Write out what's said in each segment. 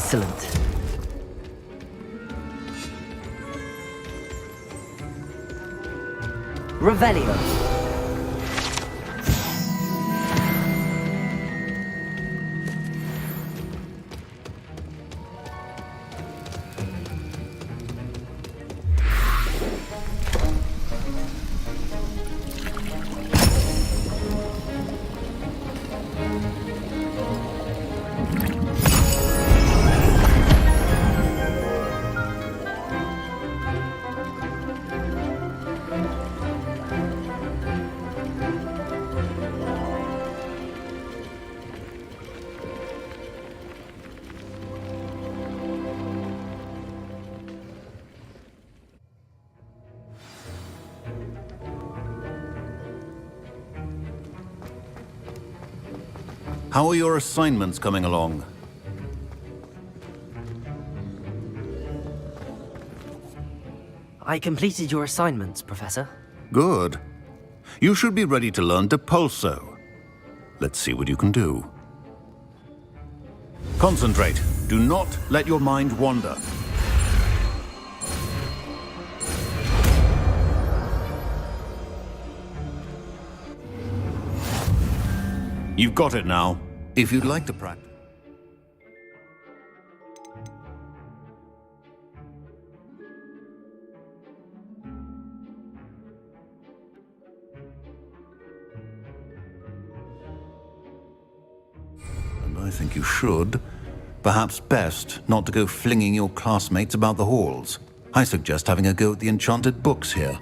Excellent. Revelio. How are your assignments coming along? I completed your assignments, Professor. Good. You should be ready to learn Depulso. Let's see what you can do. Concentrate. Do not let your mind wander. You've got it now. If you'd like to practice. And I think you should. Perhaps best not to go flinging your classmates about the halls. I suggest having a go at the enchanted books here.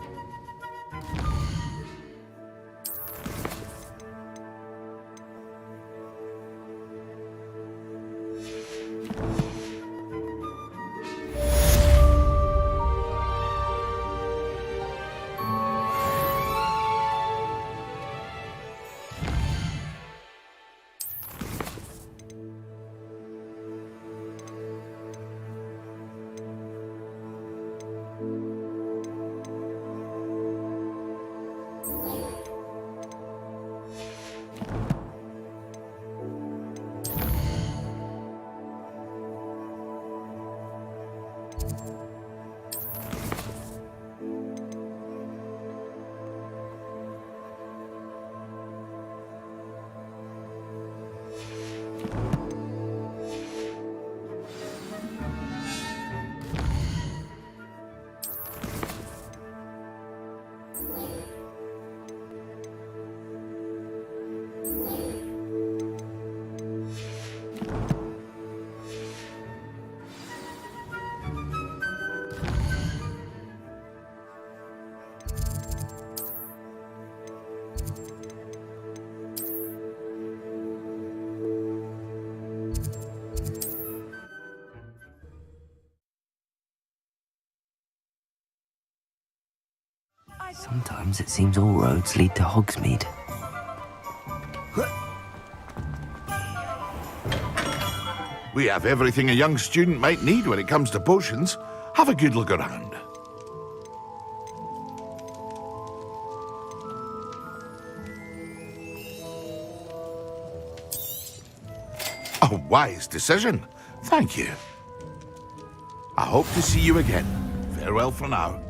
Sometimes it seems all roads lead to Hogsmeade. We have everything a young student might need when it comes to potions. Have a good look around. A wise decision. Thank you. I hope to see you again. Farewell for now.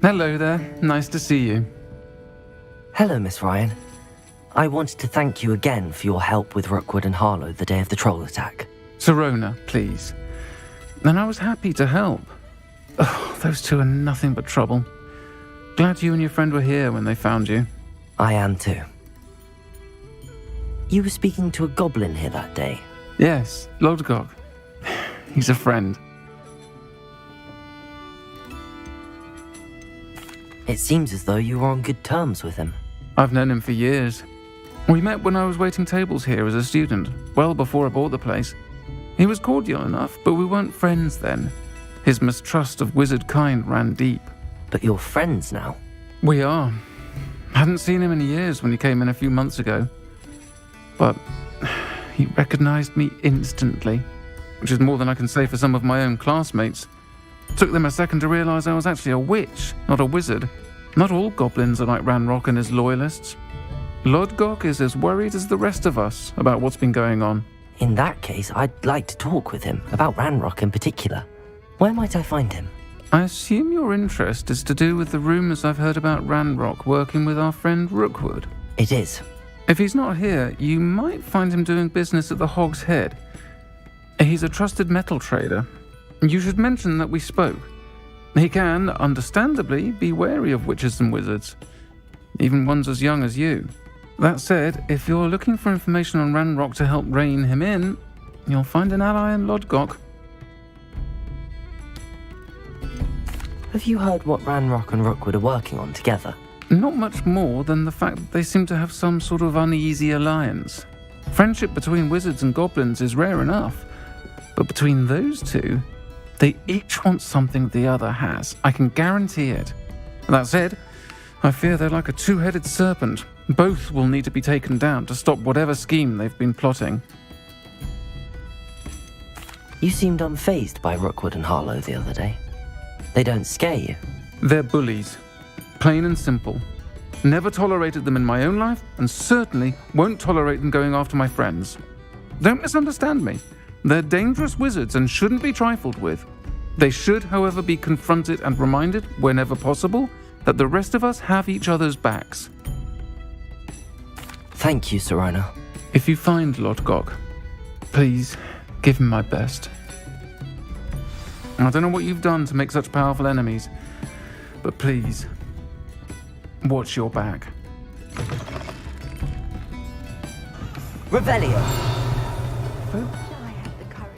Hello there. Nice to see you. Hello, Miss Ryan. I wanted to thank you again for your help with Rookwood and Harlow the day of the troll attack. Serona, please. And I was happy to help. Oh, those two are nothing but trouble. Glad you and your friend were here when they found you. I am too. You were speaking to a goblin here that day. Yes, Lodgok. He's a friend. It seems as though you were on good terms with him. I've known him for years. We met when I was waiting tables here as a student, well before I bought the place. He was cordial enough, but we weren't friends then. His mistrust of wizard kind ran deep. But you're friends now. We are. Hadn't seen him in years when he came in a few months ago. But he recognized me instantly, which is more than I can say for some of my own classmates. Took them a second to realize I was actually a witch, not a wizard. Not all goblins are like Ranrock and his loyalists. Lodgok is as worried as the rest of us about what's been going on. In that case, I'd like to talk with him, about Ranrock in particular. Where might I find him? I assume your interest is to do with the rumors I've heard about Ranrock working with our friend Rookwood. It is. If he's not here, you might find him doing business at the Hog's Head. He's a trusted metal trader. You should mention that we spoke. He can, understandably, be wary of witches and wizards, even ones as young as you. That said, if you're looking for information on Ranrock to help rein him in, you'll find an ally in Lodgok. Have you heard what Ranrock and Rookwood are working on together? Not much more than the fact that they seem to have some sort of uneasy alliance. Friendship between wizards and goblins is rare enough, but between those two, they each want something the other has. I can guarantee it. That said, I fear they're like a two-headed serpent. Both will need to be taken down to stop whatever scheme they've been plotting. You seemed unfazed by Rookwood and Harlow the other day. They don't scare you. They're bullies. Plain and simple. Never tolerated them in my own life, and certainly won't tolerate them going after my friends. Don't misunderstand me. They're dangerous wizards and shouldn't be trifled with. They should, however, be confronted and reminded, whenever possible, that the rest of us have each other's backs. Thank you, Serona. If you find Lodgok, please give him my best. I don't know what you've done to make such powerful enemies, but please, watch your back. Revelio! I have the courage.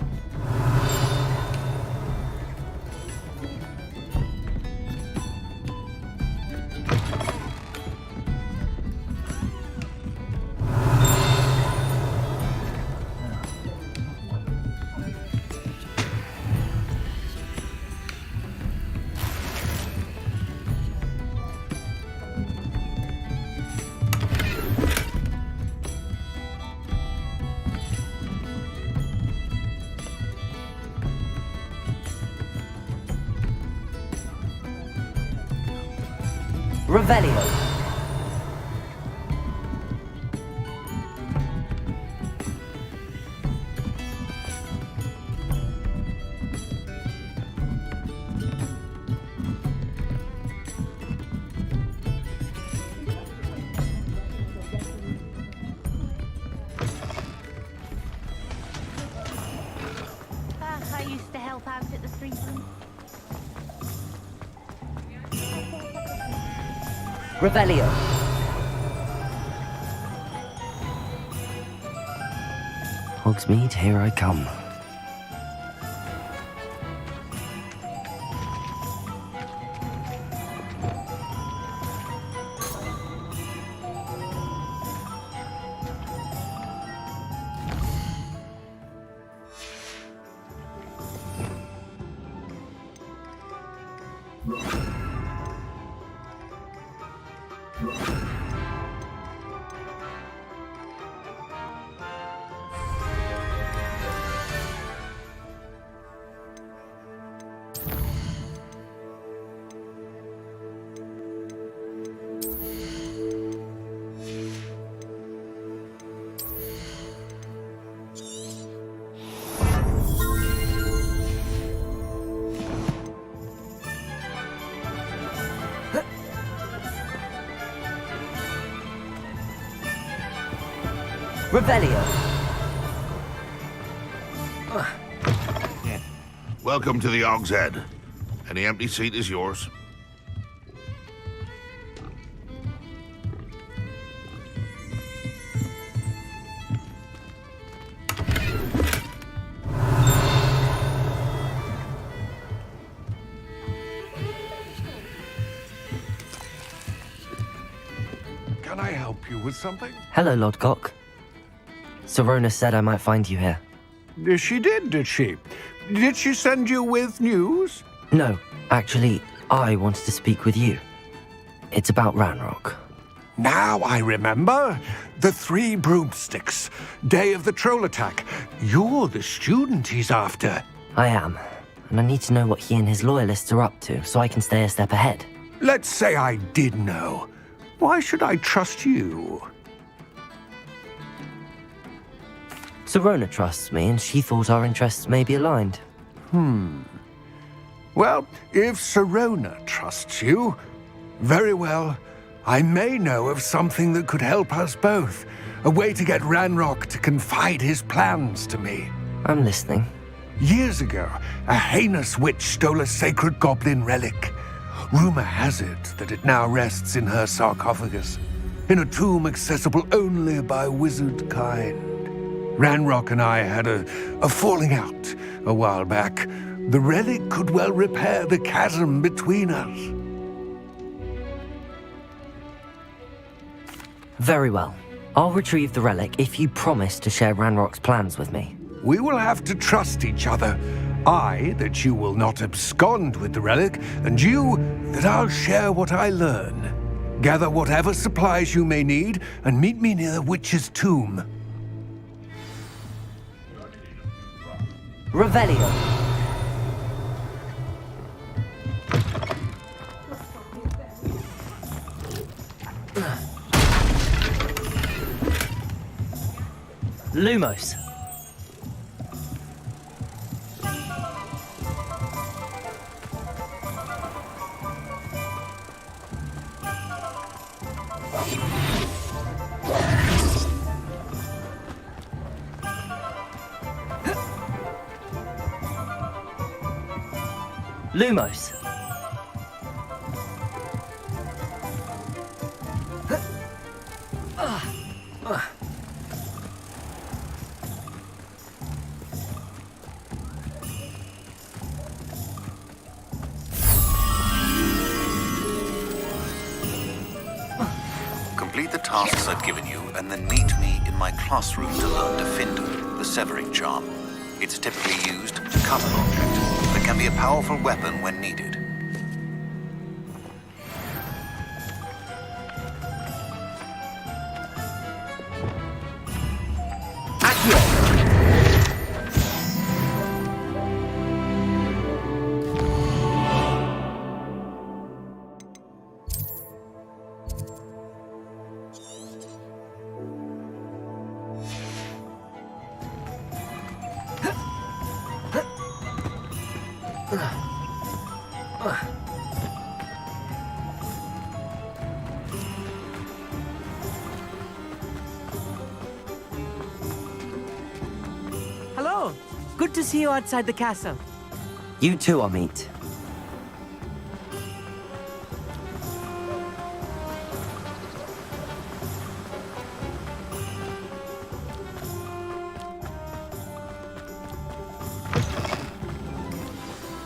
Revelio! I used to help out at the street room. Revelio! Hogsmeade, here I come. Revelio! Welcome to the Hog's Head. Any empty seat is yours. Can I help you with something? Hello, Lodgok. Serona said I might find you here. She did she? Did she send you with news? No, actually, I wanted to speak with you. It's about Ranrock. Now I remember. The 3 broomsticks. Day of the troll attack. You're the student he's after. I am, and I need to know what he and his loyalists are up to so I can stay a step ahead. Let's say I did know. Why should I trust you? Serona trusts me, and she thought our interests may be aligned. Well, if Serona trusts you, very well. I may know of something that could help us both. A way to get Ranrock to confide his plans to me. I'm listening. Years ago, a heinous witch stole a sacred goblin relic. Rumor has it that it now rests in her sarcophagus, in a tomb accessible only by wizard kind. Ranrock and I had a falling out a while back. The relic could well repair the chasm between us. Very well. I'll retrieve the relic if you promise to share Ranrock's plans with me. We will have to trust each other. I, that you will not abscond with the relic, and you, that I'll share what I learn. Gather whatever supplies you may need, and meet me near the witch's tomb. Revelio. Lumos. Lumos. Complete the tasks I've given you, and then meet me in my classroom to learn Defendo, the severing charm. It's typically used to cut an object, but can be a powerful weapon when needed. Hello. Good to see you outside the castle. You too, Amit.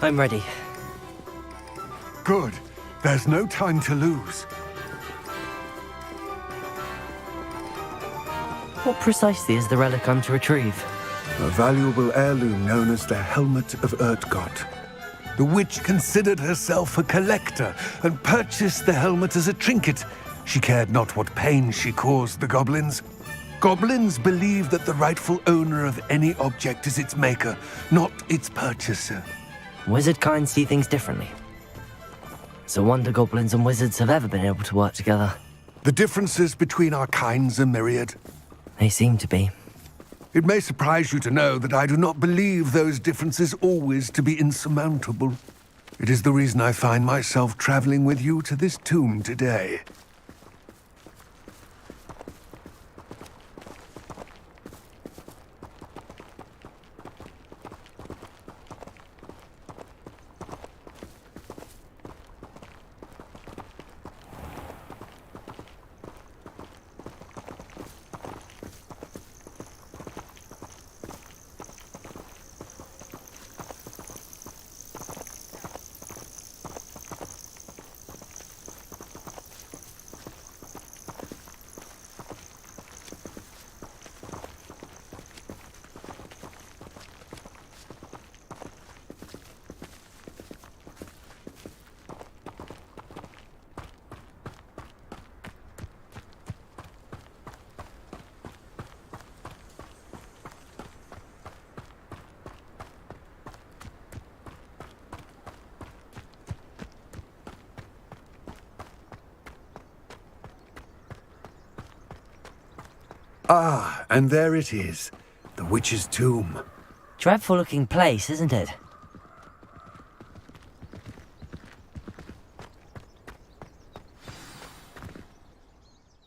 I'm ready. Good. There's no time to lose. What precisely is the relic I'm to retrieve? A valuable heirloom known as the Helmet of Urtgott. The witch considered herself a collector and purchased the helmet as a trinket. She cared not what pain she caused the goblins. Goblins believe that the rightful owner of any object is its maker, not its purchaser. Wizard kind see things differently. It's a wonder goblins and wizards have ever been able to work together. The differences between our kinds are myriad. They seem to be. It may surprise you to know that I do not believe those differences always to be insurmountable. It is the reason I find myself traveling with you to this tomb today. Ah, and there it is. The witch's tomb. Dreadful looking place, isn't it?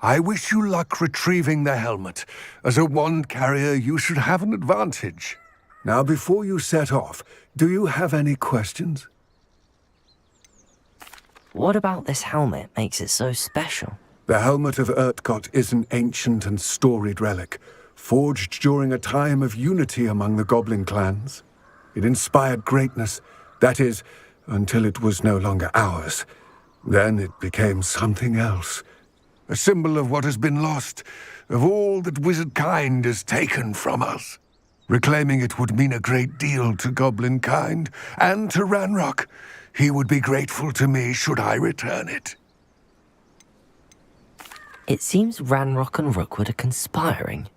I wish you luck retrieving the helmet. As a wand carrier, you should have an advantage. Now, before you set off, do you have any questions? What about this helmet makes it so special? The helmet of Urtkot is an ancient and storied relic, forged during a time of unity among the goblin clans. It inspired greatness, that is, until it was no longer ours. Then it became something else. A symbol of what has been lost, of all that wizard kind has taken from us. Reclaiming it would mean a great deal to goblin kind, and to Ranrock. He would be grateful to me should I return it. It seems Ranrock and Rookwood are conspiring.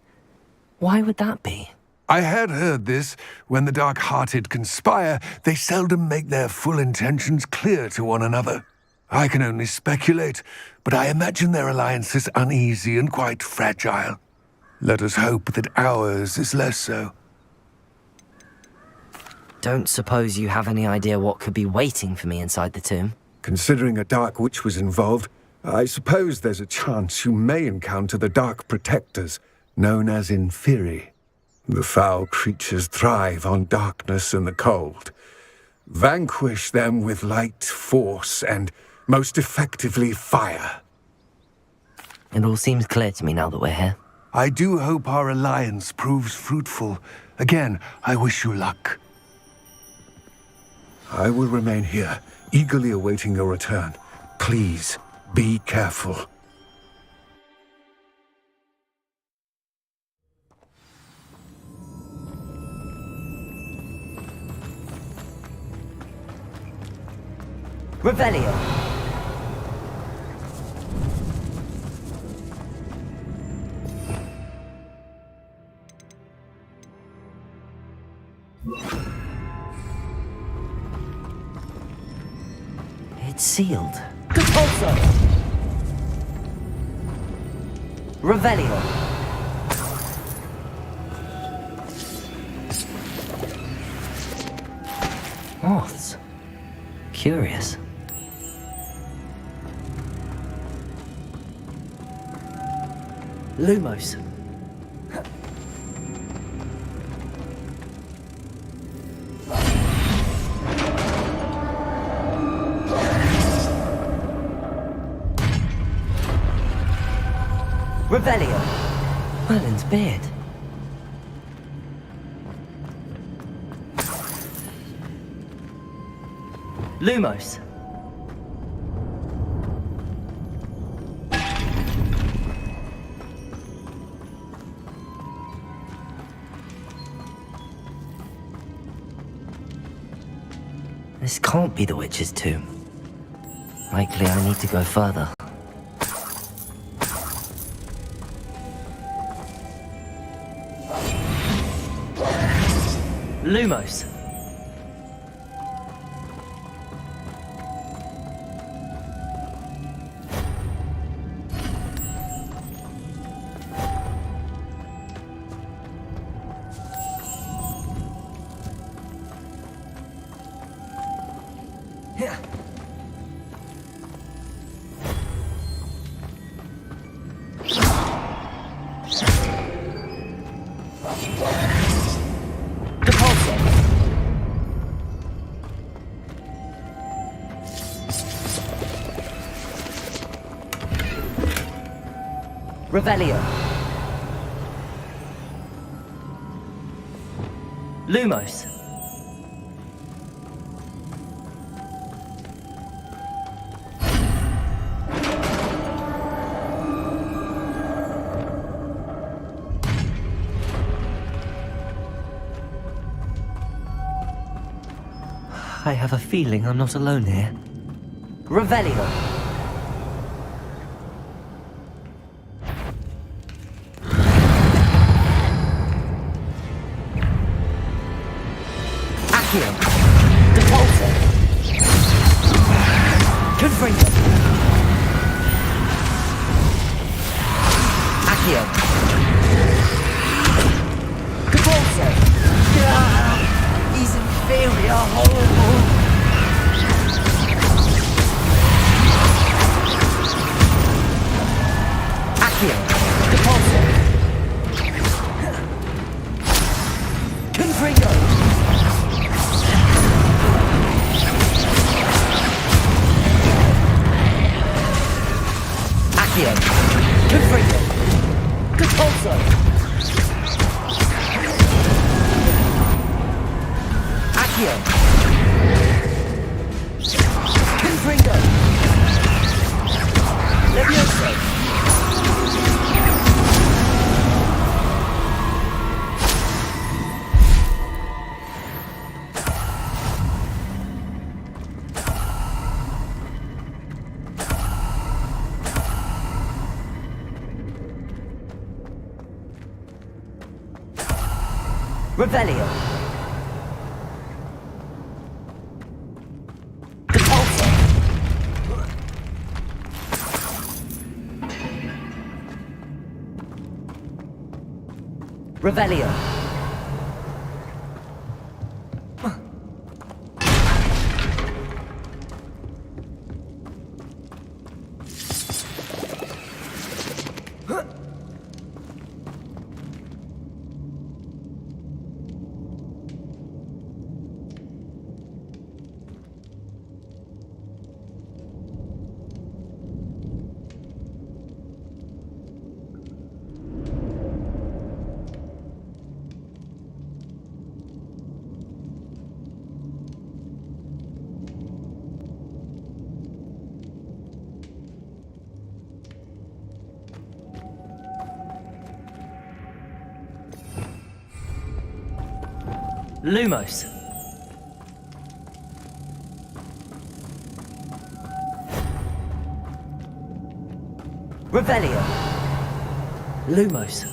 Why would that be? I had heard this. When the dark-hearted conspire, they seldom make their full intentions clear to one another. I can only speculate, but I imagine their alliance is uneasy and quite fragile. Let us hope that ours is less so. Don't suppose you have any idea what could be waiting for me inside the tomb? Considering a dark witch was involved, I suppose there's a chance you may encounter the Dark Protectors, known as Inferi. The foul creatures thrive on darkness and the cold. Vanquish them with light, force, and most effectively fire. It all seems clear to me now that we're here. I do hope our alliance proves fruitful. Again, I wish you luck. I will remain here, eagerly awaiting your return. Please, be careful. Revelio! It's sealed. Repulso! Revelio! Moths. Curious. Lumos. Revelio. Merlin's beard. Lumos. This can't be the witch's tomb. Likely I need to go further. Lumos. Revelio. Lumos. I have a feeling I'm not alone here. Revelio. Accio. inferior, horrible. Accio. Depulso. Confringo. Accio. Confringo. Depulso. Accio. Confringo. Levioso. Revelio. Depulso. Revelio. Lumos. Revelio. Lumos.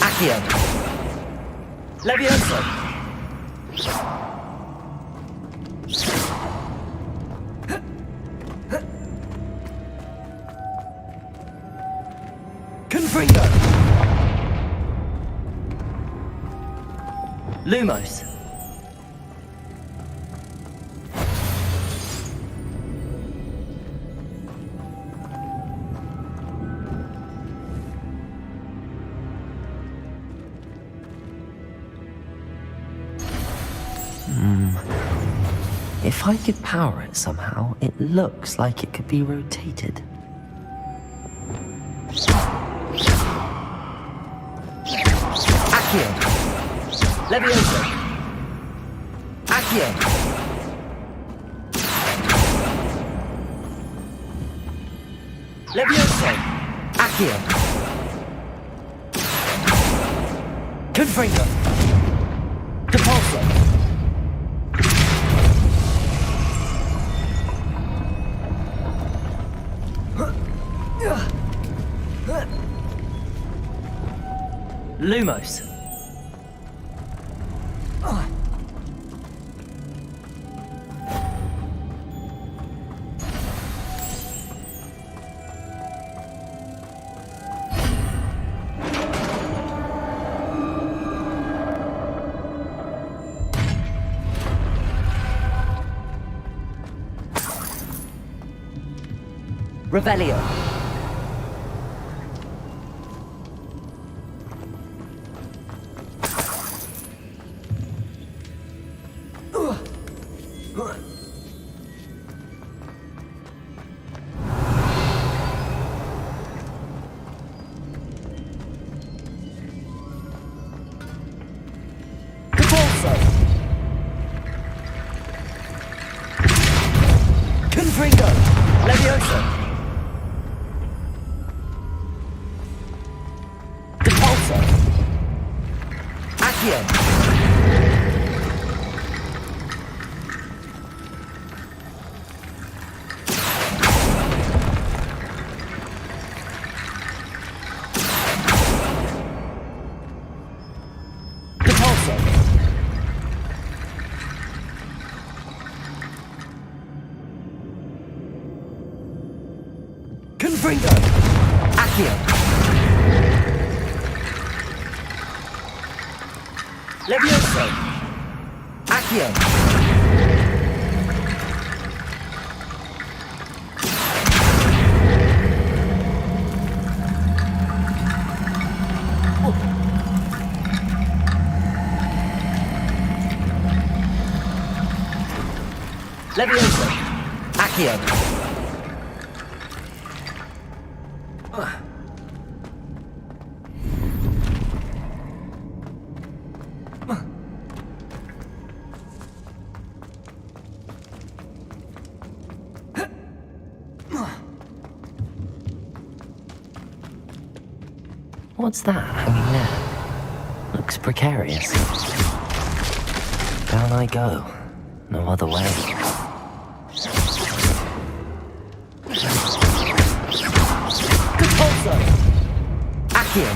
Accio. Levioso. Confringo. Lumos. If I could power it somehow, it looks like it could be rotated. Accio. Levioso. Accio. Levioso. Accio. Confringo. Depulso. Lumos. Revelio. Depulso. Confringo. Levioso. Depulso. Accio. Depulso. Confringo! Accio! Levioso! Accio! Levioso! Accio! What's that hanging there? Looks precarious. Down I go. No other way. Compulso! Accio!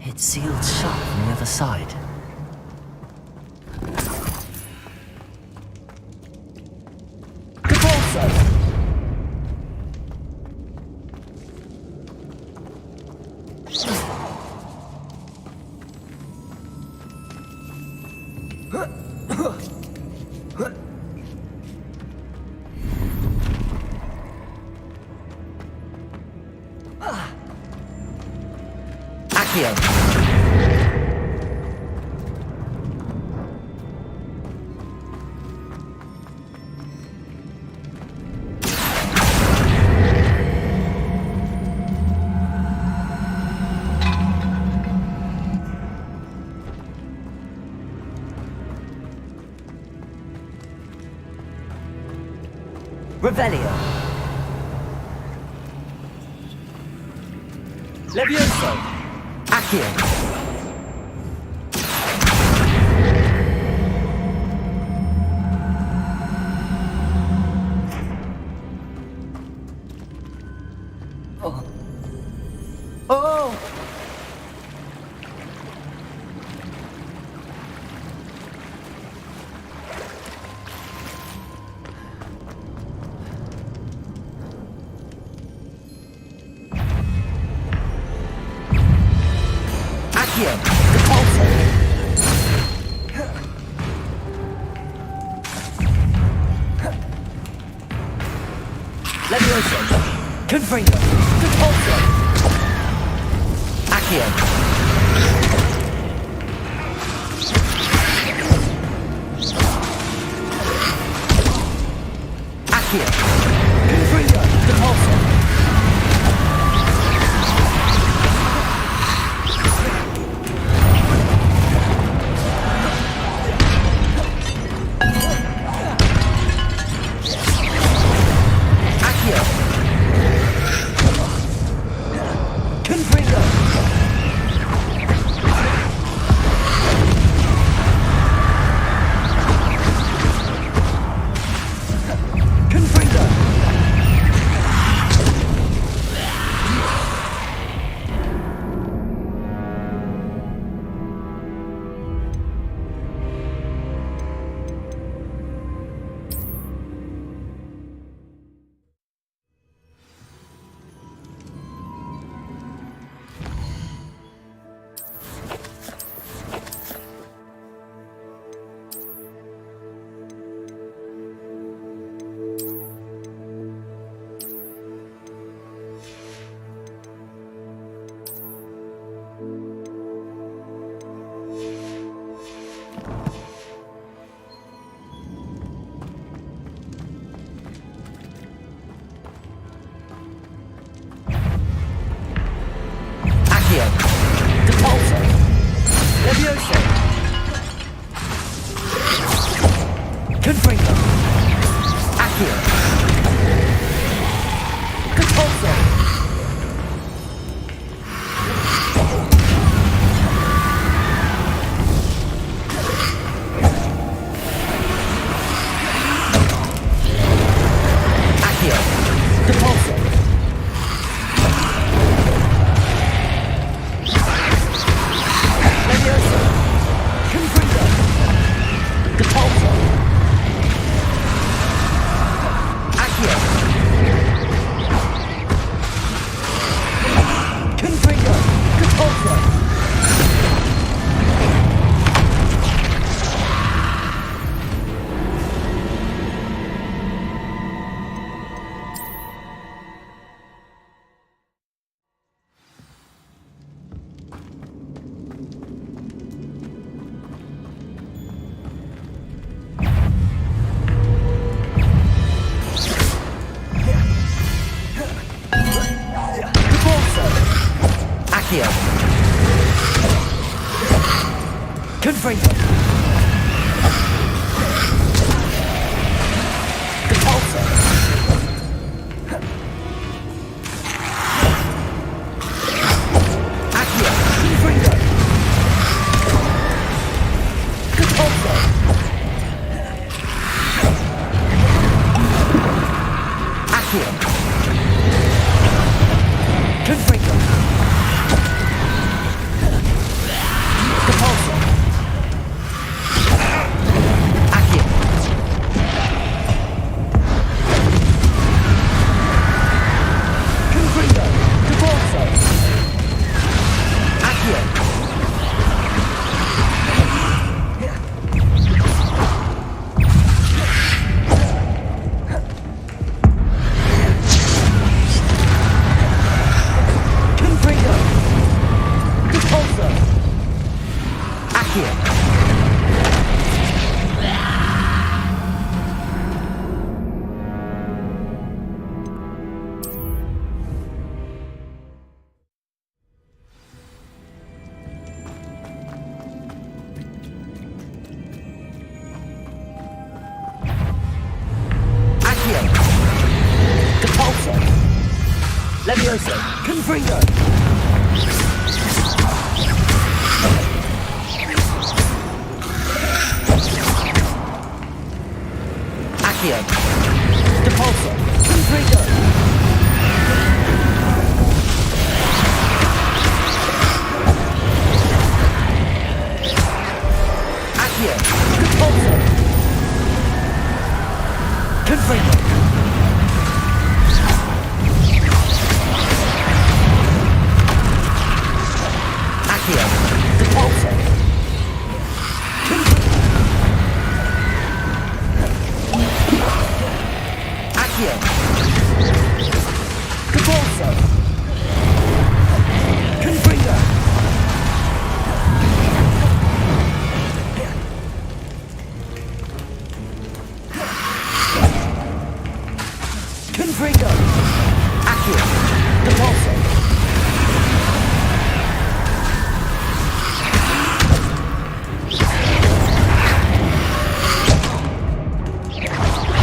It's sealed shut from the other side. Compulso! Accio! Revelio! Levioso! Accio! Oh! Accio! Compulso! Levioso! Confringo! Compulso! Accio! Accio! Confringo! Compulso! Accio! Confringo! Confringo! Accio. Confringo. Repulsor. Accio. Confringo. Repulsor. Accio. Confringo. Repulsor. Accio. Confringo. Repulsor. Accio. Confringo. Repulsor. Accio. Accio. Repulsor. Levioso. Confringo. Accio. Repulsor. Confringo. Accio. Repulsor. Confringo. Accio. Repulsor. Accio. Repulsor. Confringo. Confringo. Accio. Repulsor.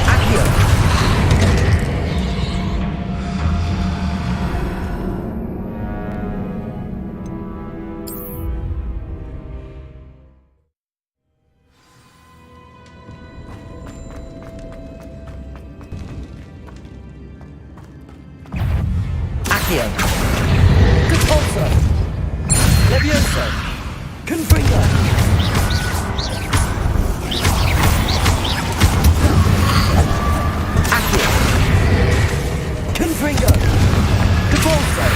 Accio. Accio. Repulsor. Levioso. Confringo. Accio. Confringo. Repulsor.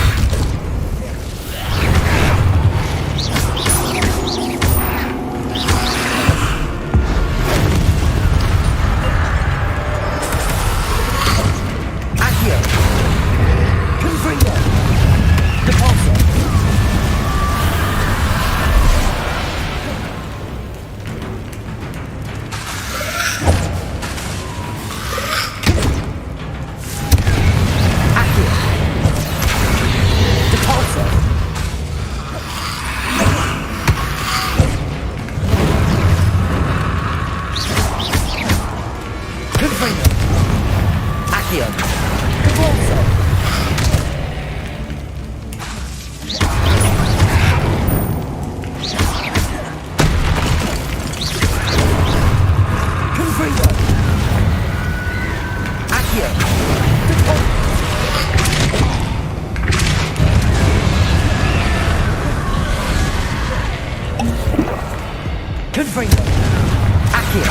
Accio. Confringo. Repulsor. Accio. Repulsor. Confringo. Accio. Repulsor. Confringo. Accio. Confringo. Accio.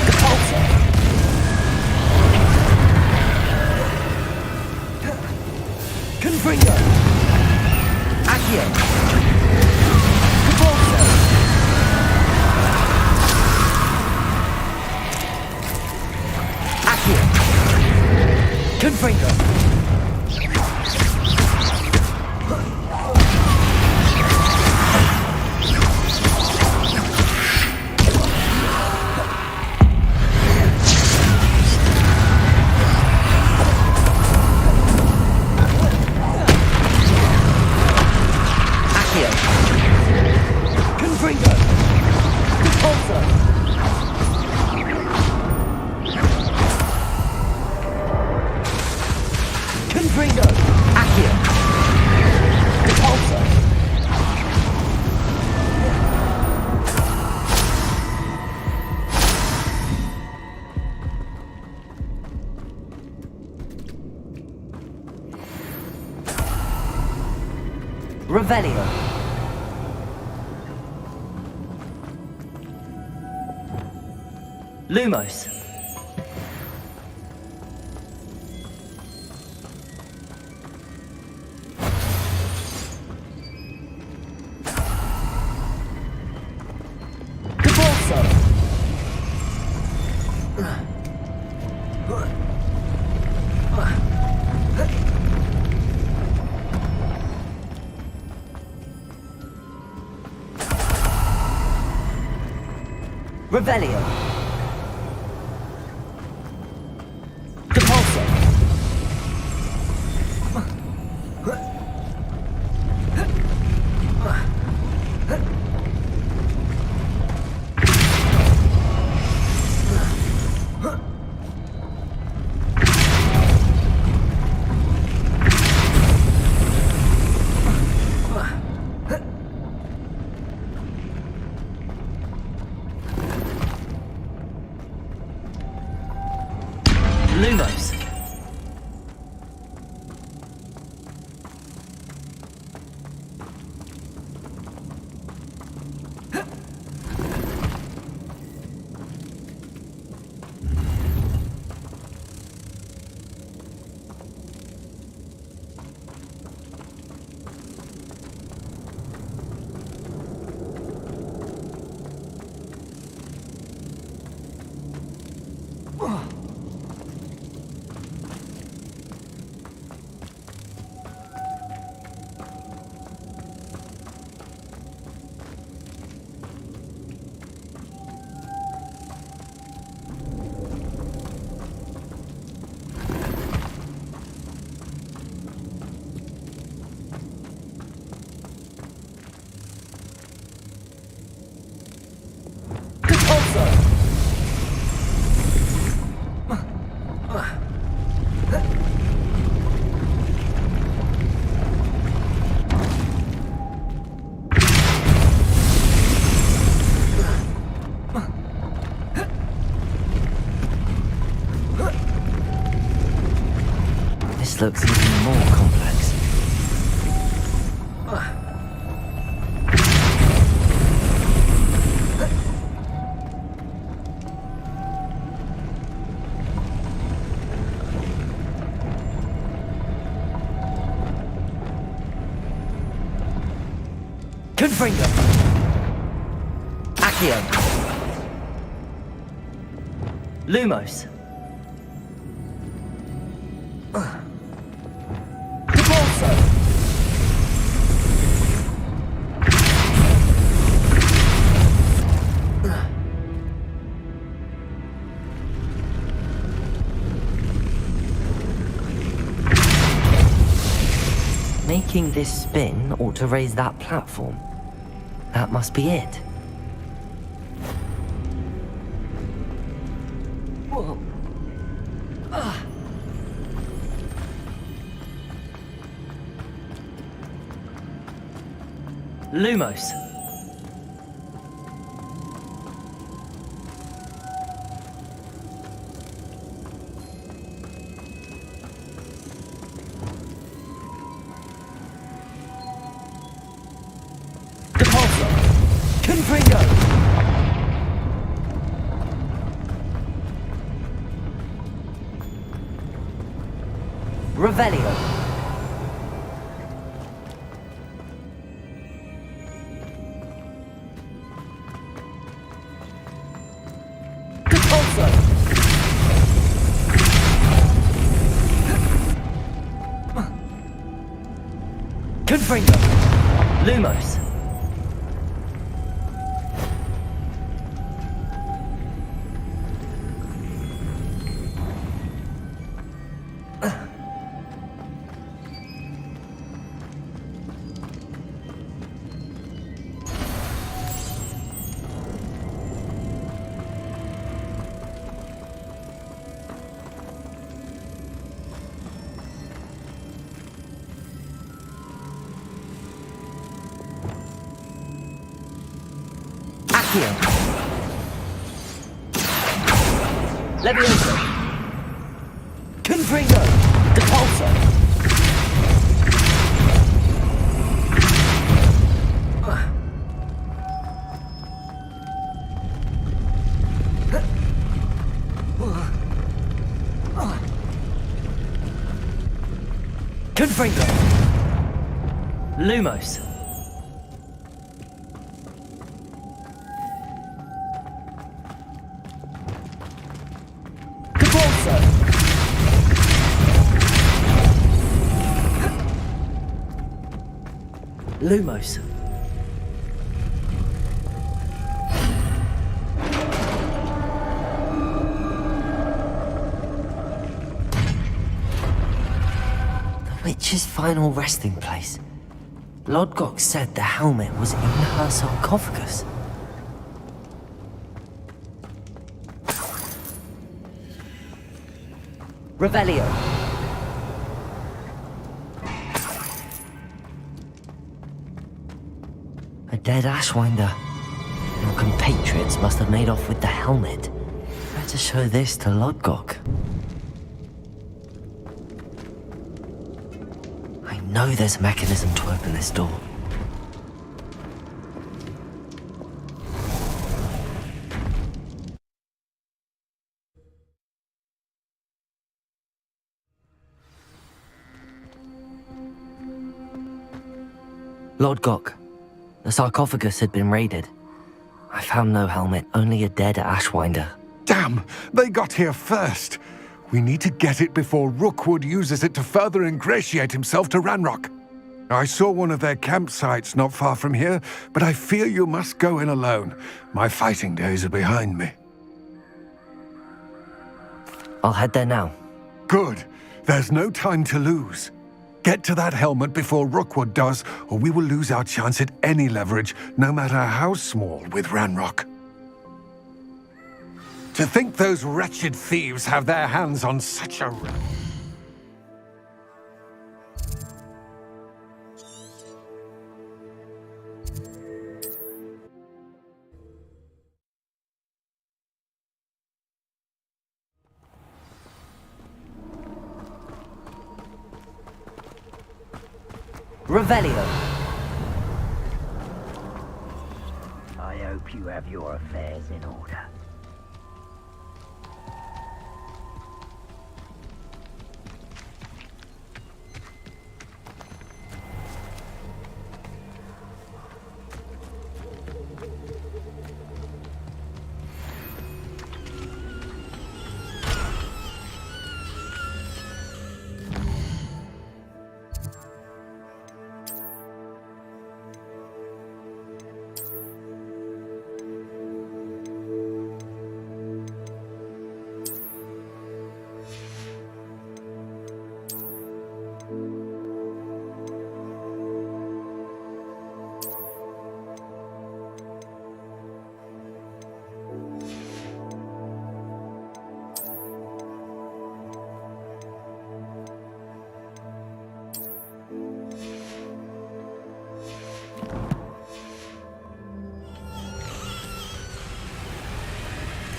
Repulsor. Confringo. Accio. Repulsor. Accio. Confringo. Confringo! Accio! Repulsor! Revelio! Lumos! Revelio. Depulso. Lumos. This looks even more complex. Confringo. Accio. Lumos. Depulso. Making this spin ought to raise that platform. That must be it. Whoa. Lumos. Depulso. Confringo. Revelio. Depulso. Confringo. Lumos. Accio. Levioso. Confringo. Depulso. Confringo. Lumos. Lumos. The witch's final resting place. Lodgok said the helmet was in her sarcophagus. Revelio. A dead Ashwinder. Your compatriots must have made off with the helmet. Better show this to Lodgok. I know there's a mechanism to open this door. Lodgok, the sarcophagus had been raided. I found no helmet, only a dead Ashwinder. Damn! They got here first! We need to get it before Rookwood uses it to further ingratiate himself to Ranrock. I saw one of their campsites not far from here, but I fear you must go in alone. My fighting days are behind me. I'll head there now. Good. There's no time to lose. Get to that helmet before Rookwood does, or we will lose our chance at any leverage, no matter how small, with Ranrock. To think those wretched thieves have their hands on such a... Revelio. I hope you have your affairs in order.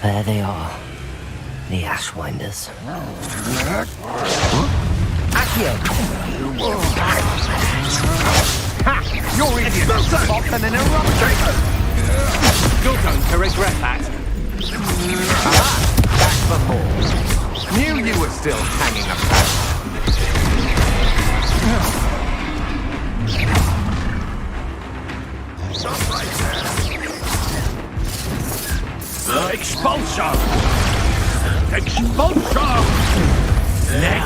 There they are. The Ashwinders. Accio. Ha! You're idiots! Often an eruption! You're going to regret that. Back for more. Knew you were still hanging Stop right there. Expulsion! Expulsion!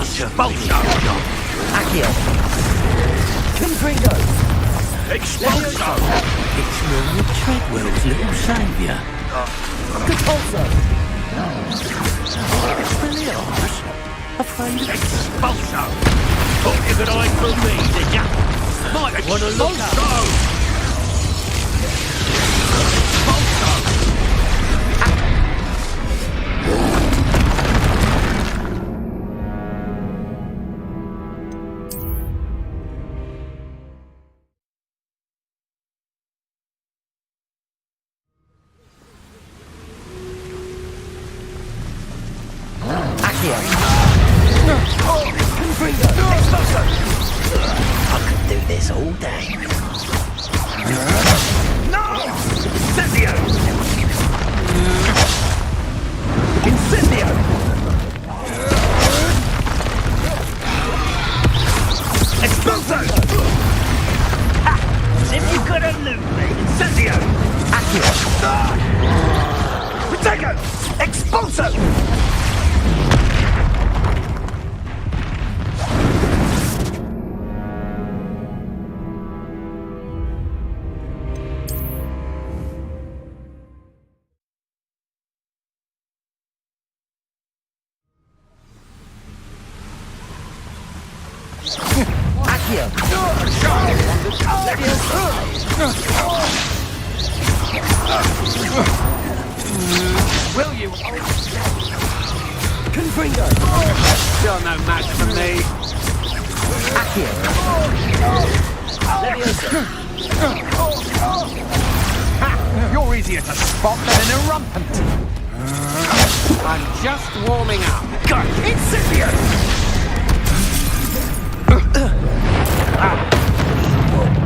Expulsion! Accio. Confringo. Expulsion! It's Muriel Treadwell's little saviour. Depulso. Expelliarmus? Afraid of... Expulsion! Thought you could hide from me, did ya? My expulsion! this all day. No! Incendio! Incendio! Exploso! Ha! As if you could elude me. Incendio! Accio! Protego! Expulso! Accio! Will you? Confringo! Still no match for me. Accio! Leviosa! Ha! You're easier to spot than an irrumpent. I'm just warming up. Go! Incendio!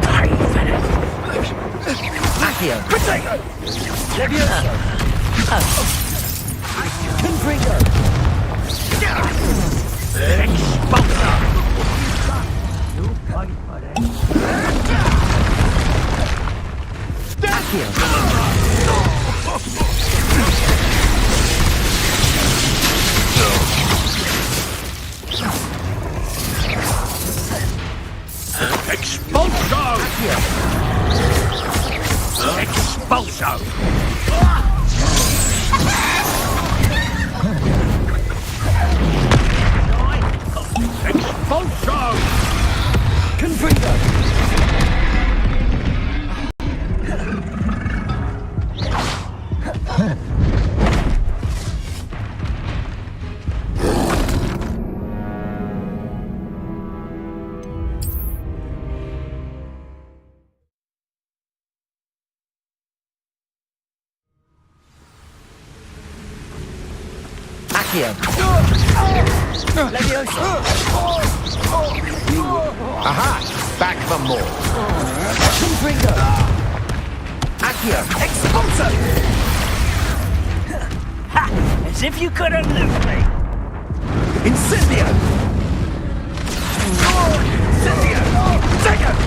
Pay for it! Accio! Protego! Leviosa! Confringo! Expulso! Accio! Expulso! Expulso! Expulso! Confringo! Accio! Leviosa! Aha! Back for more. Confringo! Accio! Expulso! Ha! As if you could elude me! Incendio! Incendio! Take it!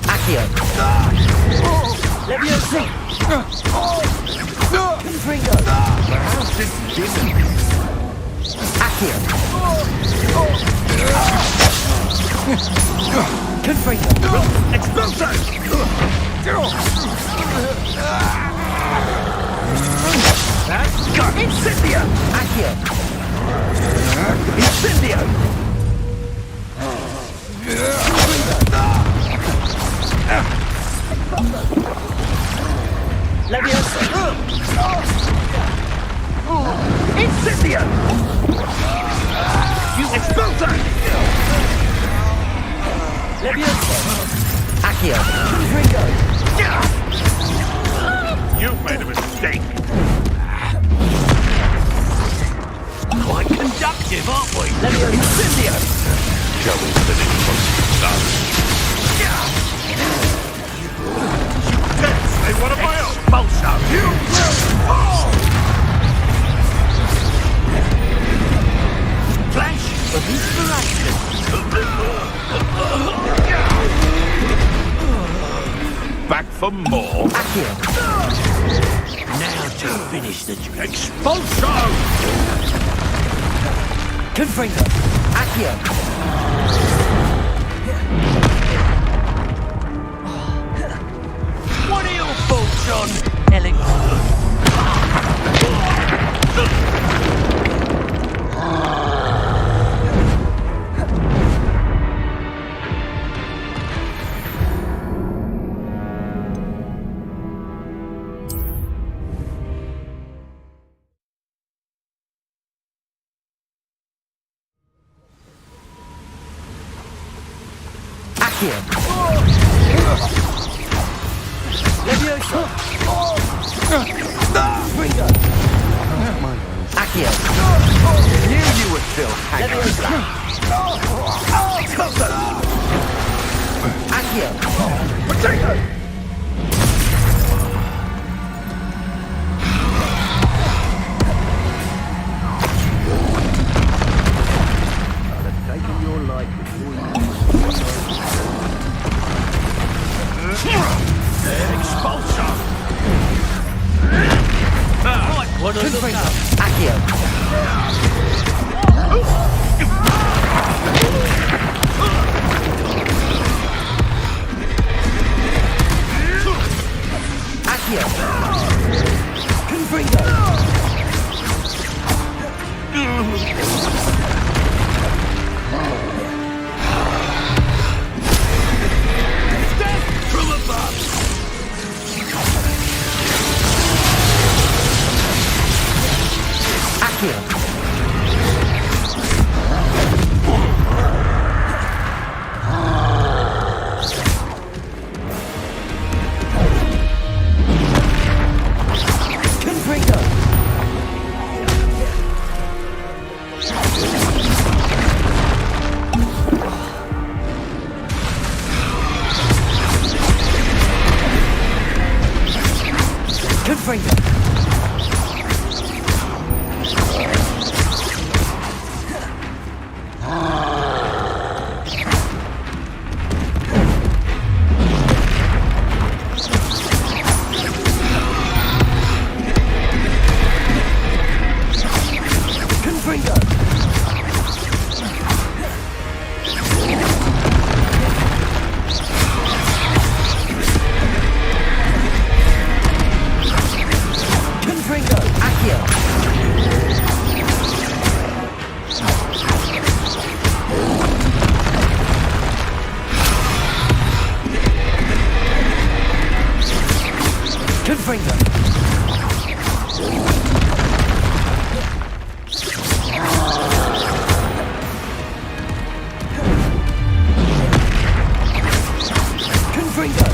Accio! Leviosa! Confringo! How's this business? Accio! Confringo! Expulso! That's got Incendio! Accio! Incendio! Leviosa! Incendio! You expulso! Leviosa! Accio! Confringo! You've made a mistake. Quite conductive, aren't we? Leviosa! Incendio! Shall we finish what's done? Hey, what am I on? Expulso! You will fall! Flash of inspiration! Back for more. Accio! Now to finish the job. Expulso! Confringo! Accio! What are your thoughts on electricity? Accio. Leviosa. Springer. Accio. Knew you were still hanging. Leviosa. Accio. Potato. Taking your life before you. Expulsion! Accio. Accio. Confringo. From above! Accio. Confringo. Confringo. Confringo. Confringo. Accio. Confringo. Confringo.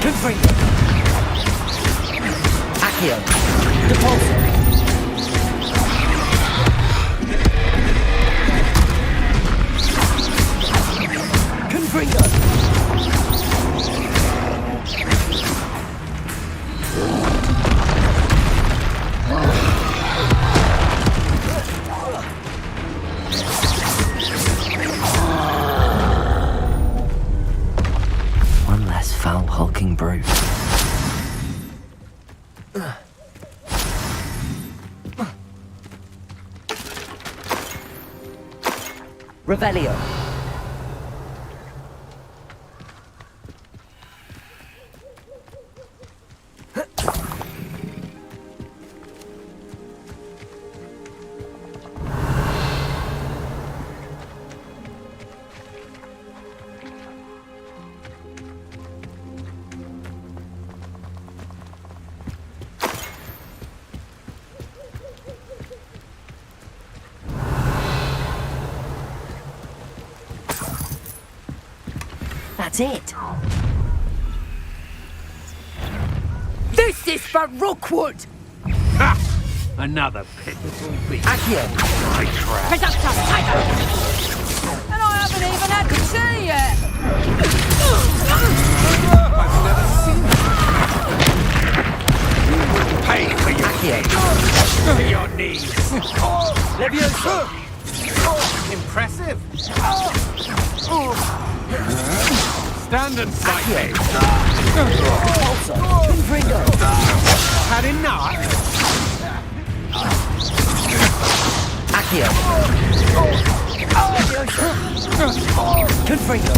Confringo. Accio. Depulso. Confringo. One less foul hulking brute. Revelio. That's it. This is for Rookwood! Ha! Another pitiful beast. Accio. I trap. Presumpta Tiger! And I haven't even had the tea yet! I've never seen you. Pay for your Accio. To your knees. Leviosa. Impressive. Stand and fight me. Depulso. Confringo. Had enough? Accio. Leviosa. Confringo.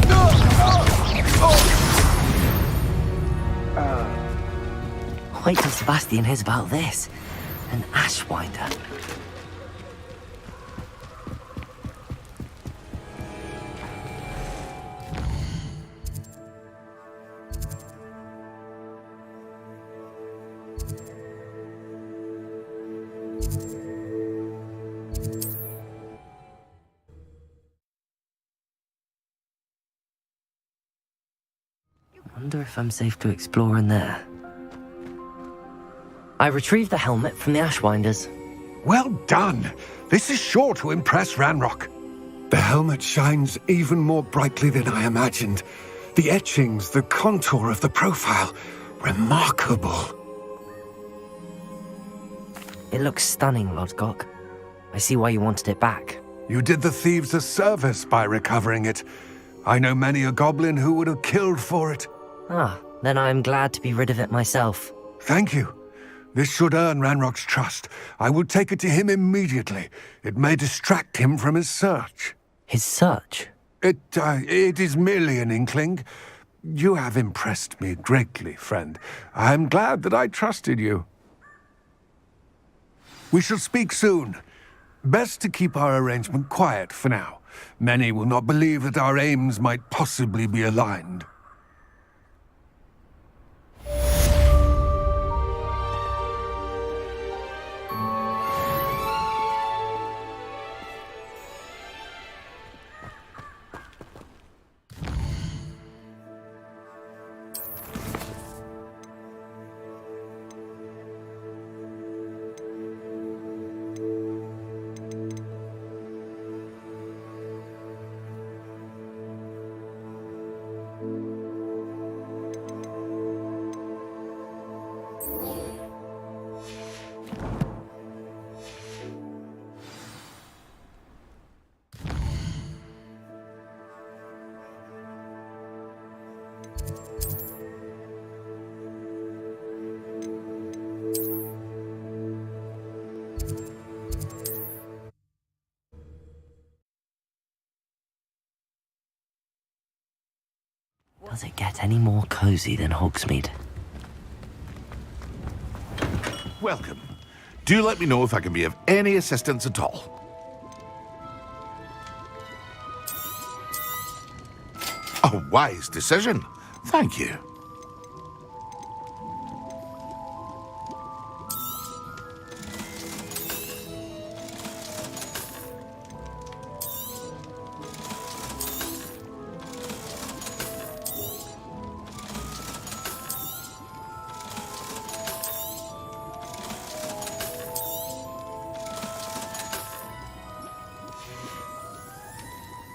Wait till Sebastian hears about this. An Ashwinder. if I'm safe to explore in there. I retrieved the helmet from the Ashwinders. Well done. This is sure to impress Ranrock. The helmet shines even more brightly than I imagined. The etchings, the contour of the profile, remarkable. It looks stunning, Lodgok. I see why you wanted it back. You did the thieves a service by recovering it. I know many a goblin who would have killed for it. Ah, then I'm glad to be rid of it myself. Thank you. This should earn Ranrock's trust. I will take it to him immediately. It may distract him from his search. His search? It is merely an inkling. You have impressed me greatly, friend. I am glad that I trusted you. We shall speak soon. Best to keep our arrangement quiet for now. Many will not believe that our aims might possibly be aligned. Does it get any more cozy than Hogsmeade? Welcome. Do let me know if I can be of any assistance at all. A wise decision. Thank you.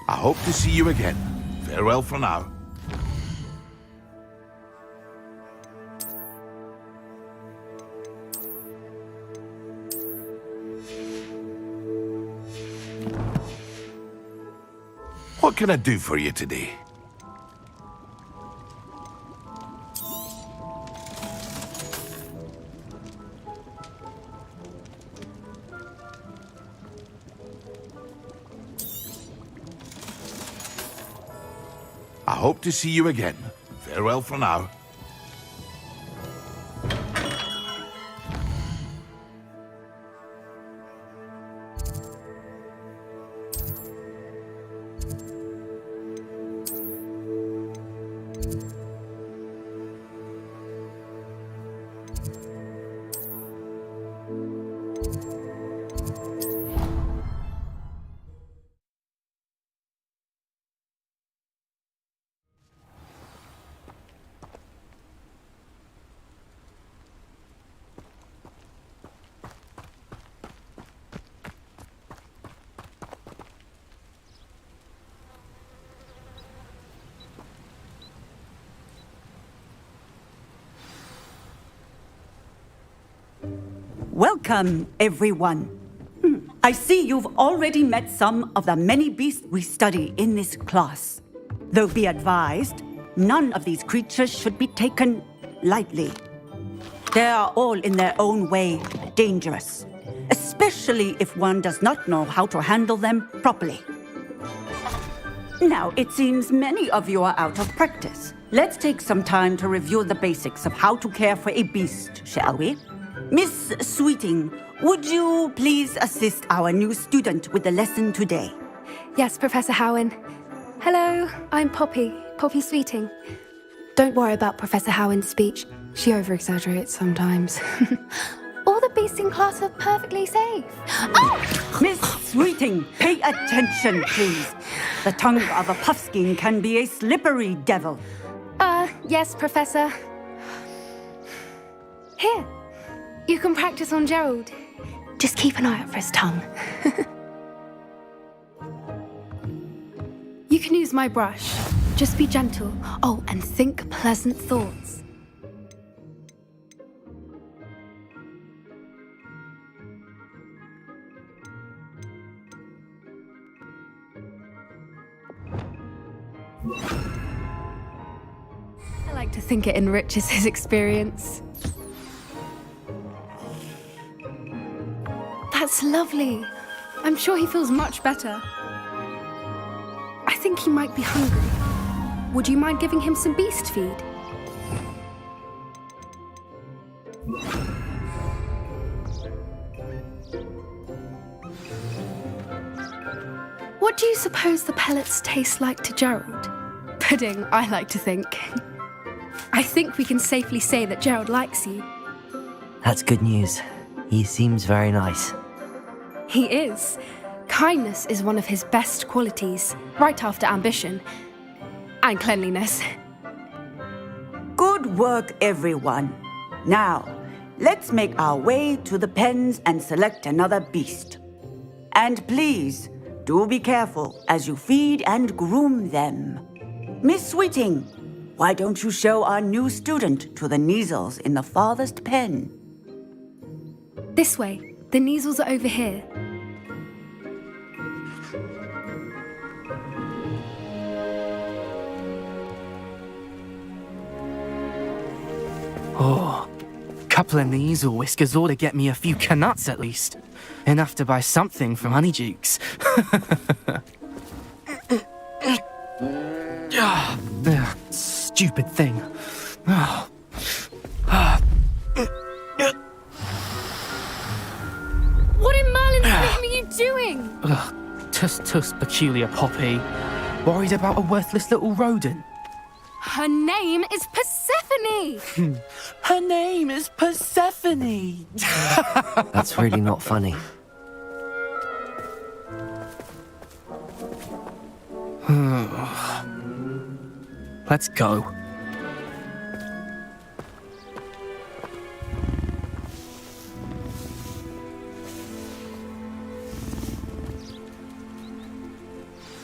I hope to see you again. Farewell for now. What can I do for you today? I hope to see you again. Farewell for now. Welcome, everyone. I see you've already met some of the many beasts we study in this class. Though be advised, none of these creatures should be taken lightly. They are all in their own way dangerous, especially if one does not know how to handle them properly. Now, it seems many of you are out of practice. Let's take some time to review the basics of how to care for a beast, shall we? Miss Sweeting, would you please assist our new student with the lesson today? Yes, Professor Howen. Hello, I'm Poppy Sweeting. Don't worry about Professor Howen's speech. She over-exaggerates sometimes. All the beasts in class are perfectly safe. Oh! Miss Sweeting, pay attention, please. The tongue of a puffskein can be a slippery devil. Yes, Professor. Here, you can practice on Gerald. Just keep an eye out for his tongue. You can use my brush. Just be gentle. Oh, and think pleasant thoughts. I like to think it enriches his experience. That's lovely. I'm sure he feels much better. I think he might be hungry. Would you mind giving him some beast feed? What do you suppose the pellets taste like to Gerald? Pudding, I like to think. I think we can safely say that Gerald likes you. That's good news. He seems very nice. He is. Kindness is one of his best qualities, right after ambition. And cleanliness. Good work, everyone. Now, let's make our way to the pens and select another beast. And please, do be careful as you feed and groom them. Miss Sweeting, why don't you show our new student to the Neasels in the farthest pen? This way. The Neasels are over here. Oh, couple of Neasel whiskers ought to get me a few canuts at least. Enough to buy something from Honeydukes. Stupid thing. What in Merlin's name are you doing? Tuss, peculiar Poppy. Worried about a worthless little rodent. Her name is Persephone! Her name is Persephone! That's really not funny. Let's go.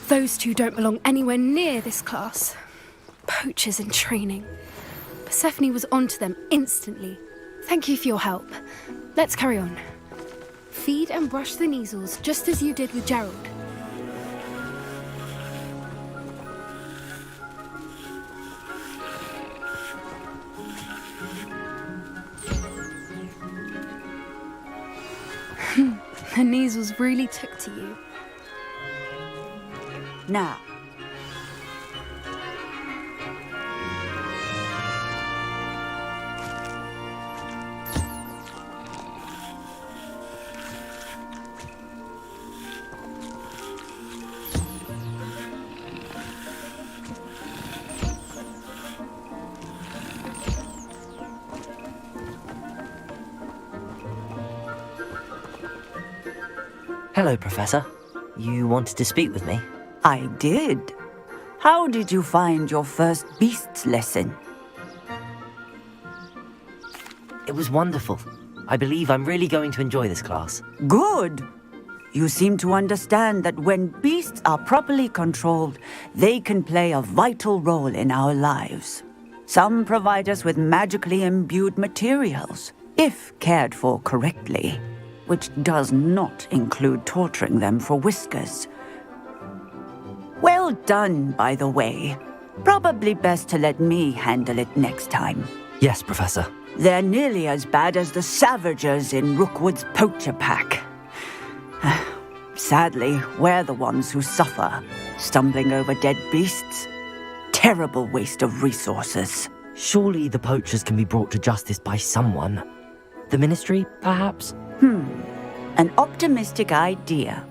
Those two don't belong anywhere near this class. Poachers in training. Persephone was onto them instantly. Thank you for your help. Let's carry on. Feed and brush the Neasels just as you did with Gerald. The Neasels really took to you. Now, Hello, Professor. You wanted to speak with me? I did. How did you find your first beasts lesson? It was wonderful. I believe I'm really going to enjoy this class. Good. You seem to understand that when beasts are properly controlled, they can play a vital role in our lives. Some provide us with magically imbued materials, if cared for correctly, which does not include torturing them for whiskers. Well done, by the way. Probably best to let me handle it next time. Yes, Professor. They're nearly as bad as the Savagers in Rookwood's poacher pack. Sadly, we're the ones who suffer, stumbling over dead beasts. Terrible waste of resources. Surely the poachers can be brought to justice by someone. The Ministry, perhaps? An optimistic idea.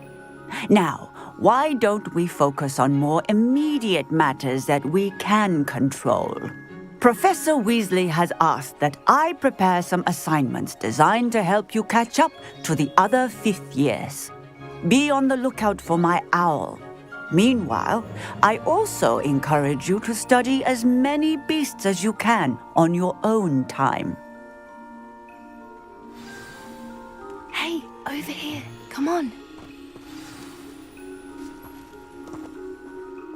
Now, why don't we focus on more immediate matters that we can control? Professor Weasley has asked that I prepare some assignments designed to help you catch up to the other 5th years. Be on the lookout for my owl. Meanwhile, I also encourage you to study as many beasts as you can on your own time. Hey, over here. Come on.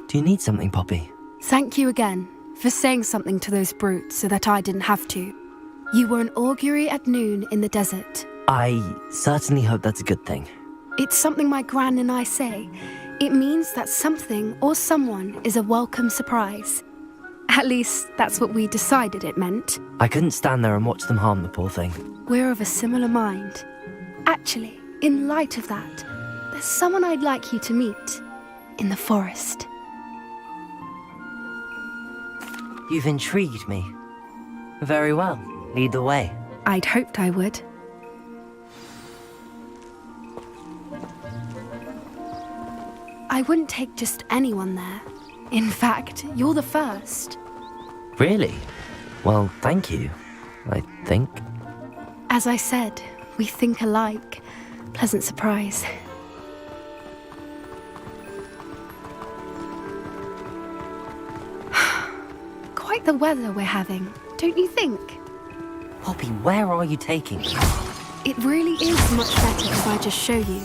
Do you need something, Poppy? Thank you again for saying something to those brutes so that I didn't have to. You were an augury at noon in the desert. I certainly hope that's a good thing. It's something my gran and I say. It means that something or someone is a welcome surprise. At least, that's what we decided it meant. I couldn't stand there and watch them harm the poor thing. We're of a similar mind. Actually, in light of that, there's someone I'd like you to meet in the forest. You've intrigued me. Very well. Lead the way. I'd hoped I would. I wouldn't take just anyone there. In fact, you're the first. Really? Well, thank you, I think. As I said, we think alike. Pleasant surprise. Quite the weather we're having, don't you think? Poppy, where are you taking me? It really is much better if I just show you.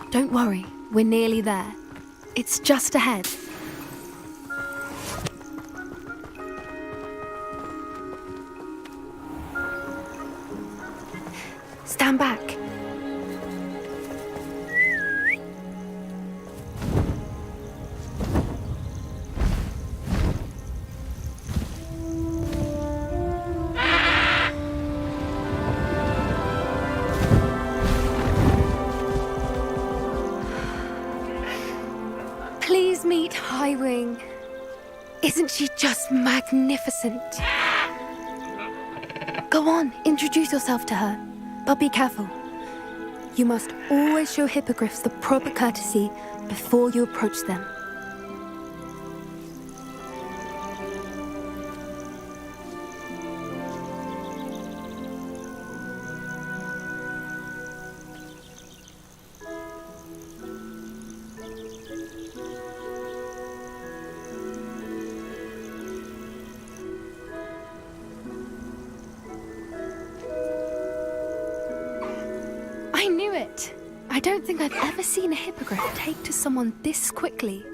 Don't worry, we're nearly there. It's just ahead. Stand back. Please meet Highwing. Isn't she just magnificent? Go on, introduce yourself to her. But be careful. You must always show hippogriffs the proper courtesy before you approach them. I knew it! I don't think I've ever seen a hippogriff take to someone this quickly.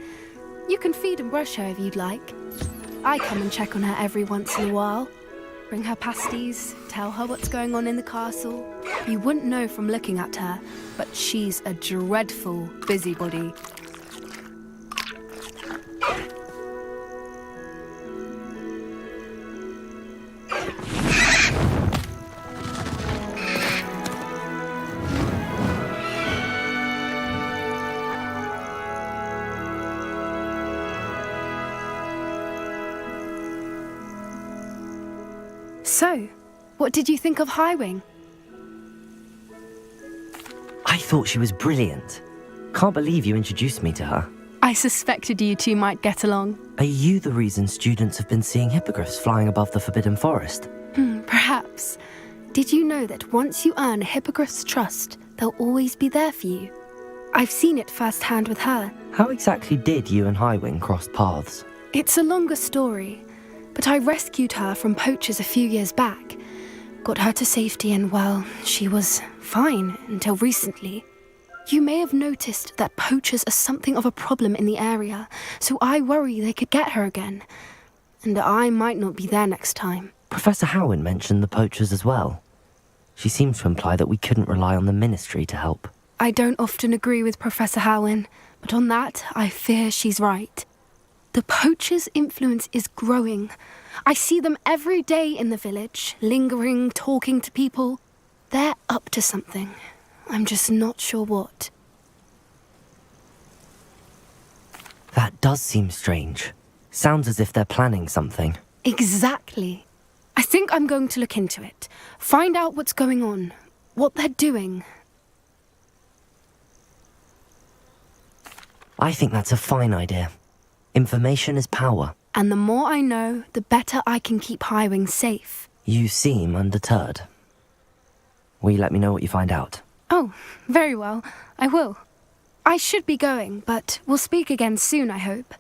You can feed and brush her if you'd like. I come and check on her every once in a while. Bring her pasties, tell her what's going on in the castle. You wouldn't know from looking at her, but she's a dreadful busybody. So, what did you think of Highwing? I thought she was brilliant. Can't believe you introduced me to her. I suspected you two might get along. Are you the reason students have been seeing hippogriffs flying above the Forbidden Forest? Perhaps. Did you know that once you earn a hippogriff's trust, they'll always be there for you? I've seen it firsthand with her. How exactly did you and Highwing cross paths? It's a longer story, but I rescued her from poachers a few years back. Got her to safety and, well, she was fine until recently. You may have noticed that poachers are something of a problem in the area, so I worry they could get her again. And I might not be there next time. Professor Howin mentioned the poachers as well. She seems to imply that we couldn't rely on the Ministry to help. I don't often agree with Professor Howin, but on that, I fear she's right. The poachers' influence is growing. I see them every day in the village, lingering, talking to people. They're up to something. I'm just not sure what. That does seem strange. Sounds as if they're planning something. Exactly. I think I'm going to look into it. Find out what's going on, what they're doing. I think that's a fine idea. Information is power. And the more I know, the better I can keep Highwing safe. You seem undeterred. Will you let me know what you find out? Oh, very well. I will. I should be going, but we'll speak again soon, I hope.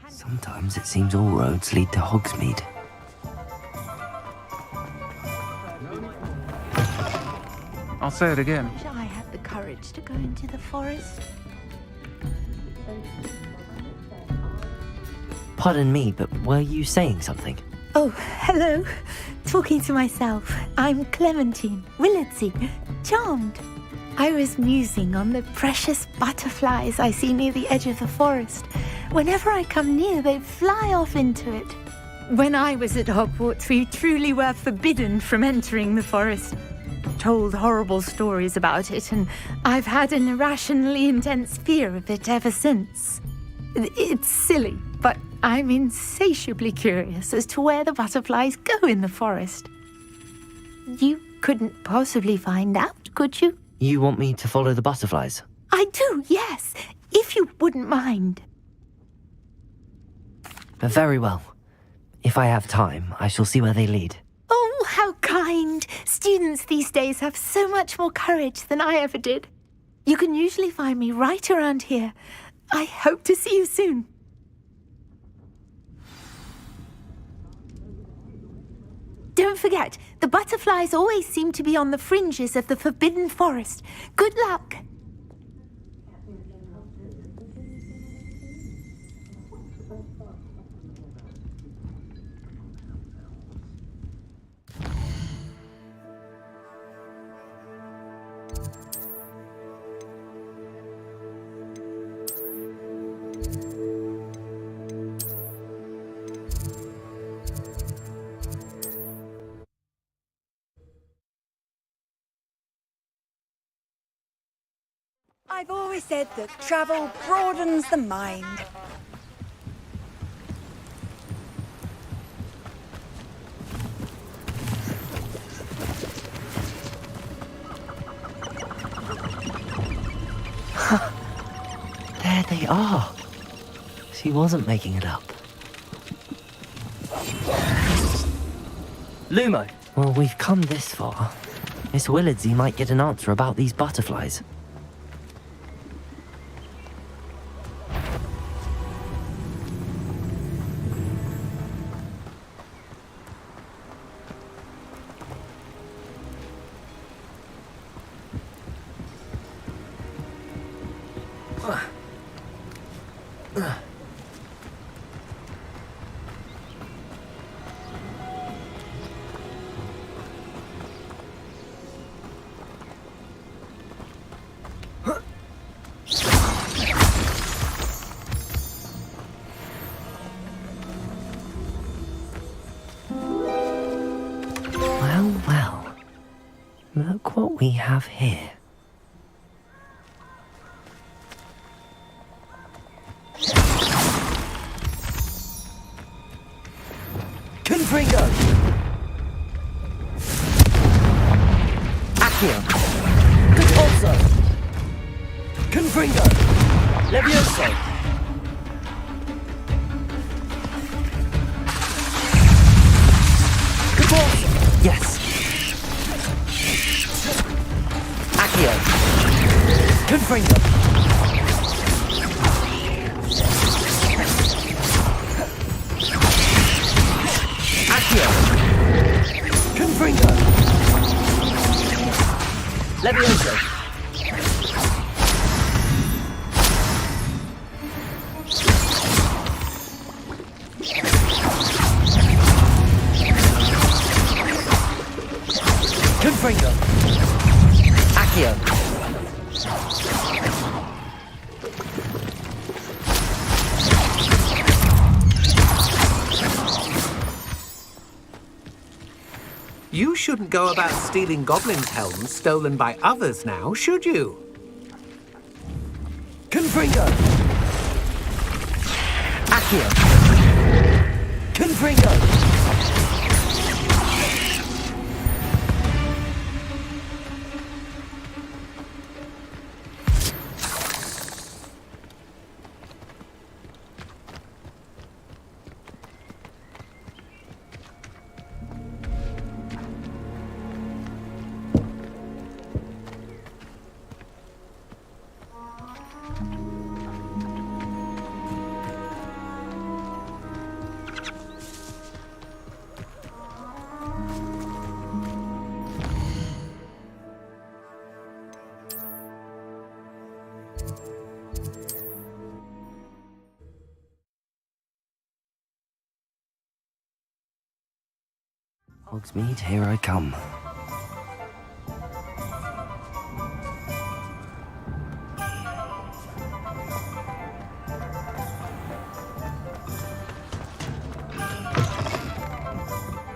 Sometimes it seems all roads lead to Hogsmeade. I'll say it again. Wish I had the courage to go into the forest. Pardon me, but were you saying something? Oh, hello. Talking to myself. I'm Clementine, Willardsey, charmed. I was musing on the precious butterflies I see near the edge of the forest. Whenever I come near, they fly off into it. When I was at Hogwarts, we truly were forbidden from entering the forest. Told horrible stories about it, and I've had an irrationally intense fear of it ever since. It's silly, but I'm insatiably curious as to where the butterflies go in the forest. You couldn't possibly find out, could you? You want me to follow the butterflies? I do, yes, if you wouldn't mind. Very well. If I have time, I shall see where they lead. Oh, how kind. Students these days have so much more courage than I ever did. You can usually find me right around here. I hope to see you soon. Don't forget, the butterflies always seem to be on the fringes of the Forbidden Forest. Good luck. I've always said that travel broadens the mind. There they are. She wasn't making it up. Lumo! Well, we've come this far. Miss Willardsey might get an answer about these butterflies. we have here? Confringo! Accio! Contorso! Confringo! Levioso! Contorso! Yes. Accio! Confringo! Accio! Confringo! Levioso! Confringo! Accio! You shouldn't go about stealing goblins' helms stolen by others now, should you? Confringo! Accio! Confringo! Hogsmeade, here I come.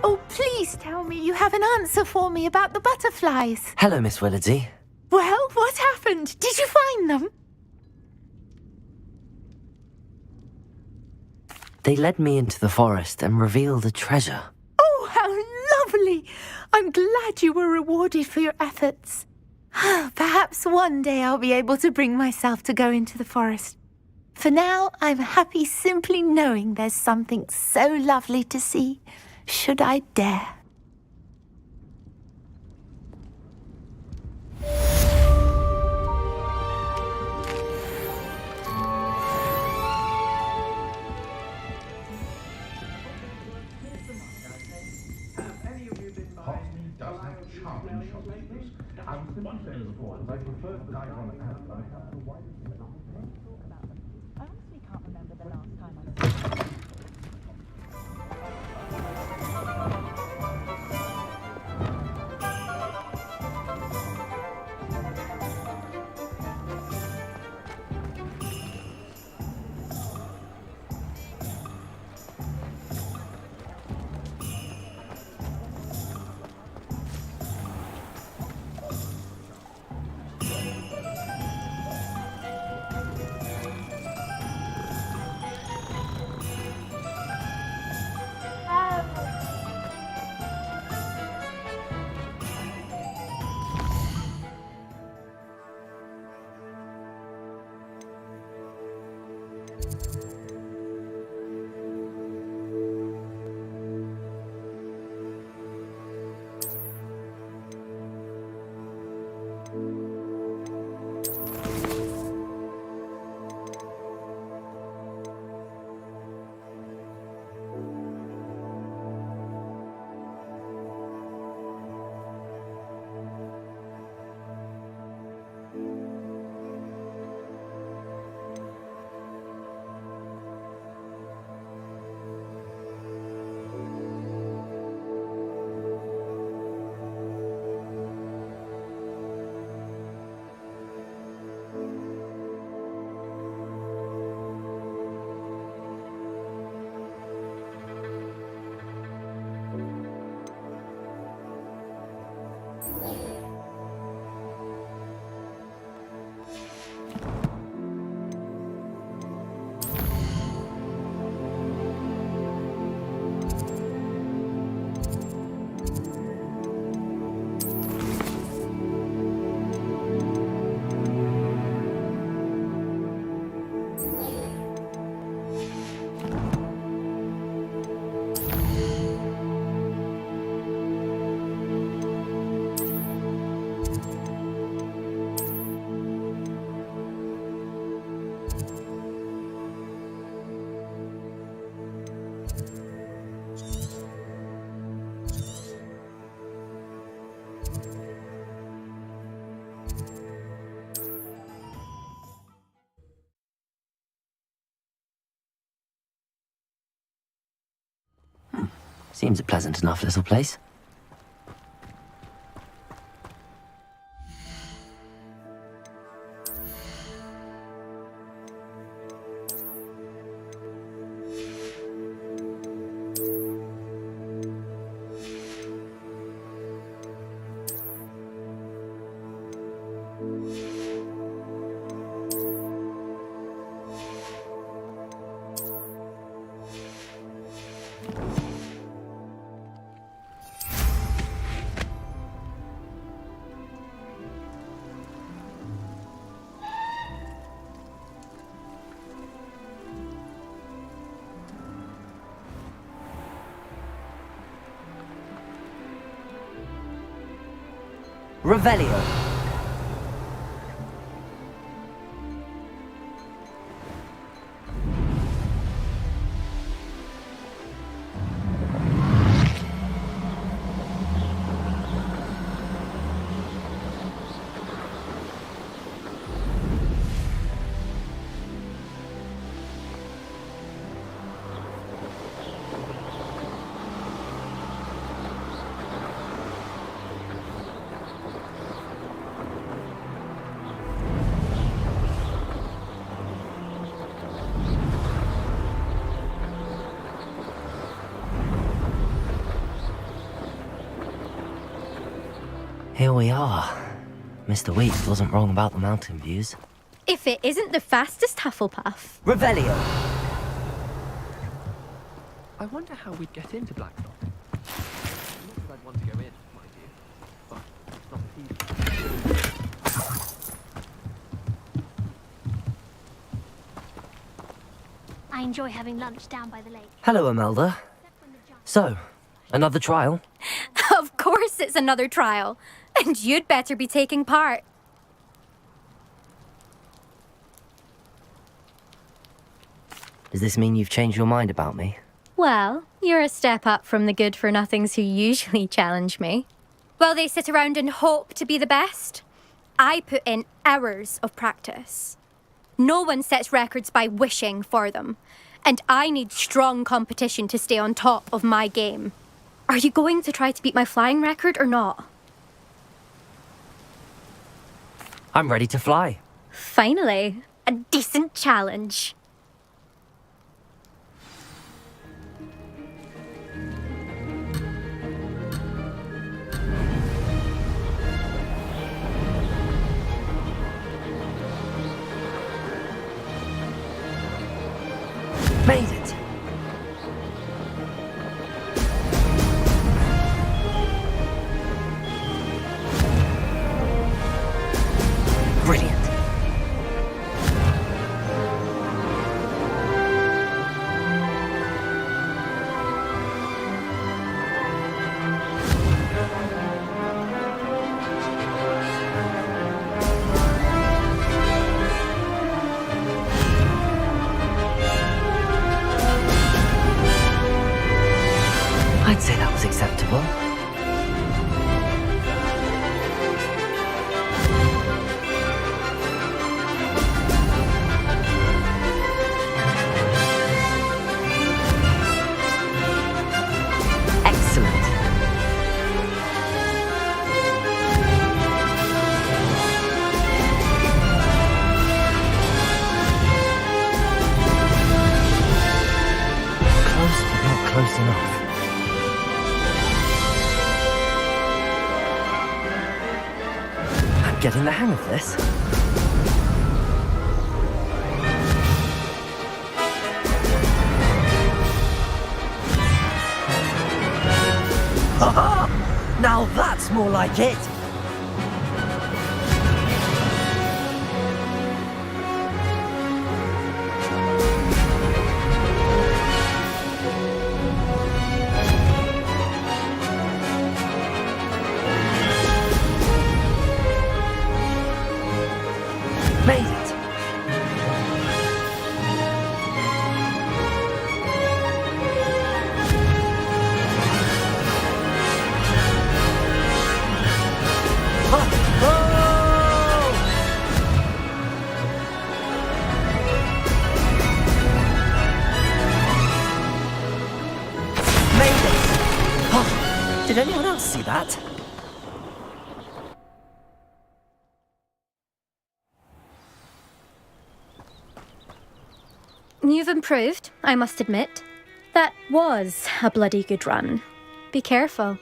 Oh, please tell me you have an answer for me about the butterflies. Hello, Miss Willardsey. Well, what happened? Did you find them? They led me into the forest and revealed a treasure. Oh, how lovely! I'm glad you were rewarded for your efforts. Perhaps one day I'll be able to bring myself to go into the forest. For now, I'm happy simply knowing there's something so lovely to see, should I dare. Seems a pleasant enough little place. Revelio. Here we are. Mr. Weeks wasn't wrong about the mountain views. If it isn't the fastest Hufflepuff. Revelio. I wonder how we'd get into Blindrun. Not that I'd want to go in, mind you, but it's not easy. I enjoy having lunch down by the lake. Hello, Imelda. So, another trial? Of course it's another trial. And you'd better be taking part. Does this mean you've changed your mind about me? Well, you're a step up from the good-for-nothings who usually challenge me. While they sit around and hope to be the best, I put in hours of practice. No one sets records by wishing for them, and I need strong competition to stay on top of my game. Are you going to try to beat my flying record or not? I'm ready to fly. Finally, a decent challenge. Made it! Brilliant. I'd say that was acceptable. Excellent. Close, but not close enough. I'm getting the hang of this. Ha-ha! Now that's more like it! Made it! Did anyone else see that? You've improved, I must admit. That was a bloody good run. Be careful.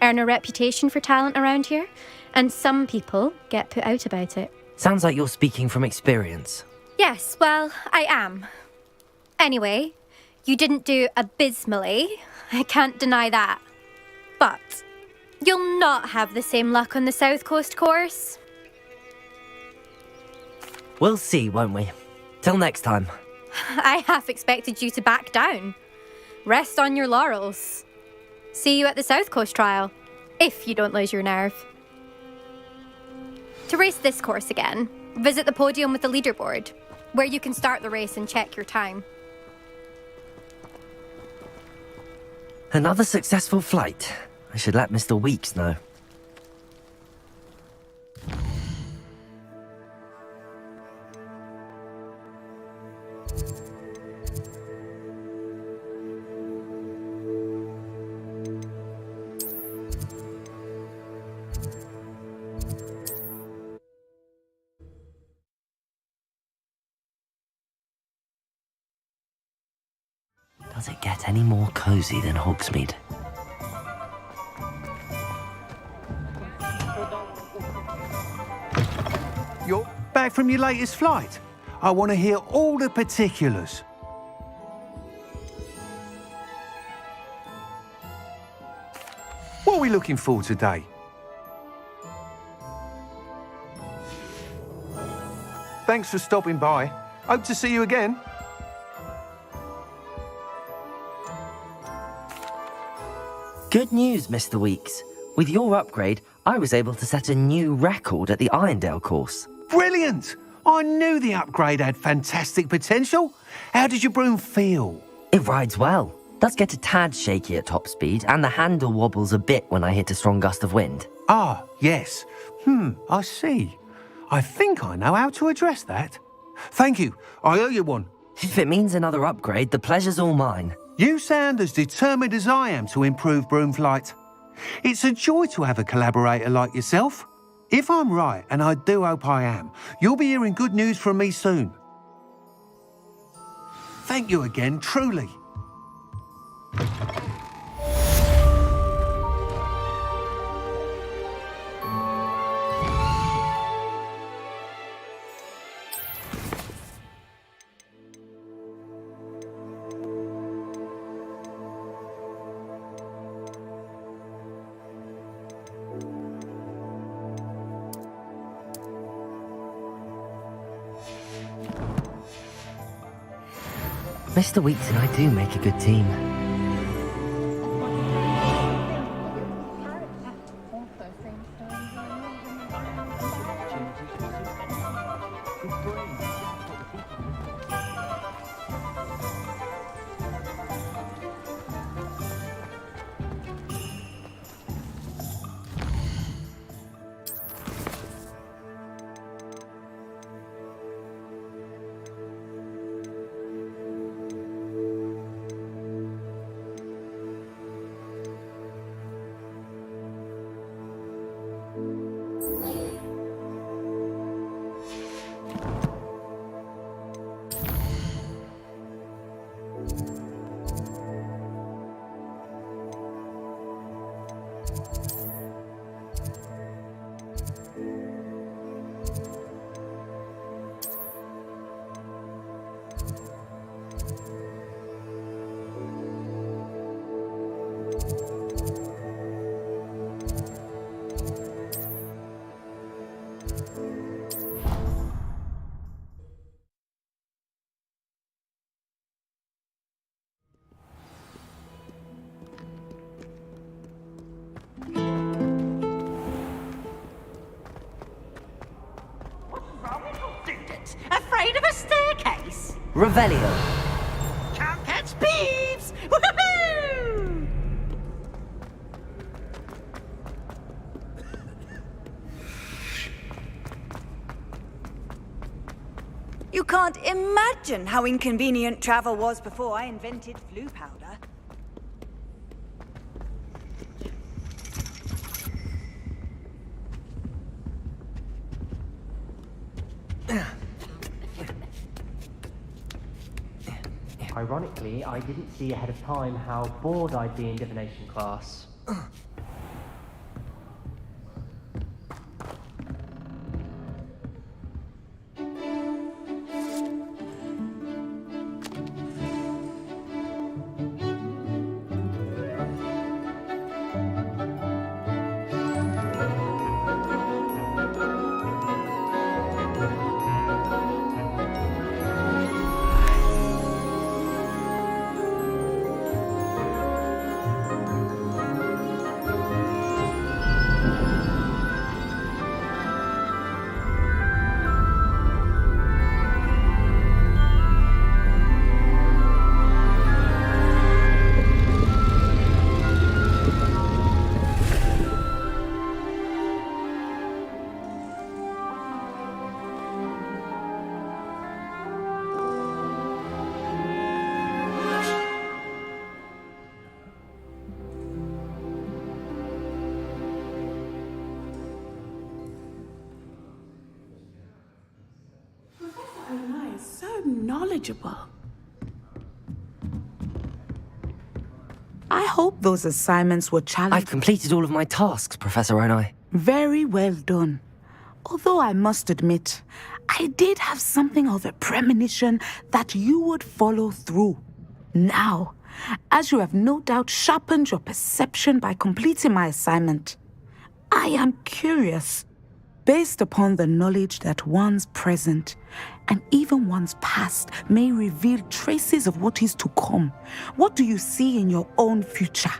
Earn a reputation for talent around here, and some people get put out about it. Sounds like you're speaking from experience. Yes, well, I am. Anyway, you didn't do abysmally. I can't deny that. But you'll not have the same luck on the South Coast course. We'll see, won't we? Till next time. I half expected you to back down. Rest on your laurels. See you at the South Coast trial, if you don't lose your nerve. To race this course again, visit the podium with the leaderboard, where you can start the race and check your time. Another successful flight. I should let Mr. Weeks know. Does it get any more cozy than Hogsmeade? You're back from your latest flight? I want to hear all the particulars. What are we looking for today? Thanks for stopping by. Hope to see you again. Good news, Mr. Weeks. With your upgrade, I was able to set a new record at the Irondale course. Brilliant! I knew the upgrade had fantastic potential. How did your broom feel? It rides well. Does get a tad shaky at top speed, and the handle wobbles a bit when I hit a strong gust of wind. Ah, yes. I see. I think I know how to address that. Thank you. I owe you one. If it means another upgrade, the pleasure's all mine. You sound as determined as I am to improve broom flight. It's a joy to have a collaborator like yourself. If I'm right, and I do hope I am, you'll be hearing good news from me soon. Thank you again, truly. Mr. Weeks and I do make a good team. Afraid of a staircase? Revelio. Can't catch thieves! Woohoo! You can't imagine how inconvenient travel was before I invented flu powder. Ironically, I didn't see ahead of time how bored I'd be in divination class. So knowledgeable. I hope those assignments were challenging. I've completed all of my tasks, Professor Onai. Very well done. Although I must admit, I did have something of a premonition that you would follow through. Now, as you have no doubt sharpened your perception by completing my assignment, I am curious. Based upon the knowledge that one's present and even one's past may reveal traces of what is to come, what do you see in your own future?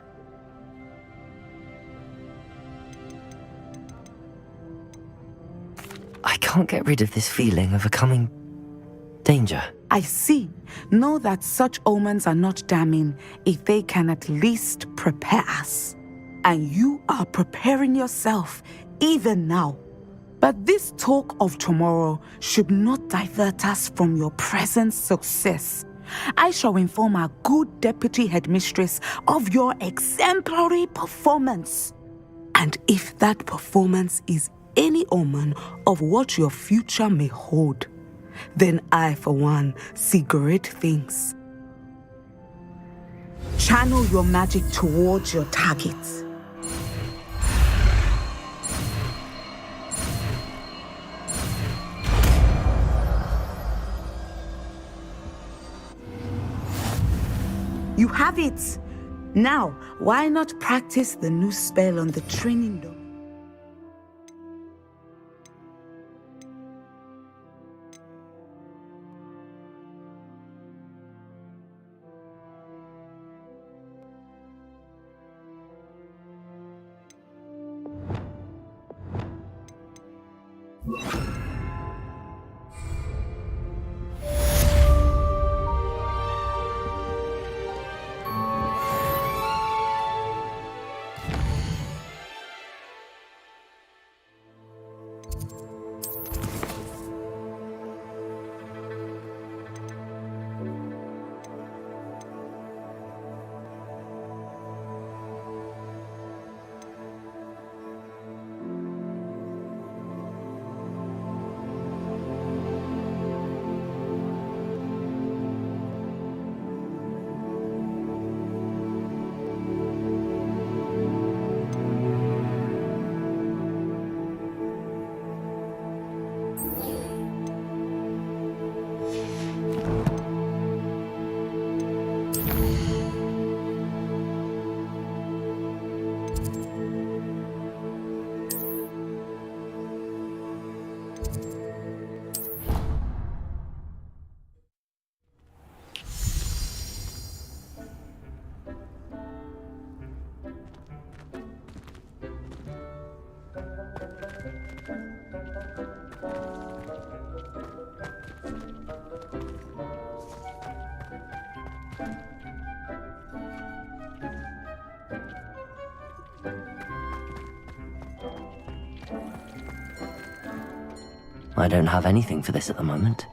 I can't get rid of this feeling of a coming danger. I see. Know that such omens are not damning if they can at least prepare us. And you are preparing yourself even now. But this talk of tomorrow should not divert us from your present success. I shall inform our good deputy headmistress of your exemplary performance. And if that performance is any omen of what your future may hold, then I, for one, see great things. Channel your magic towards your targets. You have it! Now, why not practice the new spell on the training dome? I don't have anything for this at the moment.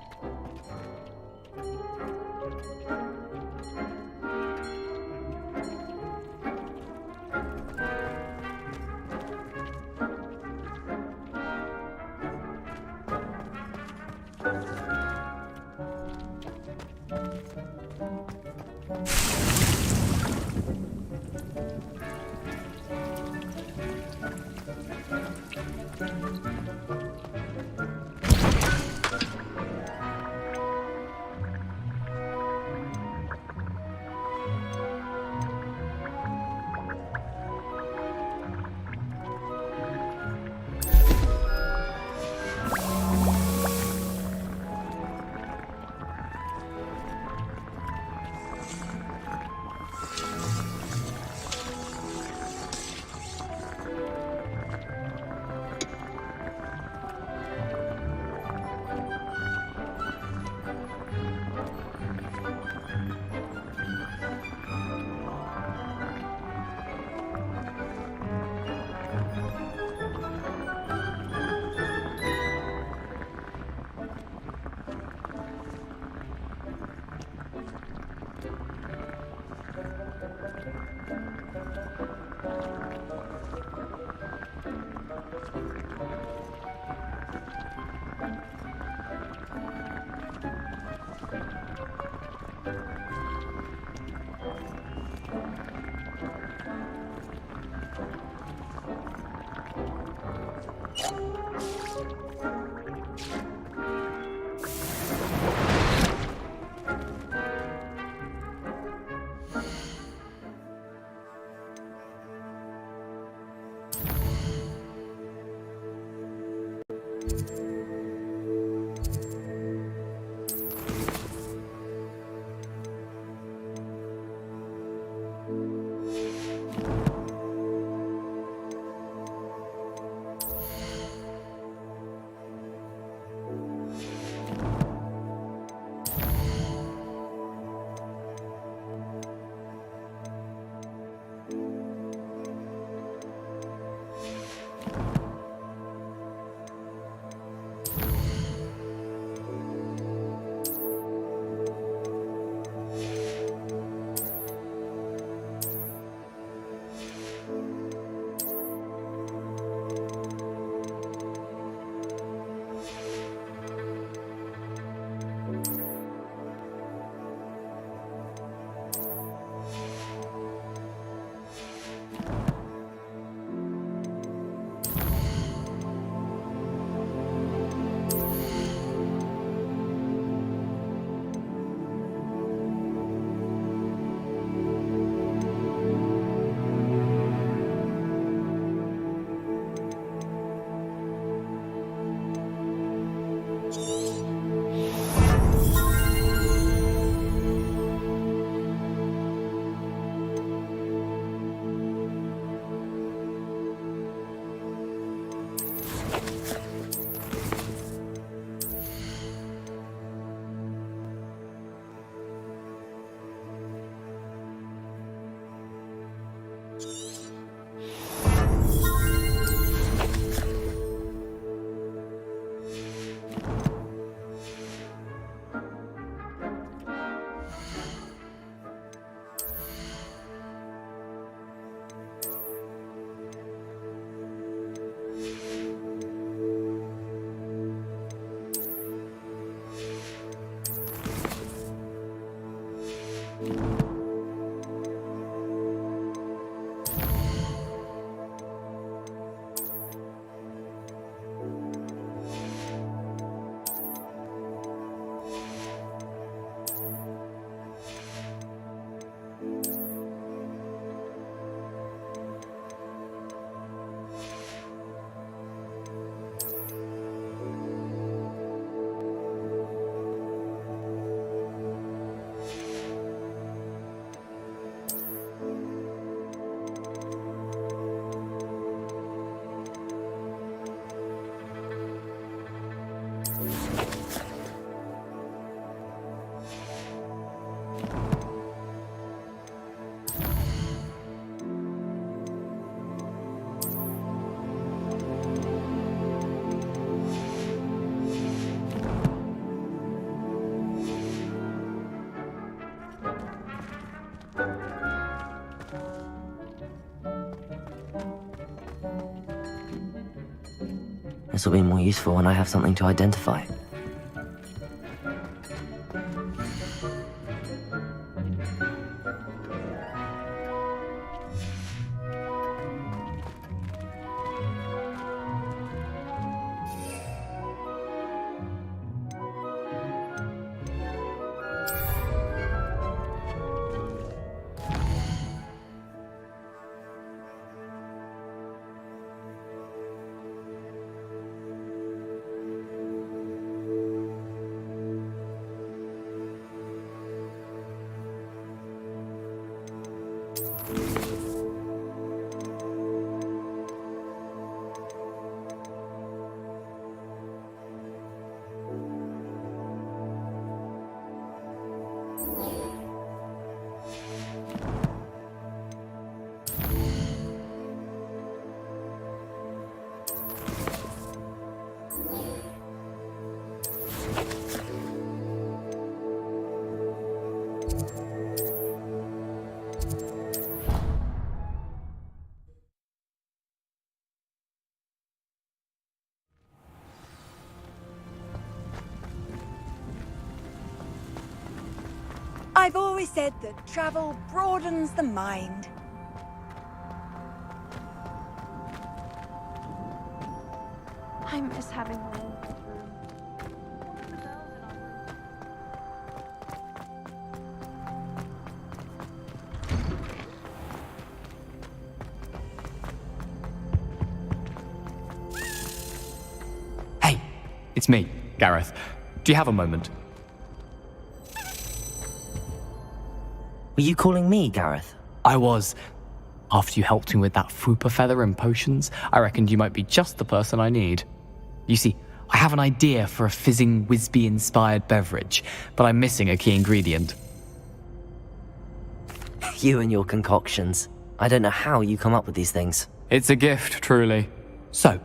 This will be more useful when I have something to identify. I've always said that travel broadens the mind. I miss having my own room. Hey, it's me, Gareth. Do you have a moment? Were you calling me, Gareth? I was. After you helped me with that fupa feather and potions, I reckoned you might be just the person I need. You see, I have an idea for a fizzing Whizbee-inspired beverage, but I'm missing a key ingredient. You and your concoctions. I don't know how you come up with these things. It's a gift, truly. So,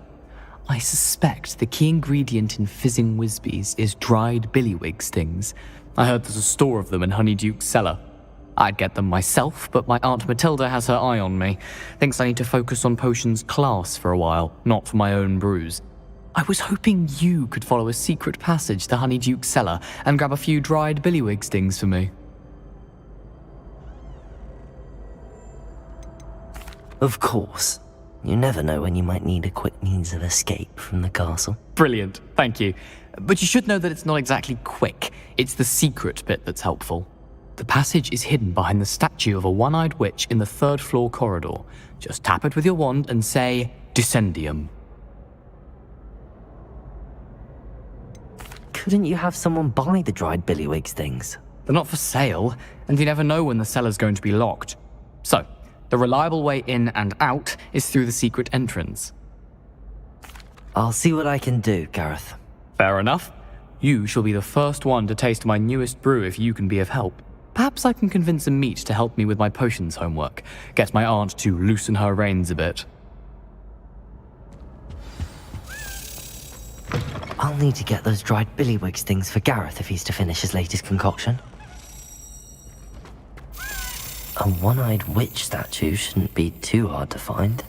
I suspect the key ingredient in fizzing Whizbees is dried billywig stings. I heard there's a store of them in Honeyduke's cellar. I'd get them myself, but my Aunt Matilda has her eye on me. Thinks I need to focus on potions class for a while, not for my own brews. I was hoping you could follow a secret passage to Honeyduke's cellar and grab a few dried billywig stings for me. Of course. You never know when you might need a quick means of escape from the castle. Brilliant, thank you. But you should know that it's not exactly quick. It's the secret bit that's helpful. The passage is hidden behind the statue of a one-eyed witch in the third-floor corridor. Just tap it with your wand and say, Descendium. Couldn't you have someone buy the dried billywig stings? They're not for sale, and you never know when the cellar's going to be locked. So, the reliable way in and out is through the secret entrance. I'll see what I can do, Gareth. Fair enough. You shall be the first one to taste my newest brew if you can be of help. Perhaps I can convince a meat to help me with my potions homework. Get my aunt to loosen her reins a bit. I'll need to get those dried billywig stings for Gareth if he's to finish his latest concoction. A one-eyed witch statue shouldn't be too hard to find.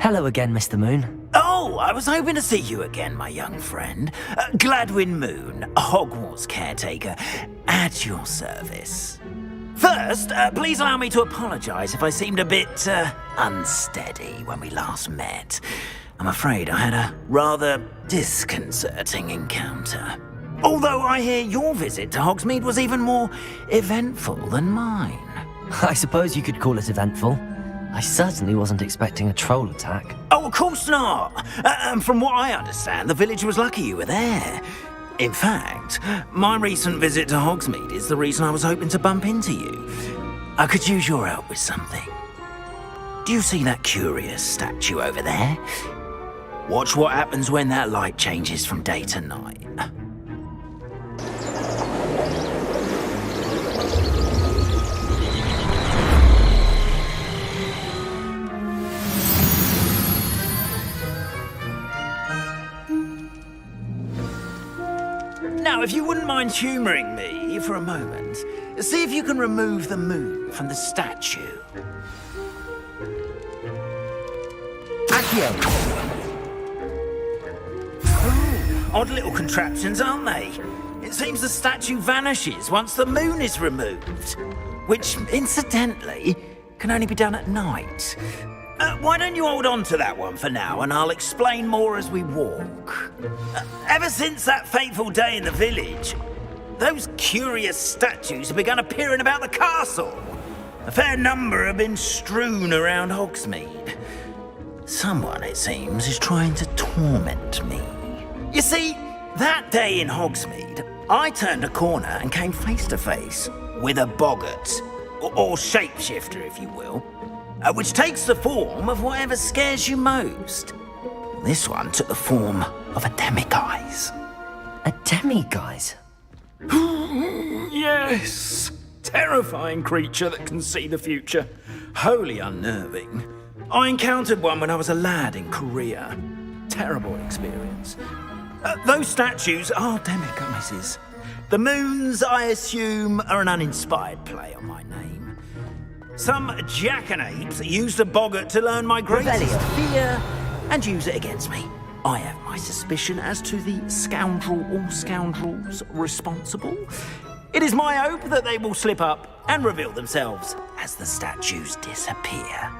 Hello again, Mr. Moon. Oh, I was hoping to see you again, my young friend. Gladwin Moon, Hogwarts caretaker, at your service. First, please allow me to apologize if I seemed a bit, unsteady when we last met. I'm afraid I had a rather disconcerting encounter. Although I hear your visit to Hogsmeade was even more eventful than mine. I suppose you could call it eventful. I certainly wasn't expecting a troll attack. Oh, of course not. And from what I understand, the village was lucky you were there. In fact, my recent visit to Hogsmeade is the reason I was hoping to bump into you. I could use your help with something. Do you see that curious statue over there? Watch what happens when that light changes from day to night. Now, if you wouldn't mind humouring me for a moment, see if you can remove the moon from the statue. Oh, odd little contraptions, aren't they? It seems the statue vanishes once the moon is removed, which, incidentally, can only be done at night. Why don't you hold on to that one for now, and I'll explain more as we walk. Ever since that fateful day in the village, those curious statues have begun appearing about the castle. A fair number have been strewn around Hogsmeade. Someone, it seems, is trying to torment me. You see, that day in Hogsmeade, I turned a corner and came face to face with a boggart, or shapeshifter, if you will, which takes the form of whatever scares you most. This one took the form of a demiguise. A demiguise? Yes! Terrifying creature that can see the future. Wholly unnerving. I encountered one when I was a lad in Korea. Terrible experience. Those statues are demiguises. The moons, I assume, are an uninspired play on my name. Some jackanapes used a boggart to learn my greatest fear and use it against me. I have my suspicion as to the scoundrel or scoundrels responsible. It is my hope that they will slip up and reveal themselves as the statues disappear.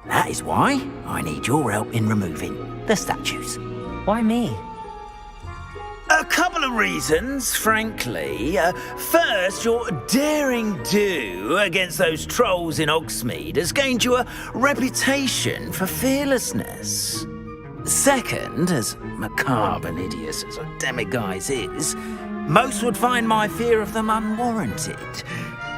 That is why I need your help in removing the statues. Why me? A couple of reasons, frankly. First, your daring do against those trolls in Hogsmeade has gained you a reputation for fearlessness. Second, as macabre and hideous as a demiguise is, most would find my fear of them unwarranted.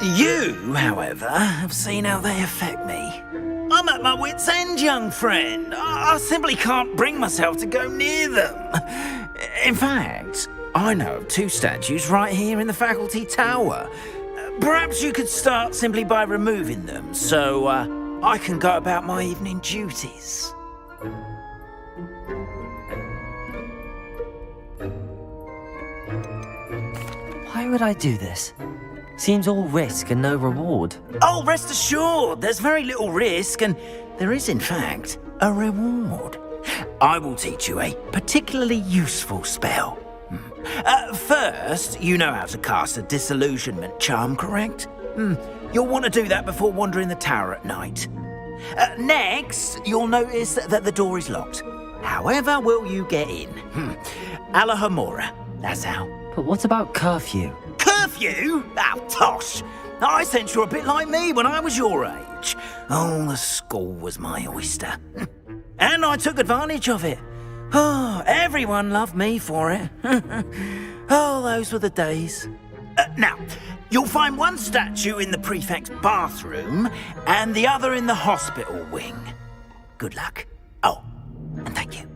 You, however, have seen how they affect me. I'm at my wit's end, young friend. I simply can't bring myself to go near them. In fact, I know of two statues right here in the faculty tower. Perhaps you could start simply by removing them, so I can go about my evening duties. Why would I do this? Seems all risk and no reward. Oh, rest assured, there's very little risk, and there is, in fact, a reward. I will teach you a particularly useful spell. First, you know how to cast a disillusionment charm, correct? You'll want to do that before wandering the tower at night. Next, you'll notice that the door is locked. However will you get in? Alahomora, that's how. But what about curfew? Curfew? Oh, tosh! I sense you're a bit like me when I was your age. Oh, the school was my oyster. And I took advantage of it. Oh, everyone loved me for it. Oh, those were the days. Now, you'll find one statue in the prefect's bathroom and the other in the hospital wing. Good luck. Oh, and thank you.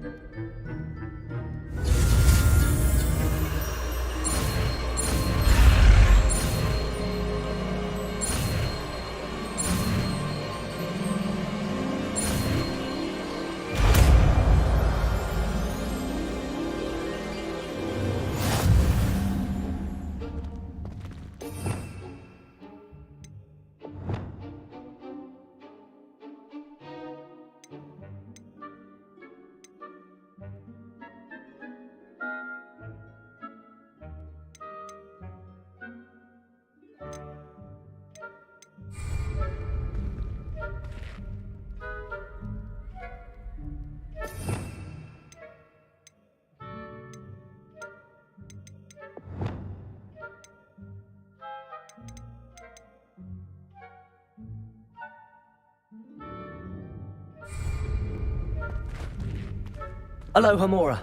Aloha Mora.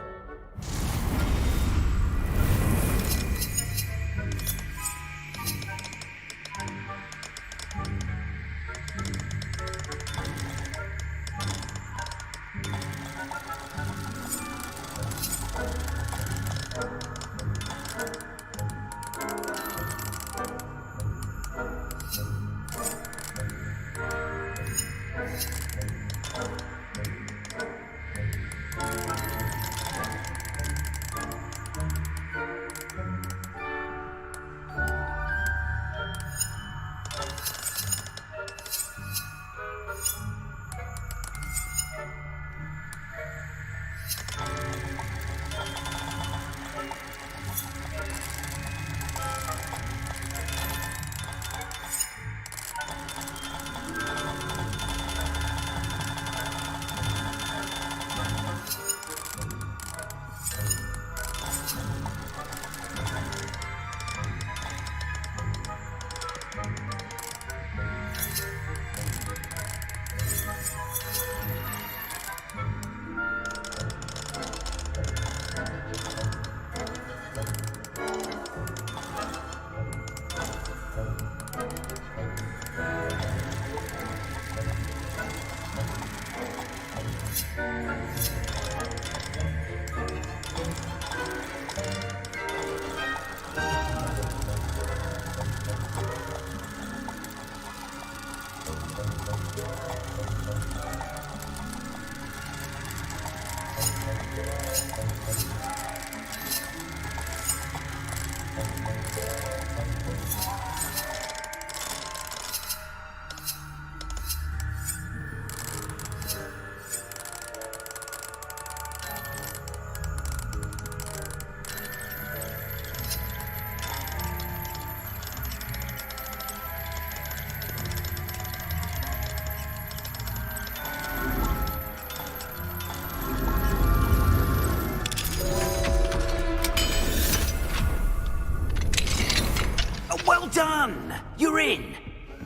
Well done! You're in!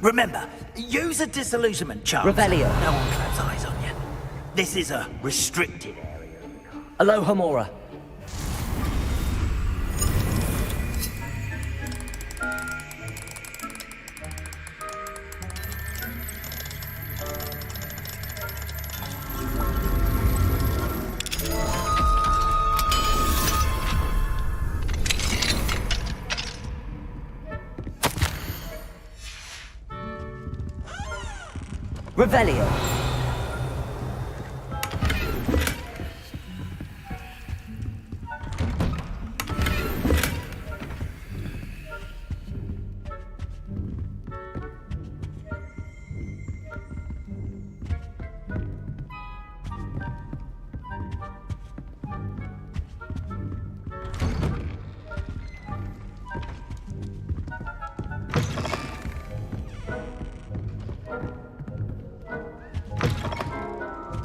Remember, use a disillusionment charm. Revelio. No one claps eyes on you. This is a restricted area. Aloha Mora. Revelio.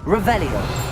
Revelio.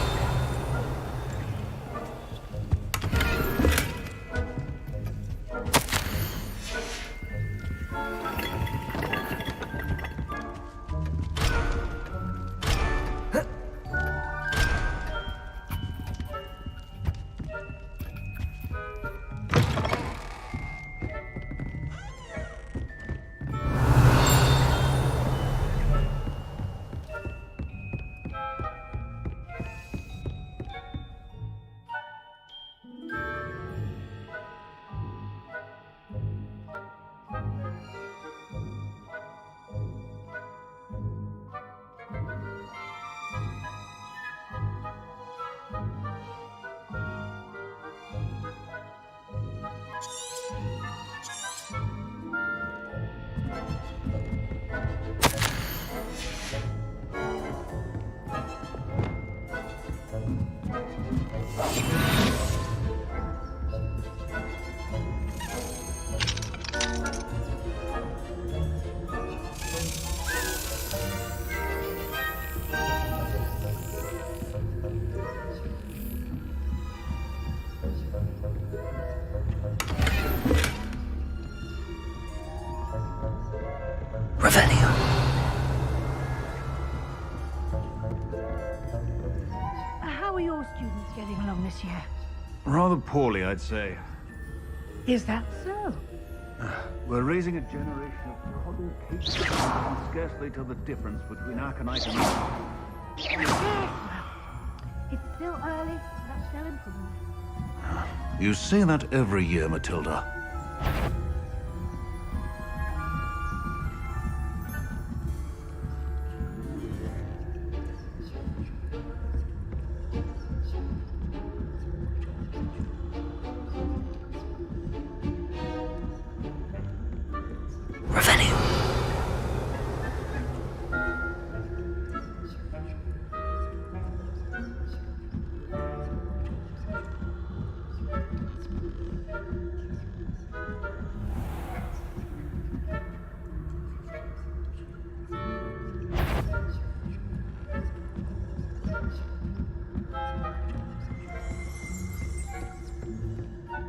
How are your students getting along this year? Rather poorly, I'd say. Is that so? We're raising a generation of coddled cases who can scarcely tell the difference between aconite and... It's still early, but they'll improve. You say that every year, Matilda.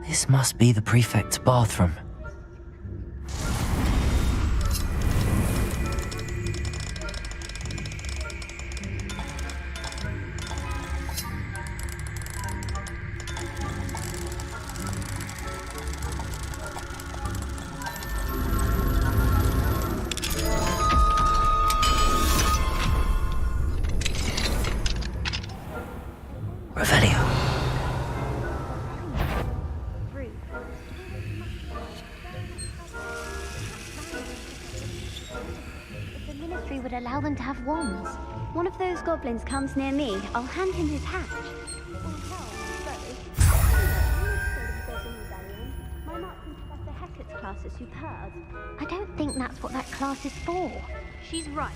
This must be the prefect's bathroom. Would allow them to have wands. One of those goblins comes near me, I'll hand him his hatch. My marks in Professor Hecat's class are superb. I don't think that's what that class is for. She's right.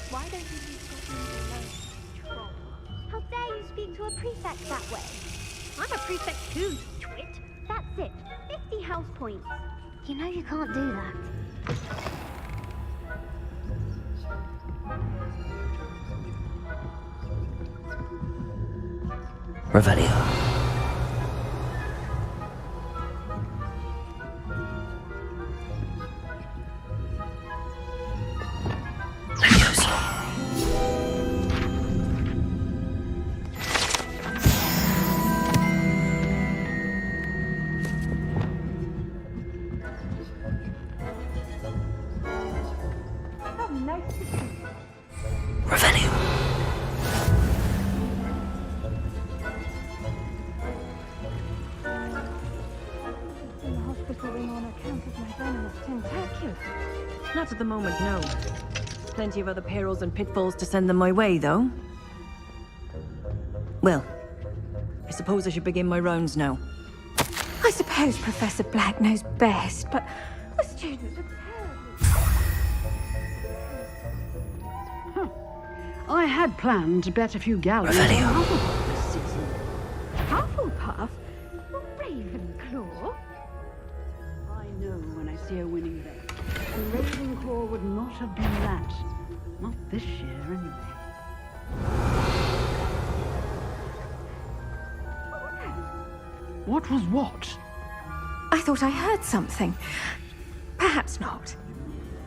Why don't you leave goblins alone, troll? How dare you speak to a prefect that way? I'm a prefect too, you twit. That's it. 50 house points. You know you can't do that. Revelio. Not at the moment, no. Plenty of other perils and pitfalls to send them my way, though. Well, I suppose I should begin my rounds now. I suppose Professor Black knows best, but the students are Huh. I had planned to bet a few galleons on Hufflepuff this season. Hufflepuff? Ravenclaw? I know when I see a winning bet. And Ravenclaw would not have been that. Not this year, anyway. What was what? I thought I heard something. Perhaps not.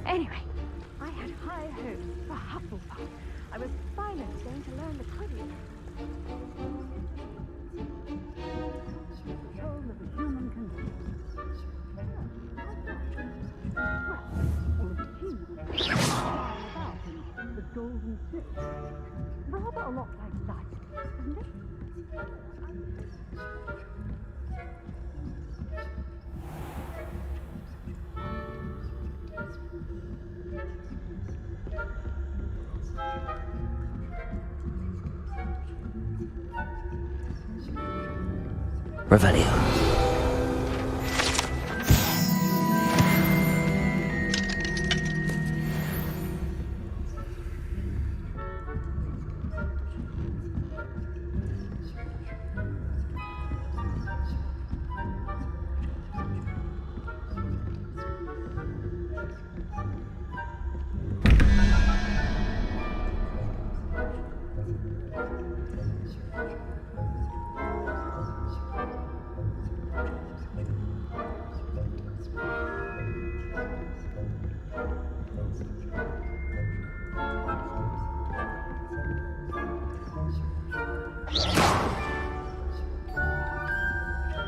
Anyway, I had high hopes for Hufflepuff. I was finally going to learn the Quidditch. Control of the human condition. Well, all of the humans about in the golden city. Rather a lot like that, isn't it? Revelio.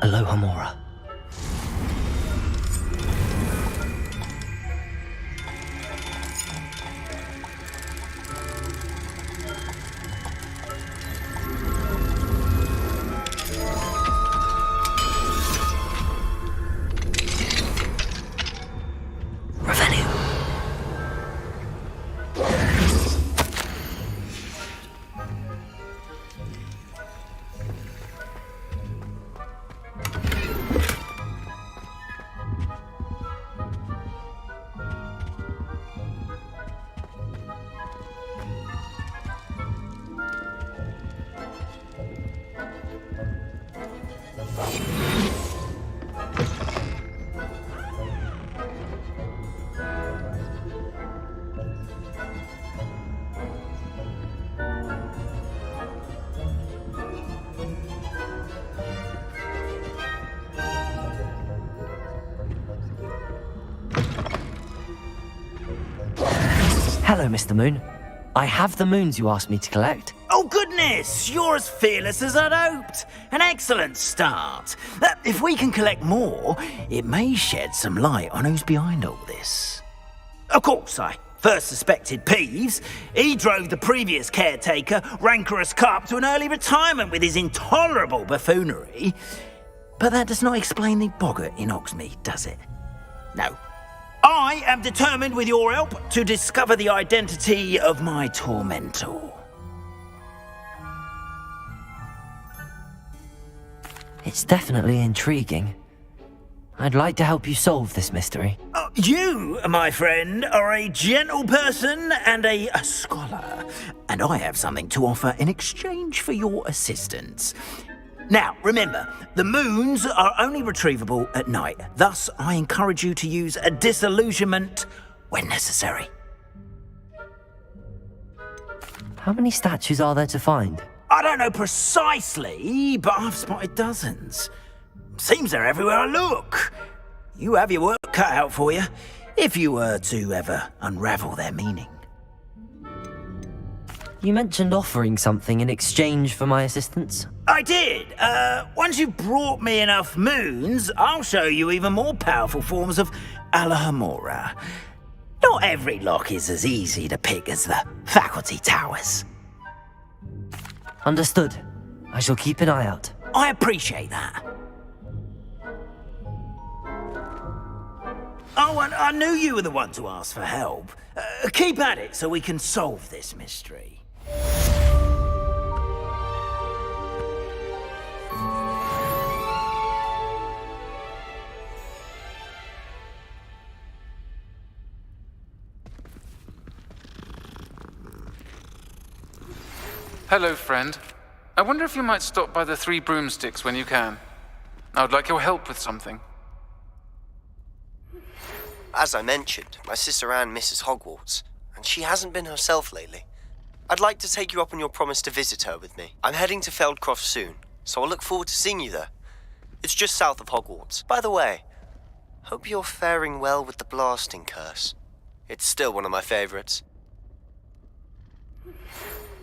Aloha Mora. Hello, Mr. Moon. I have the moons you asked me to collect. Oh, goodness! You're as fearless as I'd hoped. An excellent start. If we can collect more, it may shed some light on who's behind all this. Of course, I first suspected Peeves. He drove the previous caretaker, Rancorous Carp, to an early retirement with his intolerable buffoonery. But that does not explain the boggart in Oxmead, does it? No. I am determined, with your help, to discover the identity of my tormentor. It's definitely intriguing. I'd like to help you solve this mystery. You, my friend, are a gentle person and a scholar, and I have something to offer in exchange for your assistance. Now, remember, the moons are only retrievable at night. Thus, I encourage you to use a disillusionment when necessary. How many statues are there to find? I don't know precisely, but I've spotted dozens. Seems they're everywhere I look. You have your work cut out for you, if you were to ever unravel their meaning. You mentioned offering something in exchange for my assistance? I did. Once you've brought me enough moons, I'll show you even more powerful forms of Alahamora. Not every lock is as easy to pick as the faculty towers. Understood. I shall keep an eye out. I appreciate that. Oh, and I knew you were the one to ask for help. Keep at it so we can solve this mystery. Hello, friend. I wonder if you might stop by the Three Broomsticks when you can. I would like your help with something. As I mentioned, my sister Anne misses Hogwarts, and she hasn't been herself lately. I'd like to take you up on your promise to visit her with me. I'm heading to Feldcroft soon, so I'll look forward to seeing you there. It's just south of Hogwarts. By the way, hope you're faring well with the blasting curse. It's still one of my favorites.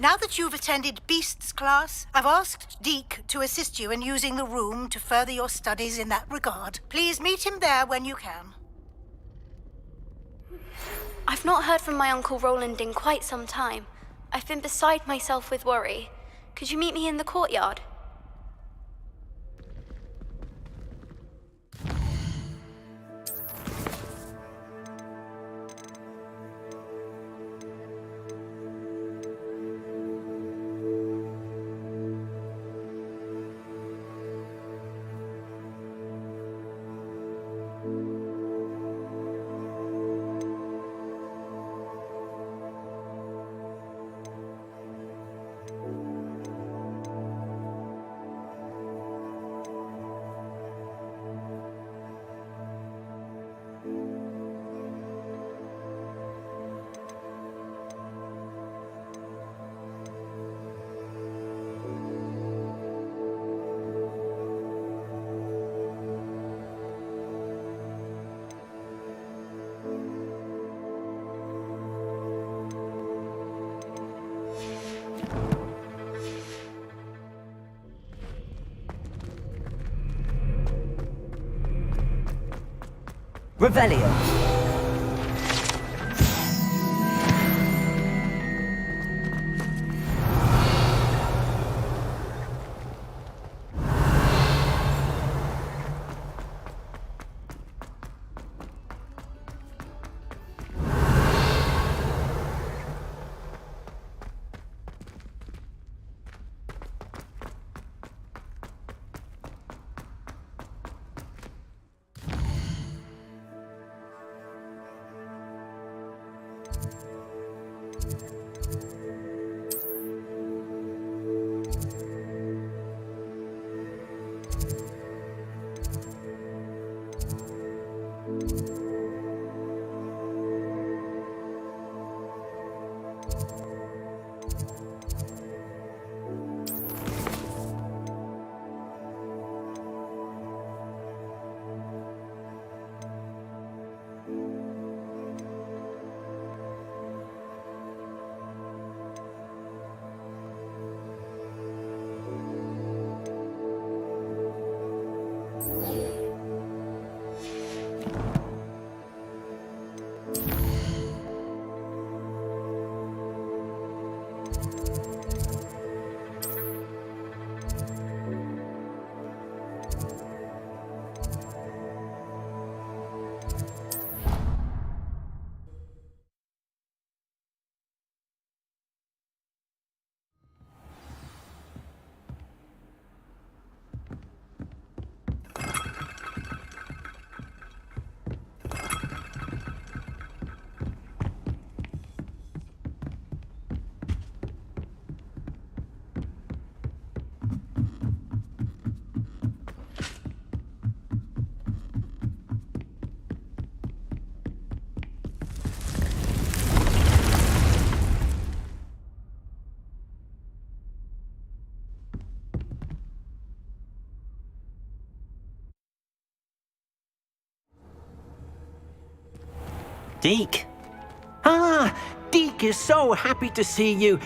Now that you've attended Beasts class, I've asked Deke to assist you in using the room to further your studies in that regard. Please meet him there when you can. I've not heard from my Uncle Roland in quite some time. I've been beside myself with worry. Could you meet me in the courtyard? Revelio. Deke. Ah, Deke is so happy to see you.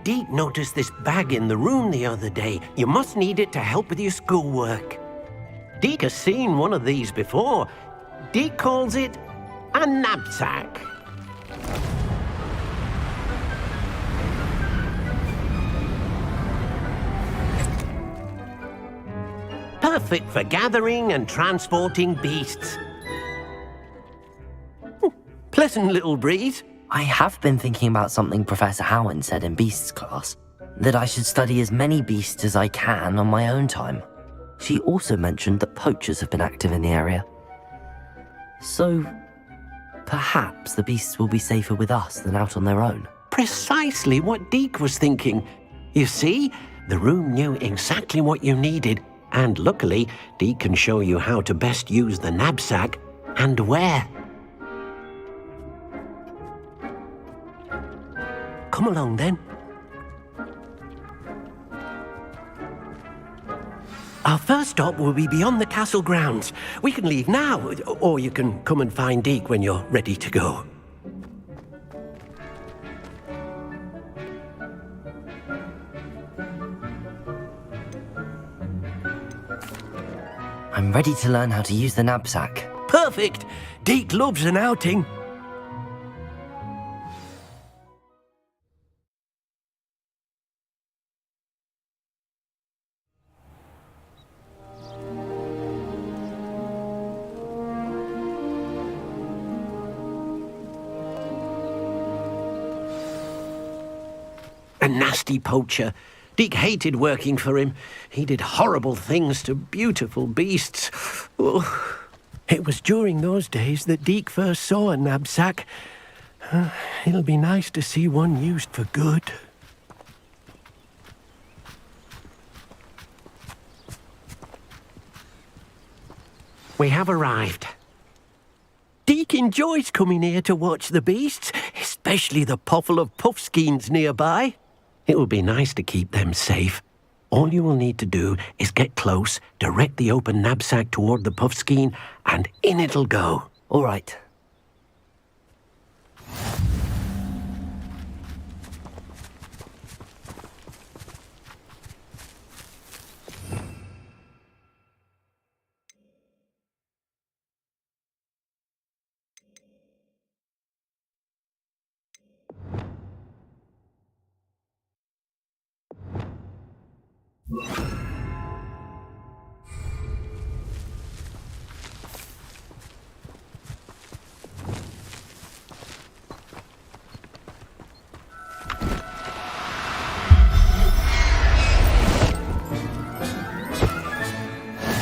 Deke noticed this bag in the room the other day. You must need it to help with your schoolwork. Deke has seen one of these before. Deke calls it a knapsack. Perfect for gathering and transporting beasts. Pleasant little breeze. I have been thinking about something Professor Howin said in Beasts class, that I should study as many beasts as I can on my own time. She also mentioned that poachers have been active in the area. So, perhaps the beasts will be safer with us than out on their own. Precisely what Deke was thinking. You see, the room knew exactly what you needed, and luckily, Deke can show you how to best use the knapsack and where. Come along then. Our first stop will be beyond the castle grounds. We can leave now, or you can come and find Deke when you're ready to go. I'm ready to learn how to use the knapsack. Perfect! Deke loves an outing. A nasty poacher. Deke hated working for him. He did horrible things to beautiful beasts. Oh, it was during those days that Deke first saw a knapsack. It'll be nice to see one used for good. We have arrived. Deke enjoys coming here to watch the beasts, especially the poffle of puffskeins nearby. It will be nice to keep them safe. All you will need to do is get close, direct the open knapsack toward the puffskein, and in it'll go. All right.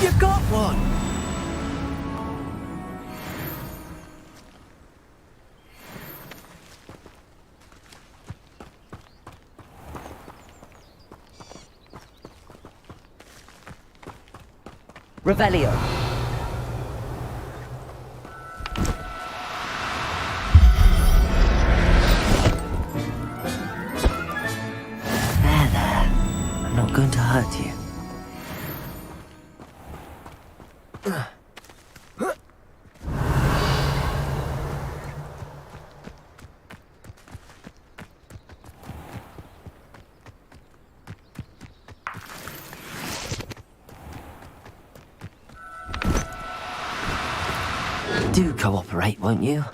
You got one! Revelio. There. I'm not going to hurt you. Do cooperate, won't you?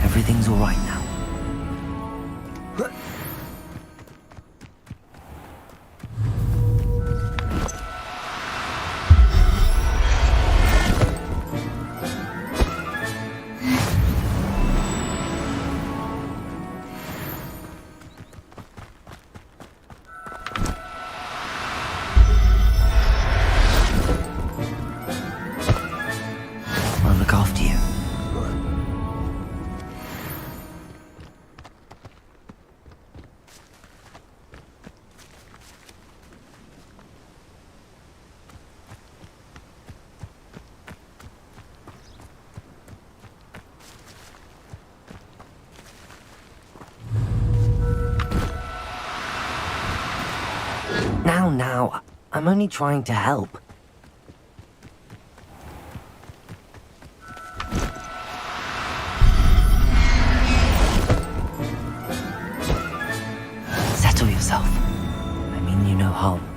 Everything's all right now. I'll look after you. Now, I'm only trying to help. Settle yourself. I mean you no harm.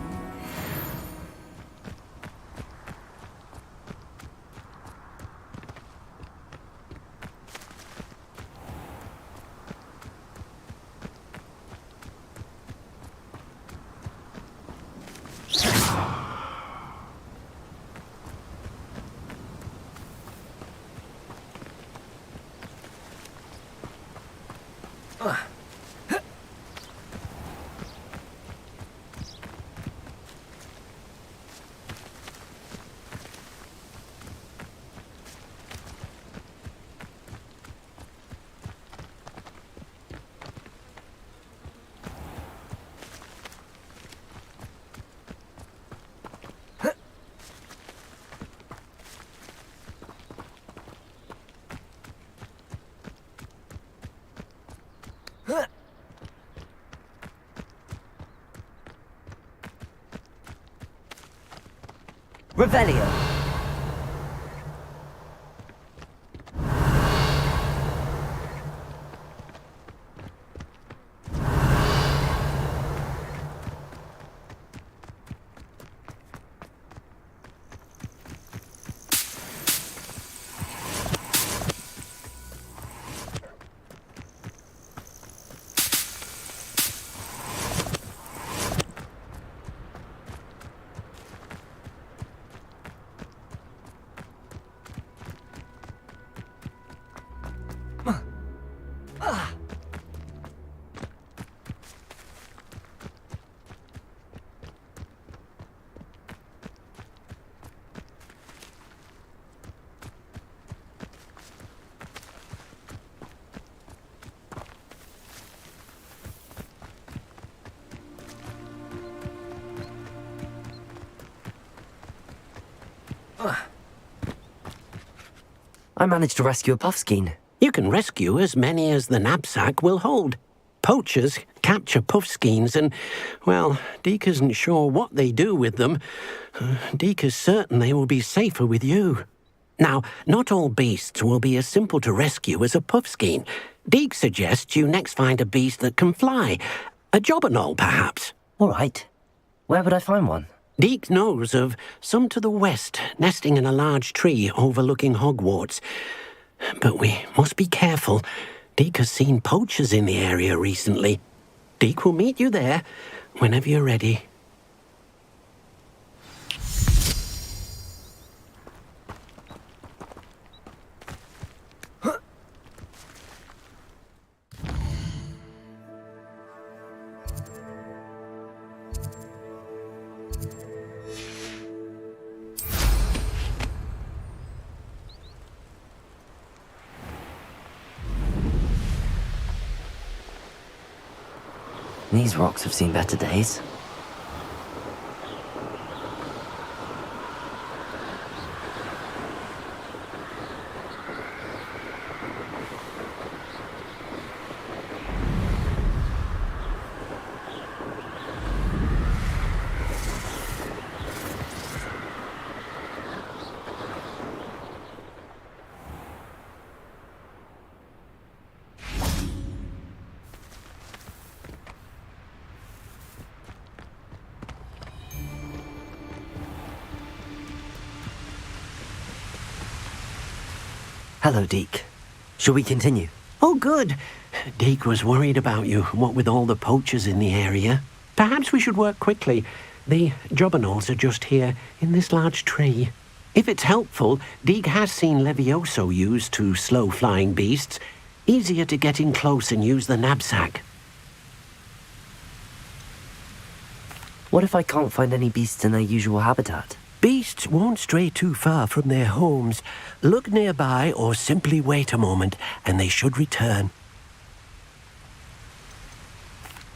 Revelio. I managed to rescue a puffskein. You can rescue as many as the knapsack will hold. Poachers capture puffskeins and, well, Deke isn't sure what they do with them. Deke is certain they will be safer with you. Now, not all beasts will be as simple to rescue as a puffskein. Deke suggests you next find a beast that can fly. A jobberknoll, perhaps. All right. Where would I find one? Deke knows of some to the west, nesting in a large tree overlooking Hogwarts. But we must be careful. Deke has seen poachers in the area recently. Deke will meet you there whenever you're ready. These rocks have seen better days. Hello, Deke. Shall we continue? Oh, good. Deke was worried about you, what with all the poachers in the area. Perhaps we should work quickly. The jobberknolls are just here, in this large tree. If it's helpful, Deke has seen Levioso used to slow flying beasts. Easier to get in close and use the knapsack. What if I can't find any beasts in their usual habitat? Beasts won't stray too far from their homes. Look nearby or simply wait a moment, and they should return.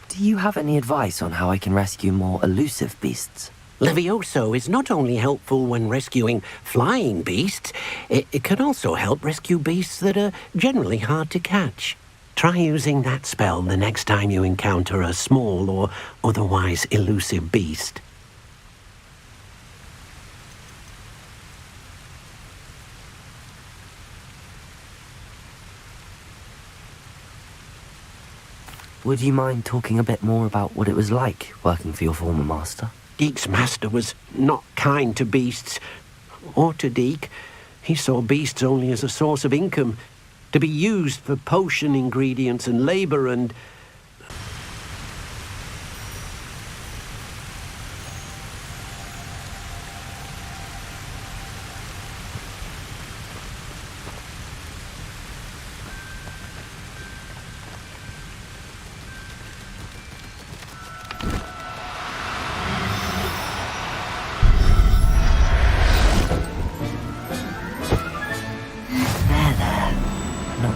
Do you have any advice on how I can rescue more elusive beasts? Levioso is not only helpful when rescuing flying beasts, it can also help rescue beasts that are generally hard to catch. Try using that spell the next time you encounter a small or otherwise elusive beast. Would you mind talking a bit more about what it was like working for your former master? Deke's master was not kind to beasts, or to Deke. He saw beasts only as a source of income, to be used for potion ingredients and labor and...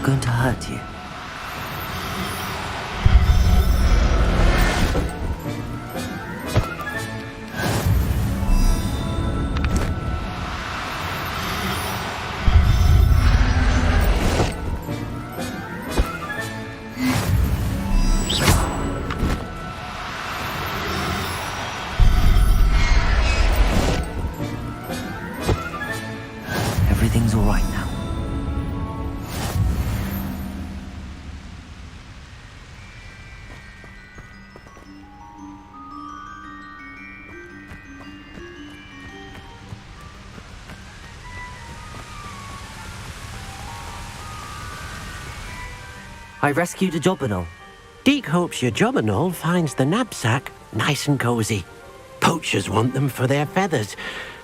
Going to hurt you. Everything's all right now. I rescued a jobberknoll. Deke hopes your jobberknoll finds the knapsack nice and cozy. Poachers want them for their feathers,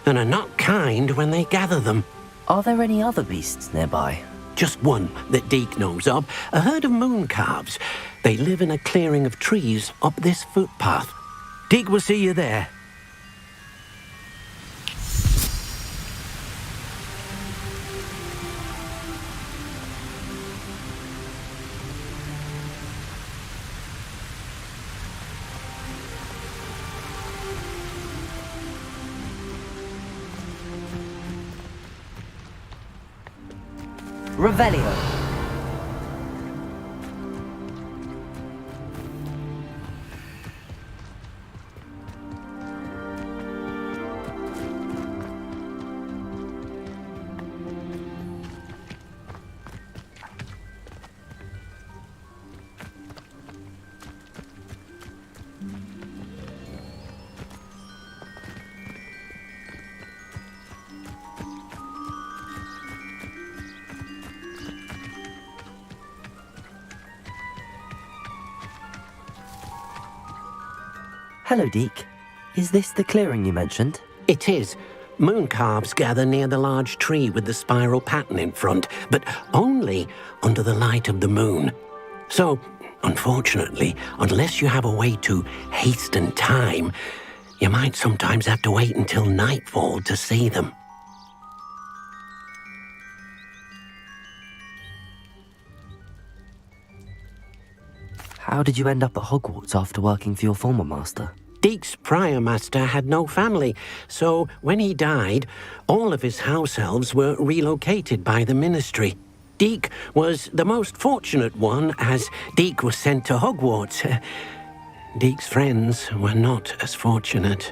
and are not kind when they gather them. Are there any other beasts nearby? Just one that Deke knows of, a herd of moon calves. They live in a clearing of trees up this footpath. Deke will see you there. Revelio. Hello, Deke. Is this the clearing you mentioned? It is. Moon calves gather near the large tree with the spiral pattern in front, but only under the light of the moon. So, unfortunately, unless you have a way to hasten time, you might sometimes have to wait until nightfall to see them. How did you end up at Hogwarts after working for your former master? Deek's prior master had no family, so when he died, all of his house elves were relocated by the ministry. Deek was the most fortunate one, as Deek was sent to Hogwarts. Deek's friends were not as fortunate.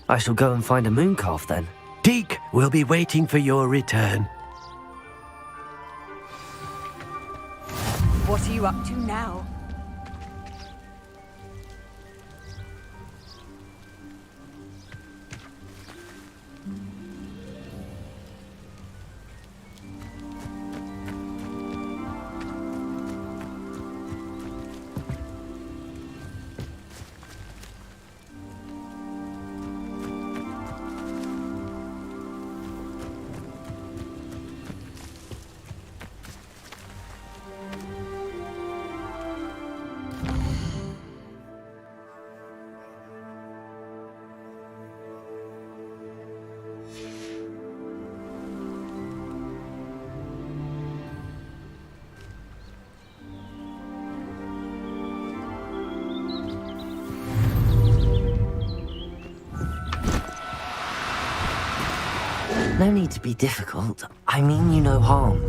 I shall go and find a mooncalf then. Deek will be waiting for your return. What are you up to now? No need to be difficult. I mean you no harm.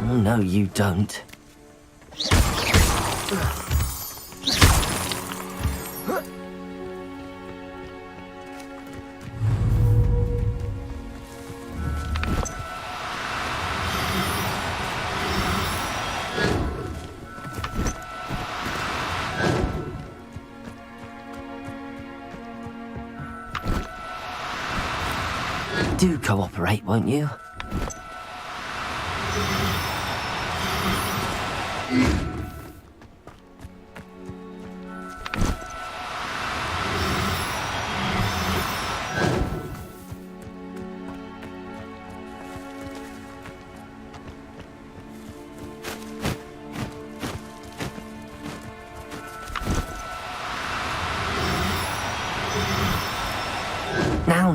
Oh, no, you don't. Do cooperate, won't you?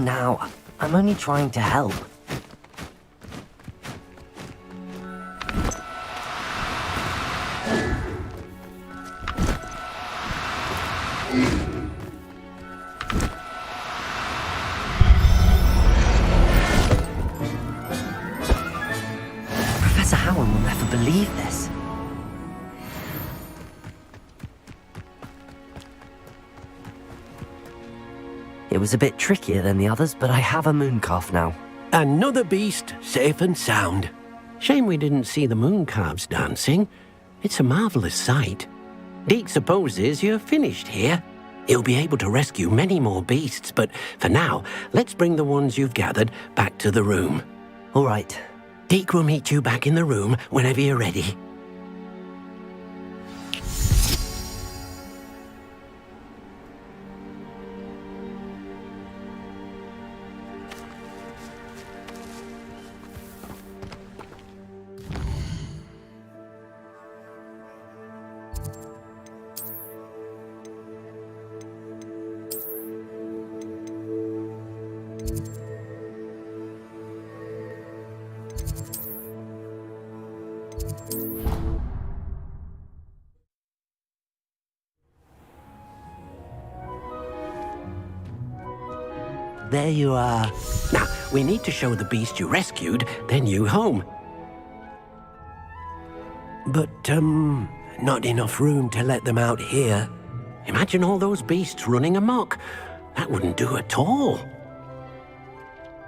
Now, I'm only trying to help. Professor Howard will never believe this. It was a bit trickier than the others, but I have a mooncalf now. Another beast, safe and sound. Shame we didn't see the mooncalves dancing. It's a marvelous sight. Deek supposes you're finished here. He'll be able to rescue many more beasts, but for now, let's bring the ones you've gathered back to the room. All right. Deek will meet you back in the room whenever you're ready. There you are. Now, we need to show the beast you rescued their new home. But, not enough room to let them out here. Imagine all those beasts running amok. That wouldn't do at all.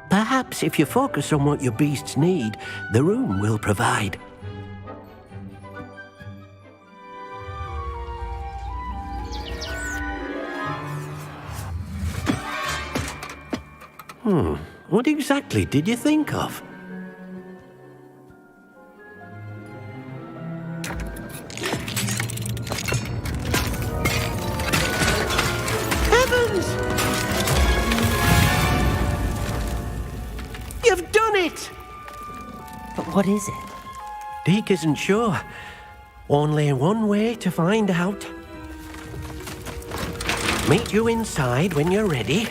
Perhaps if you focus on what your beasts need, the room will provide. What exactly did you think of? Heavens! it! But what is it? Deke isn't sure. Only one way to find out. Meet you inside when you're ready.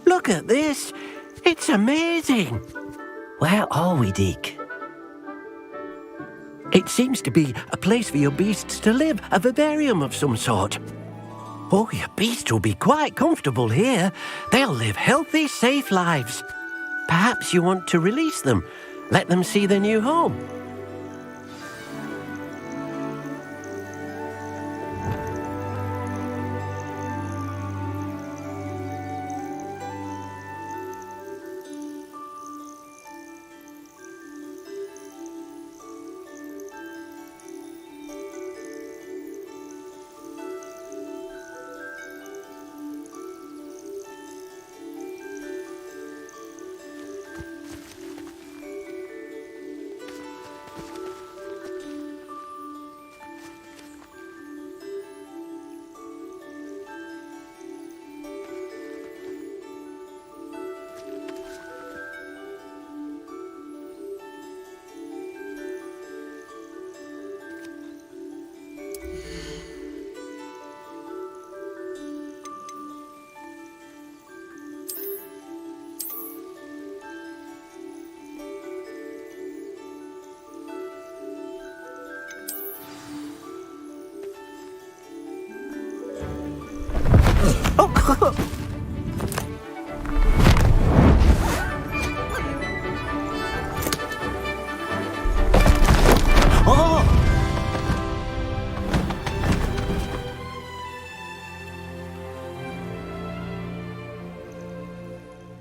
Look at this. It's amazing. Where are we, Deke? It seems to be a place for your beasts to live, a vivarium of some sort. Oh, your beasts will be quite comfortable here. They'll live healthy, safe lives. Perhaps you want to release them, let them see their new home.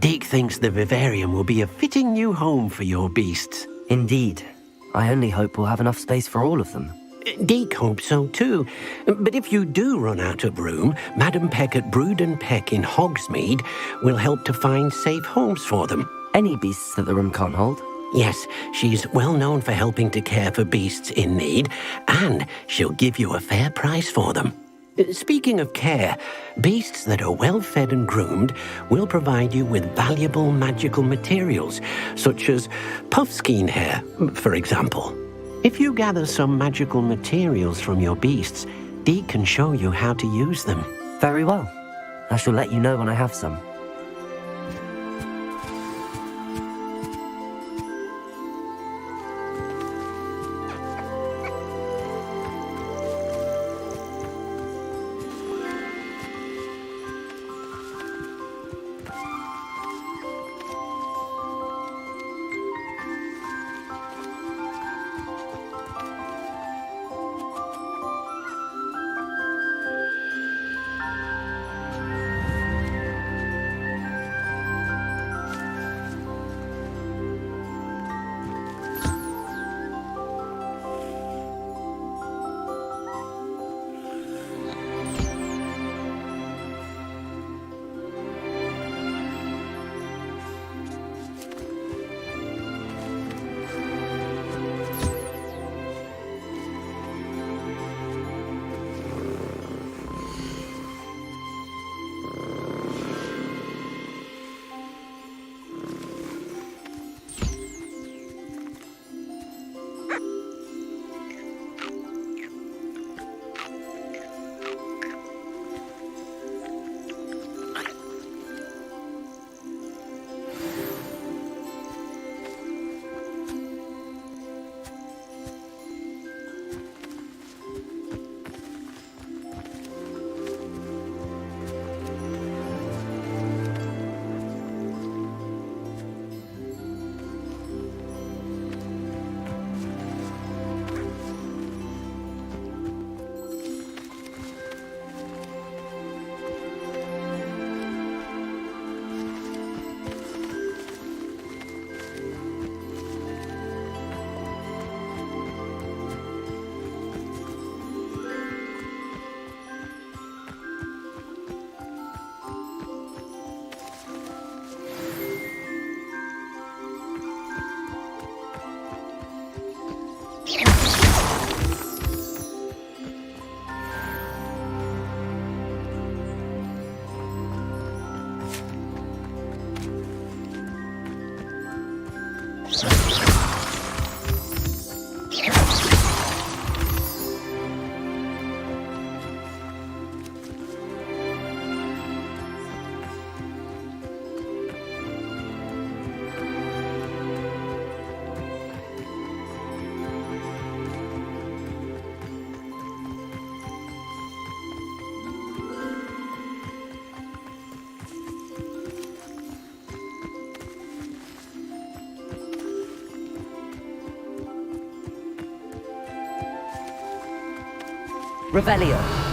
Deke thinks the vivarium will be a fitting new home for your beasts. Indeed. I only hope we'll have enough space for all of them. Deke hopes so too. But if you do run out of room, Madam Peck at Brood and Peck in Hogsmeade will help to find safe homes for them. Any beasts that the room can't hold? Yes, she's well known for helping to care for beasts in need, and she'll give you a fair price for them. Speaking of care, beasts that are well fed and groomed will provide you with valuable magical materials, such as puffskein hair, for example. If you gather some magical materials from your beasts, Deke can show you how to use them. Very well. I shall let you know when I have some. Revelio.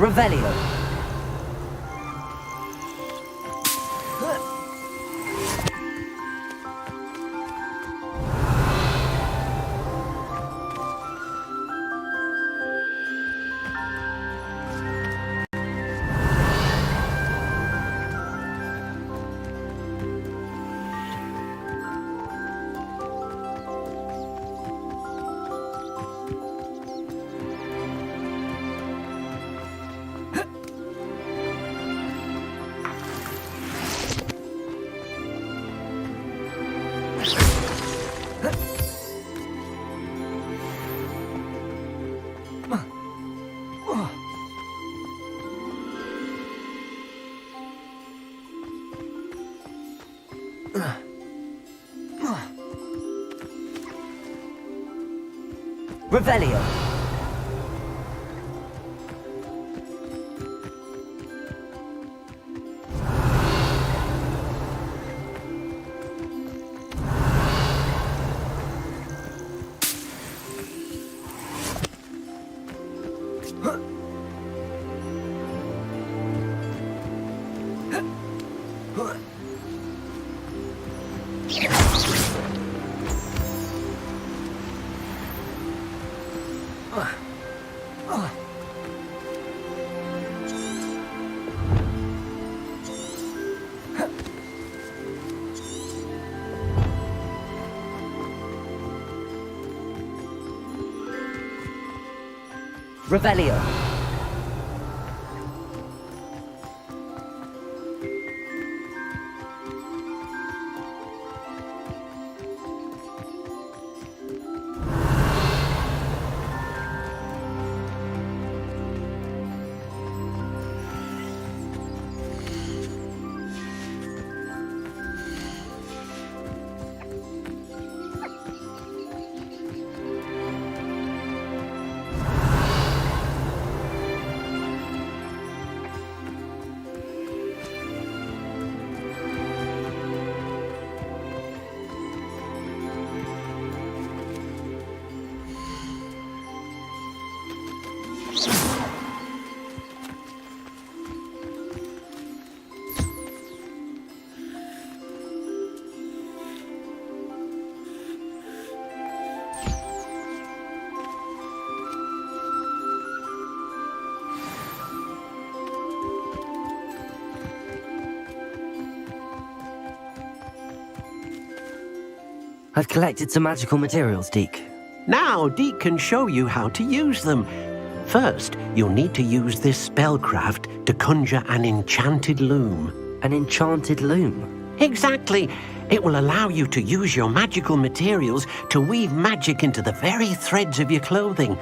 Revelio. Revelio. Revelio. I've collected some magical materials, Deke. Now Deke can show you how to use them. First, you'll need to use this spellcraft to conjure an enchanted loom. An enchanted loom? Exactly. It will allow you to use your magical materials to weave magic into the very threads of your clothing,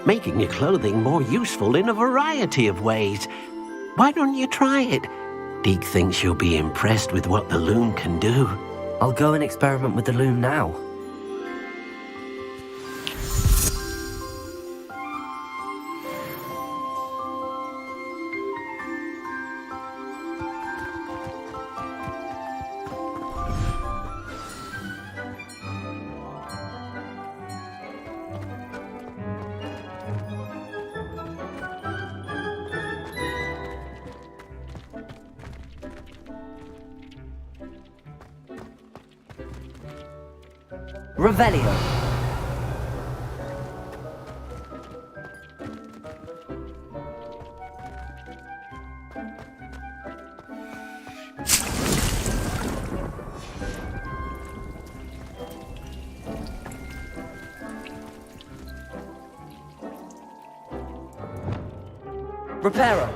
making your clothing more useful in a variety of ways. Why don't you try it? Deke thinks you'll be impressed with what the loom can do. I'll go and experiment with the loom now. Revelio. Reparo.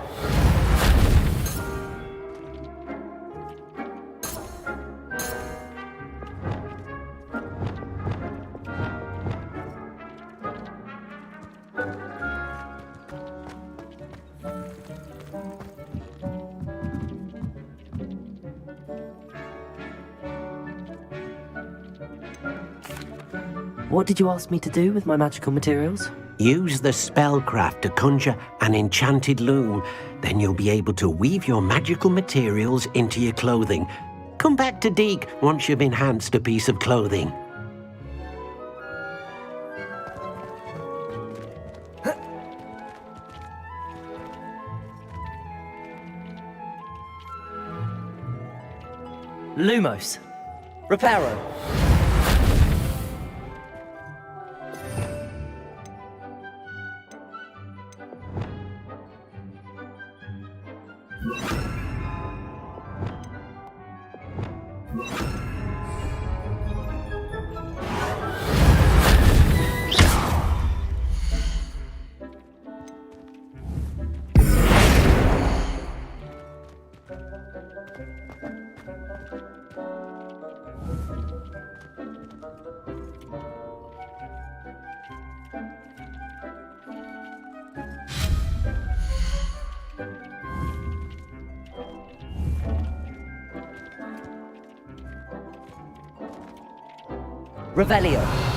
What did you ask me to do with my magical materials? Use the spellcraft to conjure an enchanted loom. Then you'll be able to weave your magical materials into your clothing. Come back to Deke once you've enhanced a piece of clothing. Lumos. Reparo. Revelio.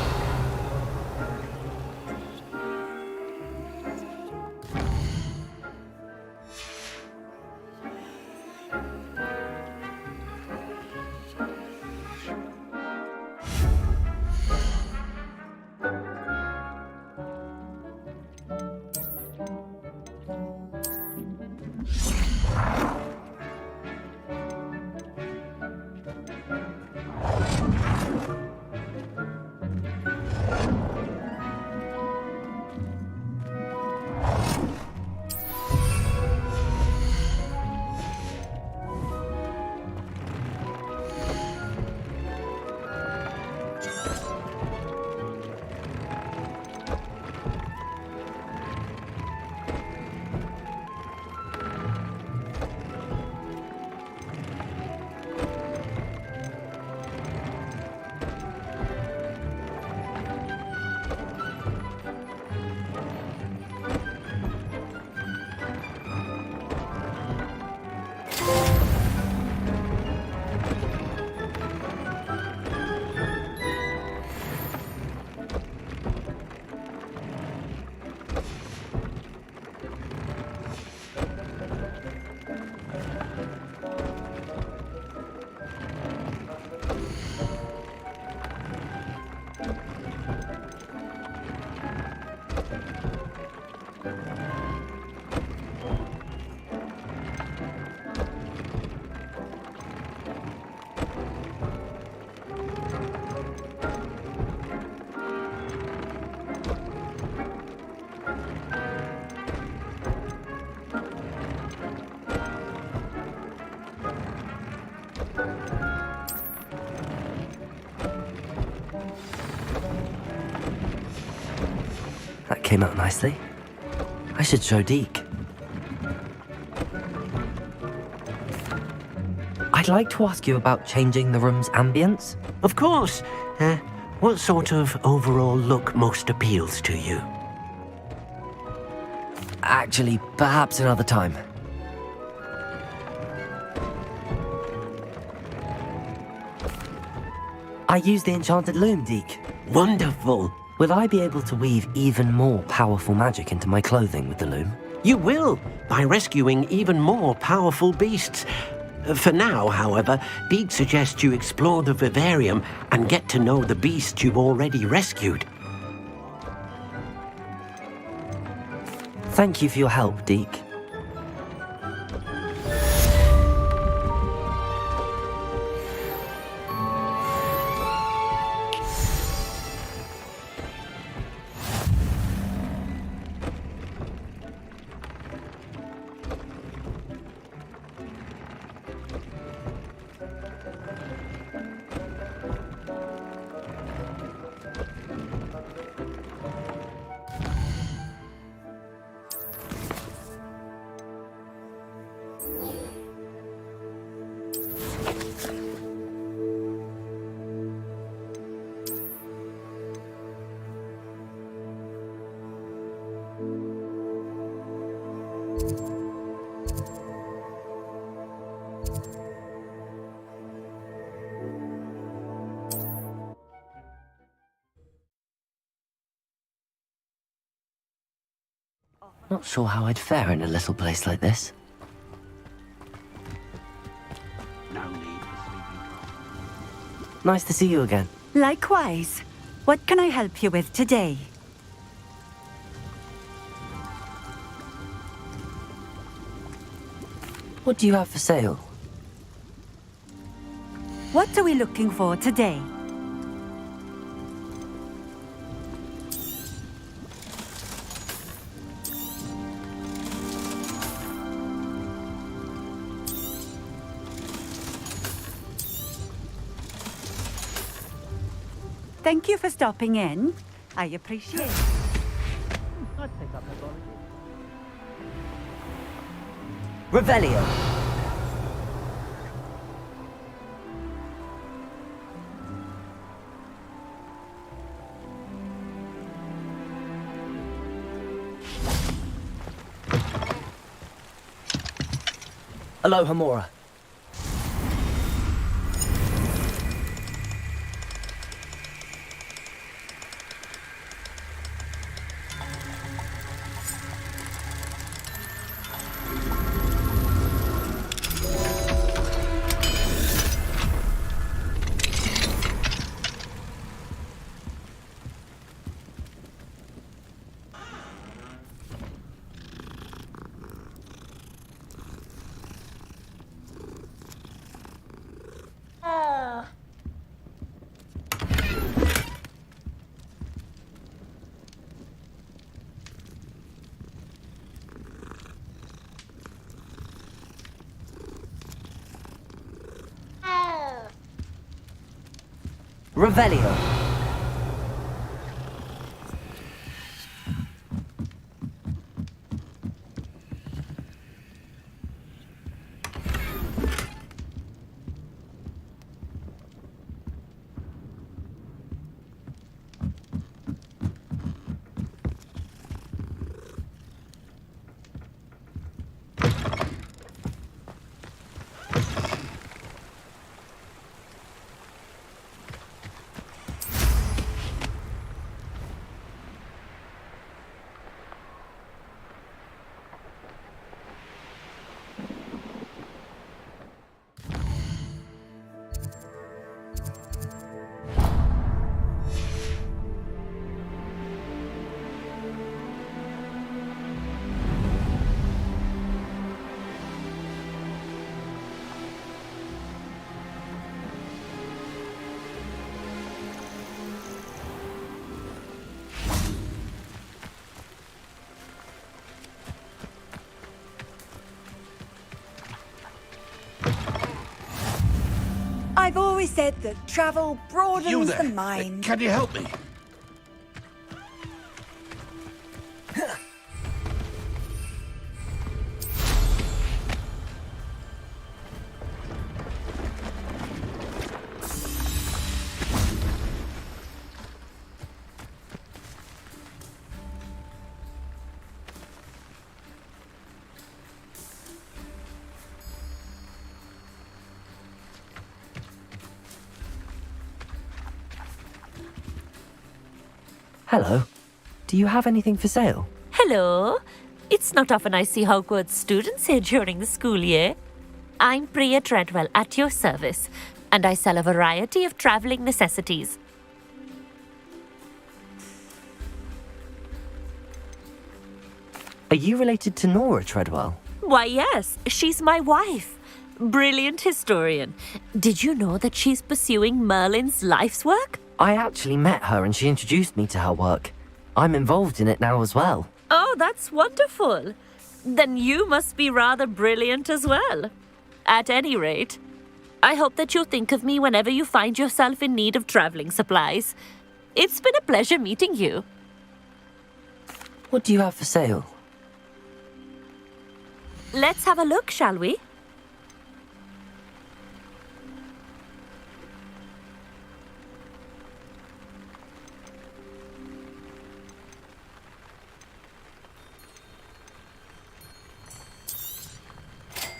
That came out nicely. I should show Deke. I'd like to ask you about changing the room's ambience. Of course. What sort of overall look most appeals to you? Actually, perhaps another time. I use the enchanted loom, Deke. Wonderful. Will I be able to weave even more powerful magic into my clothing with the loom? You will, by rescuing even more powerful beasts. For now, however, Deke suggests you explore the vivarium and get to know the beasts you've already rescued. Thank you for your help, Deke. Not sure how I'd fare in a little place like this. Nice to see you again. Likewise. What can I help you with today? What do you have for sale? What are we looking for today? Thank you for stopping in. I appreciate it. I'd take up mythology. Revelio. Aloha Mora. Revelio. I've always said that travel broadens You there. the mind. Can you help me? Hello. Do you have anything for sale? Hello. It's not often I see Hogwarts students here during the school year. I'm Priya Treadwell at your service, and I sell a variety of traveling necessities. Are you related to Nora Treadwell? Why, yes, she's my wife. Brilliant historian. Did you know that she's pursuing Merlin's life's work? I actually met her and she introduced me to her work. I'm involved in it now as well. Oh, that's wonderful. Then you must be rather brilliant as well. At any rate, I hope that you'll think of me whenever you find yourself in need of traveling supplies. It's been a pleasure meeting you. What do you have for sale? Let's have a look, shall we?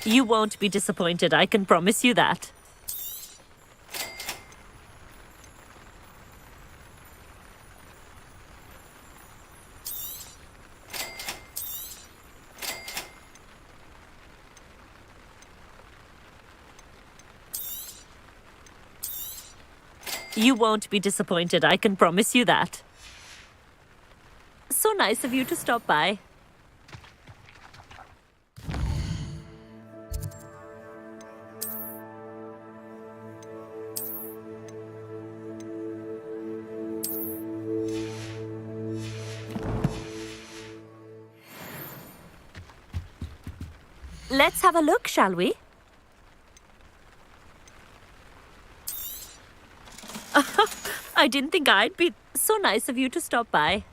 You won't be disappointed, I can promise you that. You won't be disappointed, I can promise you that. So nice of you to stop by. Let's have a look, shall we? I didn't think I'd be so nice of you to stop by.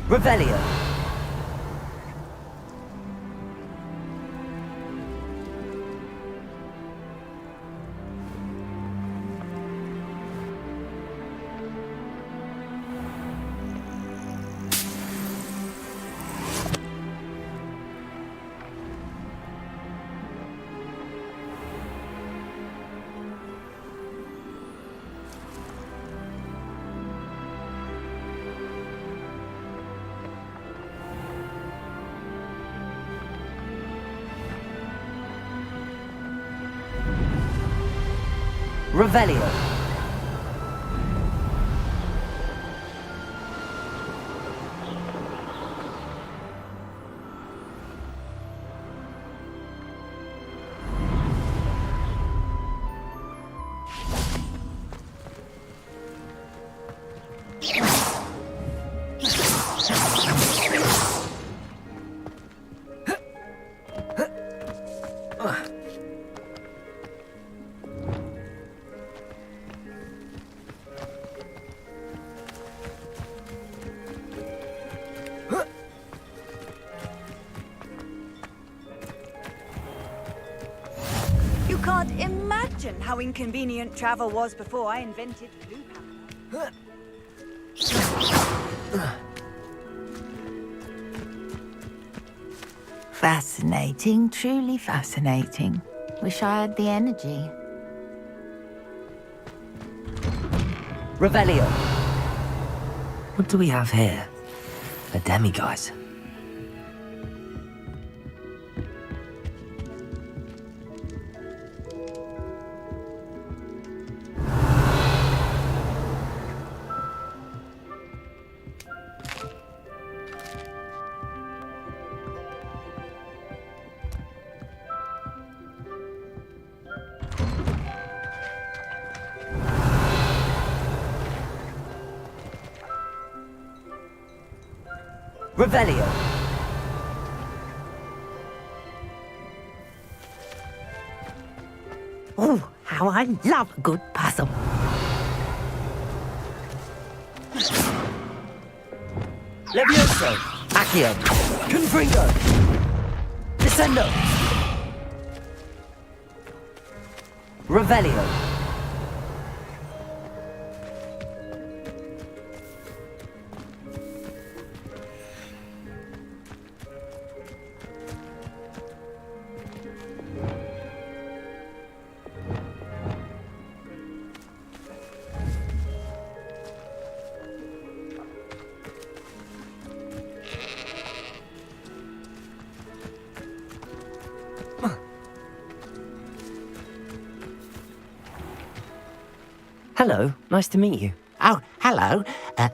Revelio. Revelio. You can't imagine how inconvenient travel was before I invented blue powder. Fascinating, truly fascinating. Wish I had the energy. Revelio. What do we have here? A demiguise. Revelio. Oh, how I love a good puzzle. Levioso. Accio. Confringo. Descendo. Revelio. Hello, nice to meet you. Oh, hello.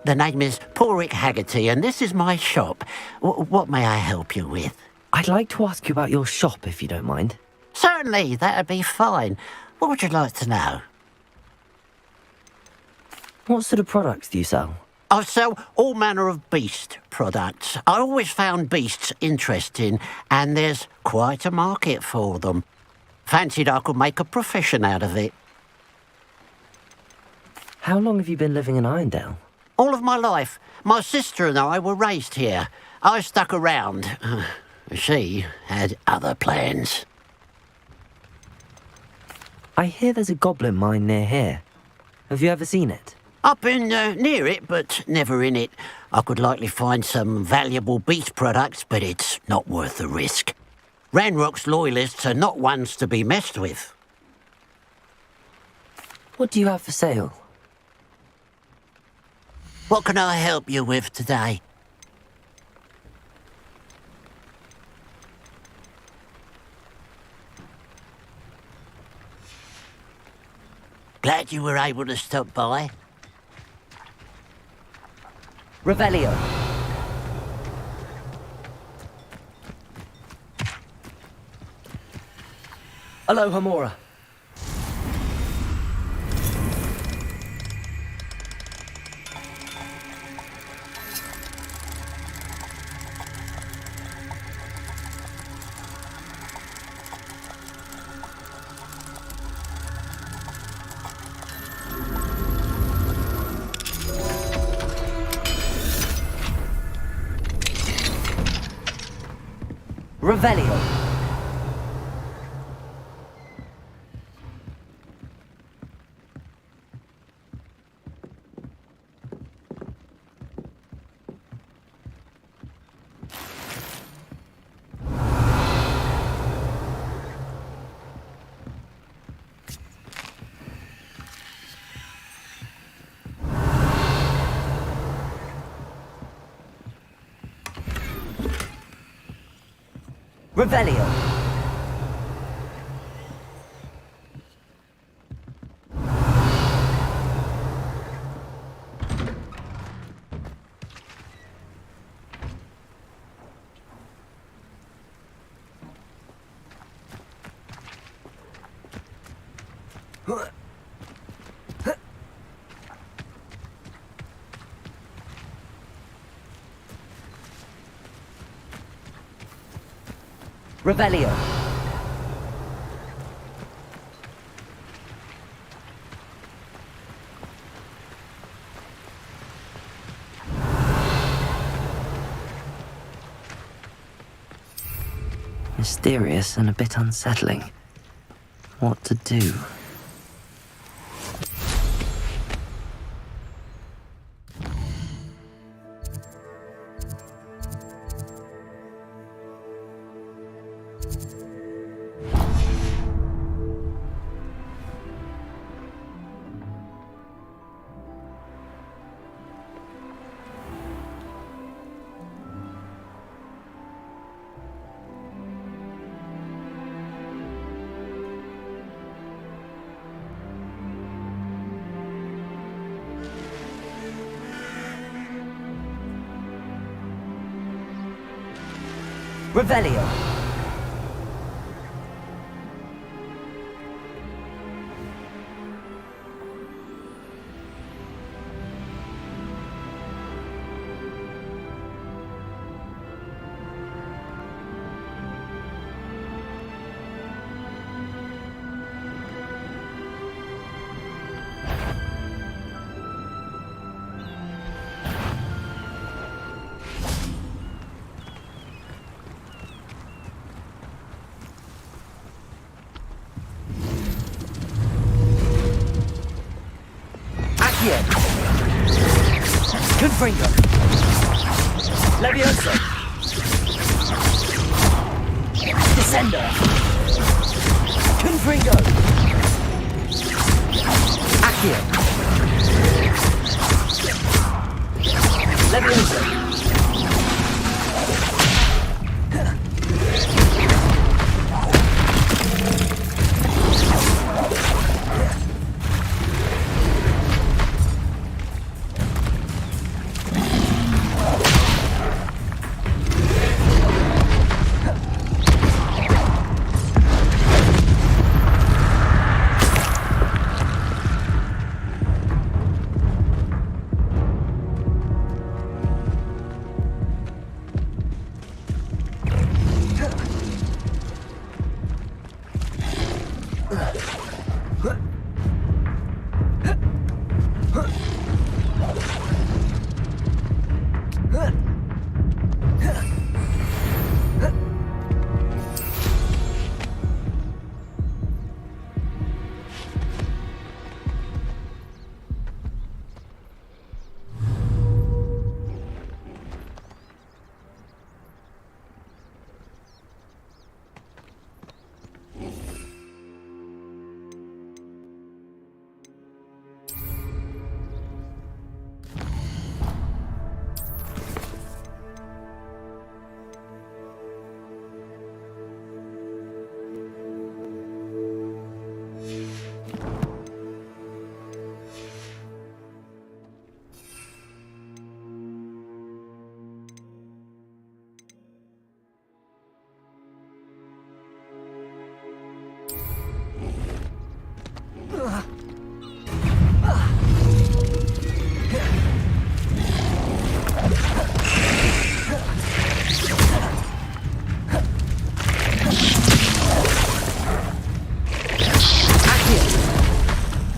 The name is Porrick Haggerty, and this is my shop. What may I help you with? I'd like to ask you about your shop, if you don't mind. Certainly, that'd be fine. What would you like to know? What sort of products do you sell? I sell all manner of beast products. I always found beasts interesting, and there's quite a market for them. Fancied I could make a profession out of it. How long have you been living in Irondale? All of my life. My sister and I were raised here. I stuck around. She had other plans. I hear there's a goblin mine near here. Have you ever seen it? I've been near it, but never in it. I could likely find some valuable beast products, but it's not worth the risk. Ranrock's loyalists are not ones to be messed with. What do you have for sale? What can I help you with today? Glad you were able to stop by. Revelio. Aloha Mora. Revelio. Revelio. Revelio. Mysterious and a bit unsettling. What to do? Revelio. Confringo. Levioso. Descender. Confringo. Accio. Levioso.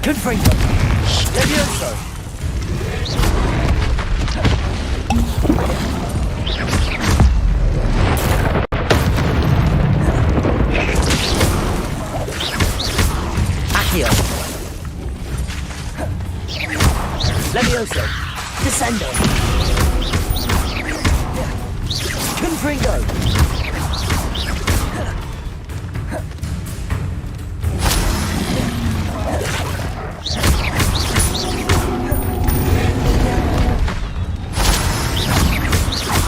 Confringo! Levioso! Accio! Levioso! Descendo! Confringo!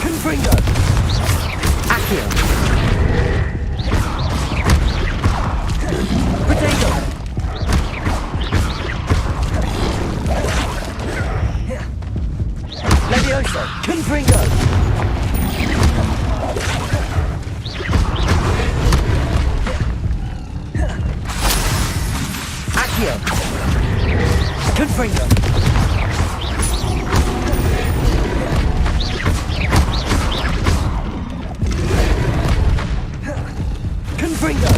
Confringo! Accio! Potato! Levioso! Confringo! Accio! Confringo! Confringo!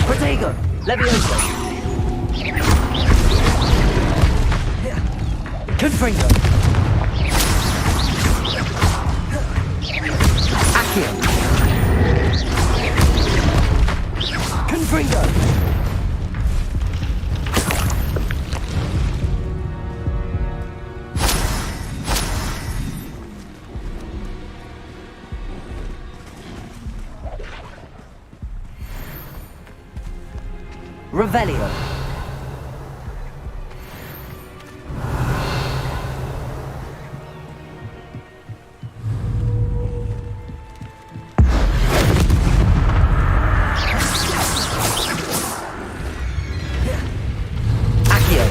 Protego! Levioso! Confringo! Accio! Confringo! Revelio. Accio.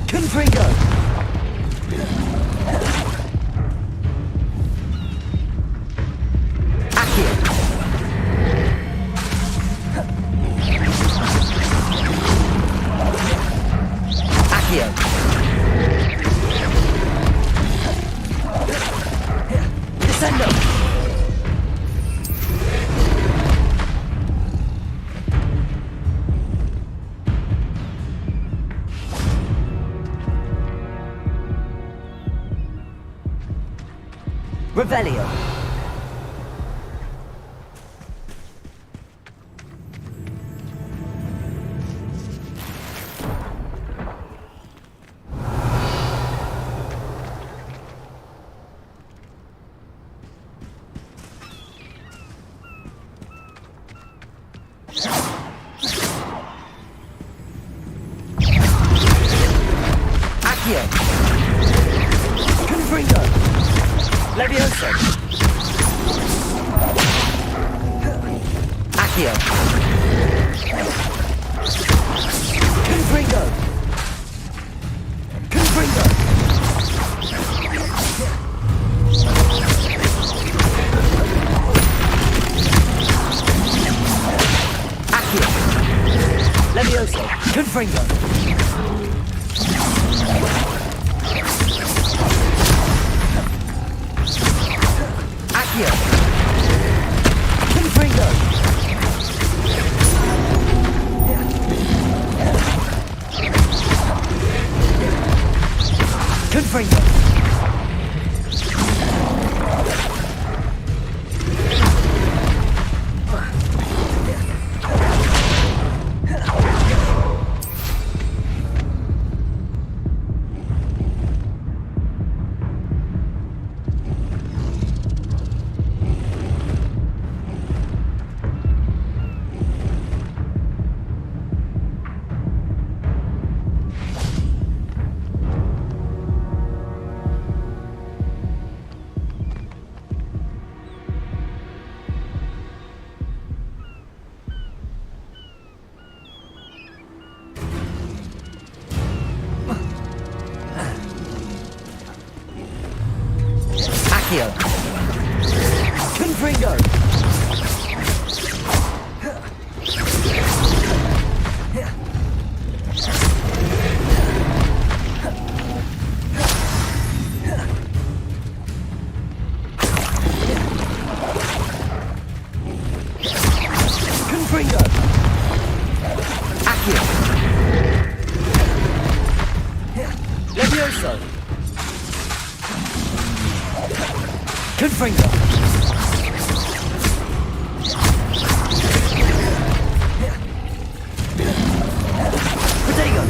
Confringo. Accio. Accio. Descendo. Revelio. Accio. Confringo. Levioso. Accio. Confringo. Confringo. Accio. Levioso. Confringo. Accio. Confringo. Accio. Confringo. Confringo. Accio. Levioso. Confringo. Protego.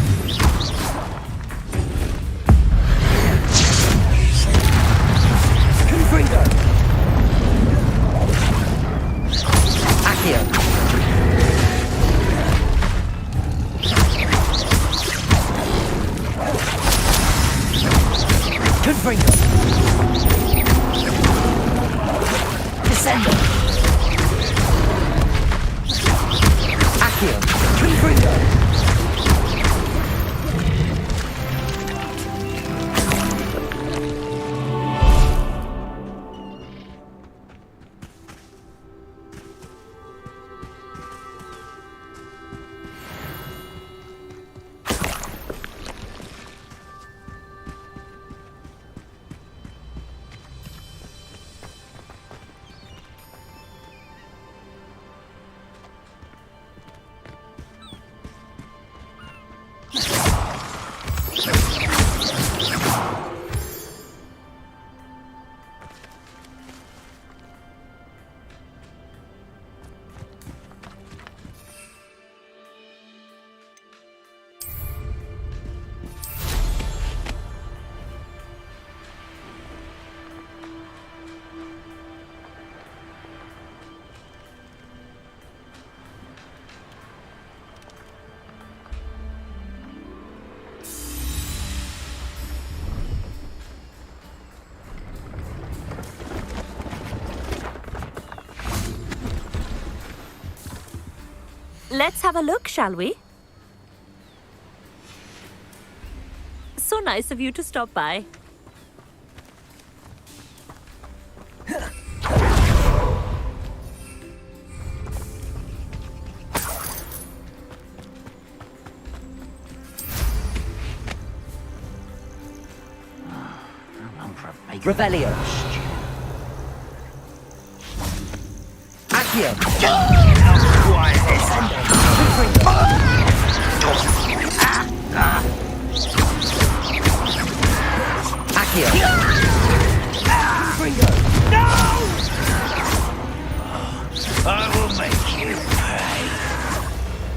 Confringo. Accio. Confringo. Descendo. Accio. Confringo. Let's have a look, shall we? So nice of you to stop by. Revelio. Accio. Accio. No! I will make you pay.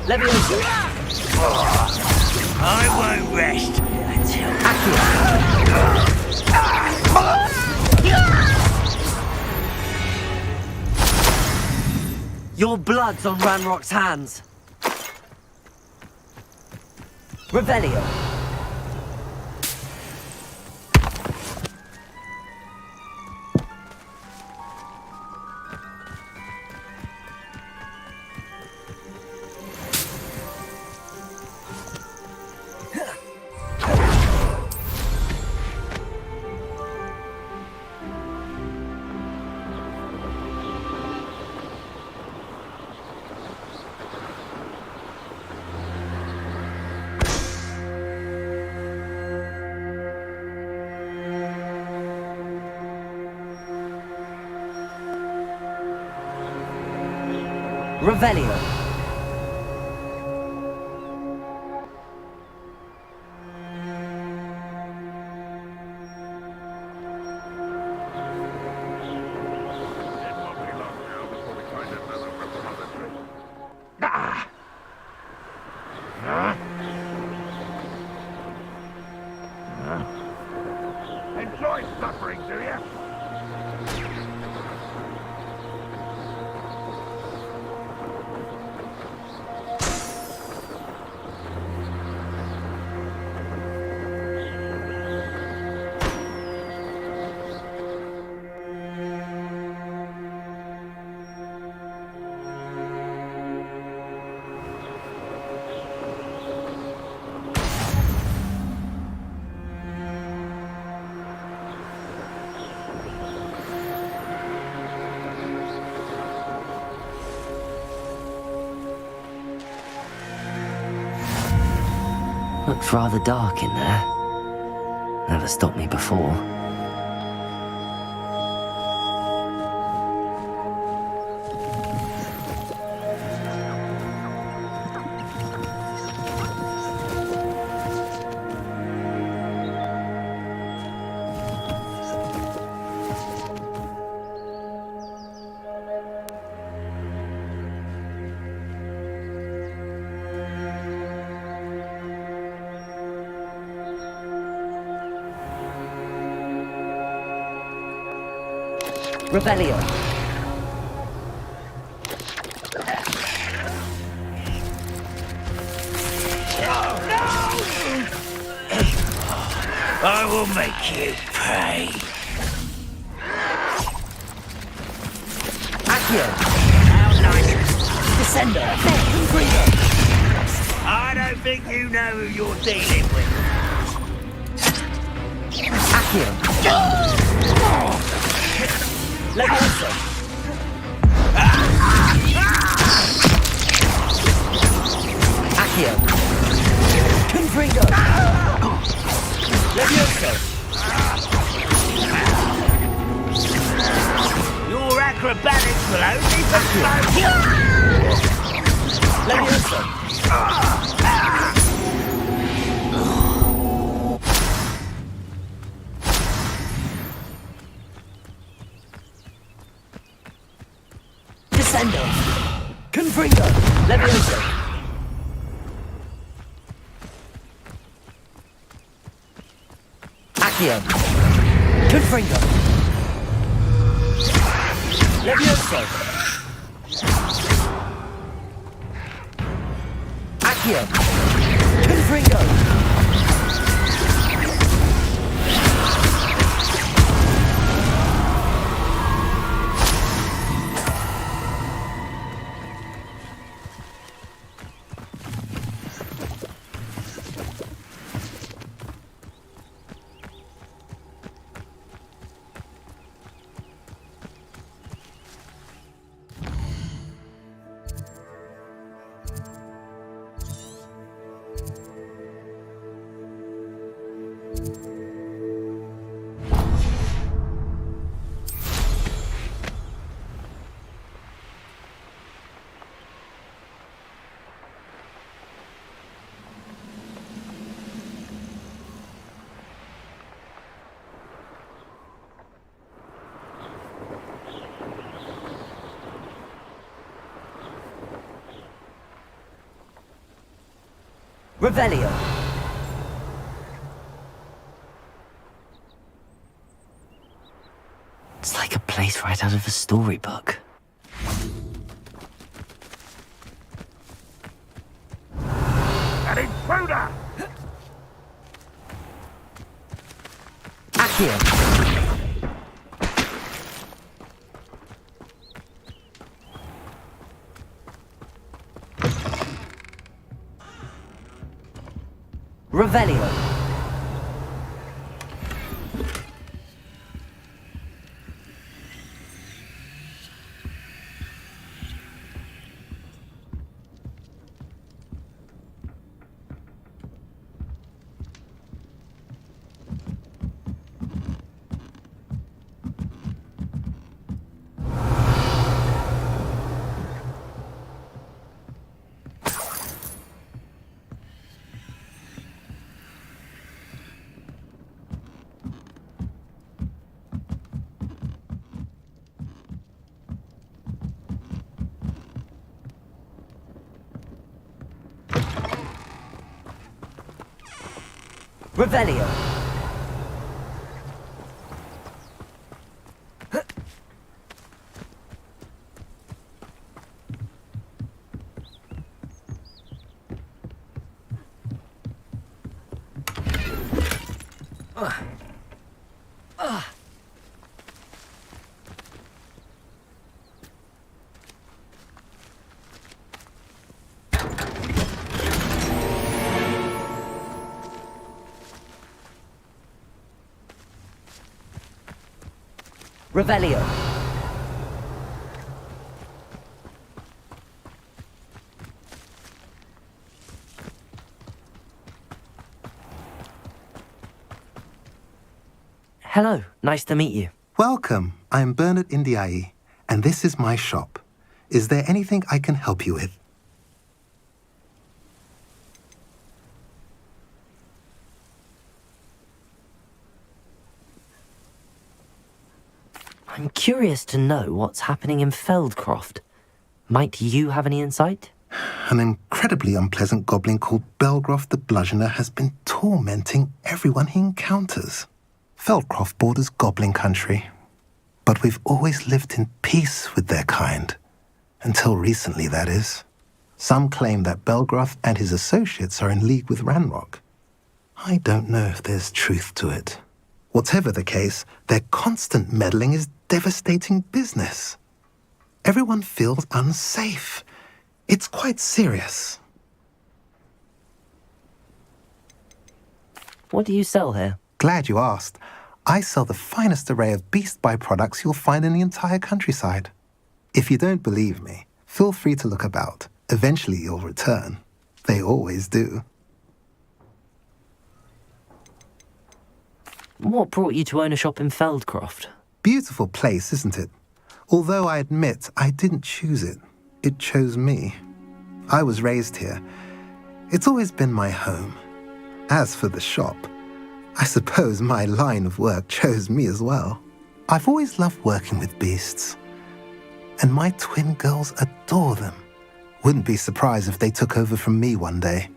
Levioso. I won't rest until Your blood's on Ranrock's hands. Revelio. Revelio. Enjoy suffering, do you? Looks rather dark in there. Never stopped me before. Revelio. I will make you pay. Accio. How nice. Descender. Freedom. I don't think you know who you're dealing with. Accio. Leviosa. Accio. Confringo. Leviosa. Your acrobatics will only promote you. Leviosa. Descendo. Confringo. Leviosa. Accio. Confringo. Leviosa. Accio. Confringo. Revelio. It's like a place right out of a storybook. An intruder! Accio. Revelio. Revelio. Revelio. Hello, nice to meet you. Welcome. I am Bernard Indiai, and this is my shop. Is there anything I can help you with? I'm curious to know what's happening in Feldcroft. Might you have any insight? An incredibly unpleasant goblin called Belgroth the Bludgeoner has been tormenting everyone he encounters. Feldcroft borders goblin country, but we've always lived in peace with their kind. Until recently, that is. Some claim that Belgroth and his associates are in league with Ranrock. I don't know if there's truth to it. Whatever the case, their constant meddling is devastating business. Everyone feels unsafe. It's quite serious. What do you sell here? Glad you asked. I sell the finest array of beast byproducts you'll find in the entire countryside. If you don't believe me, feel free to look about. Eventually you'll return. They always do. What brought you to own a shop in Feldcroft? Beautiful place, isn't it? Although I admit I didn't choose it. It chose me. I was raised here. It's always been my home. As for the shop, I suppose my line of work chose me as well. I've always loved working with beasts. And my twin girls adore them. Wouldn't be surprised if they took over from me one day.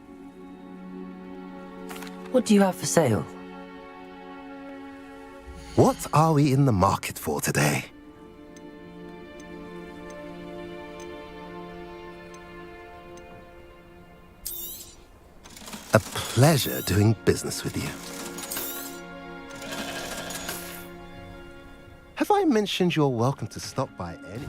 What do you have for sale? What are we in the market for today? A pleasure doing business with you. Have I mentioned you're welcome to stop by any...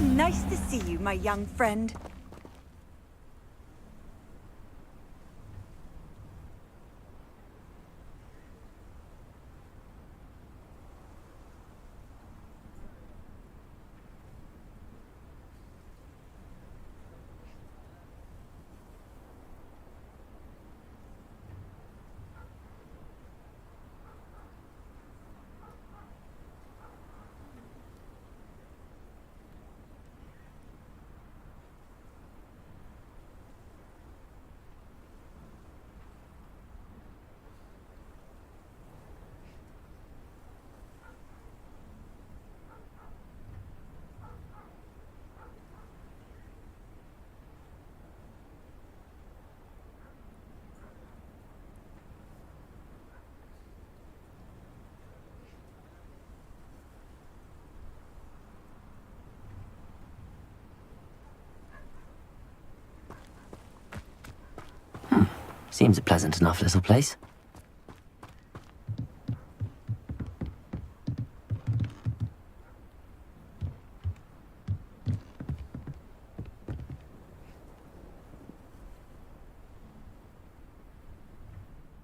Nice to see you, my young friend. Seems a pleasant enough little place.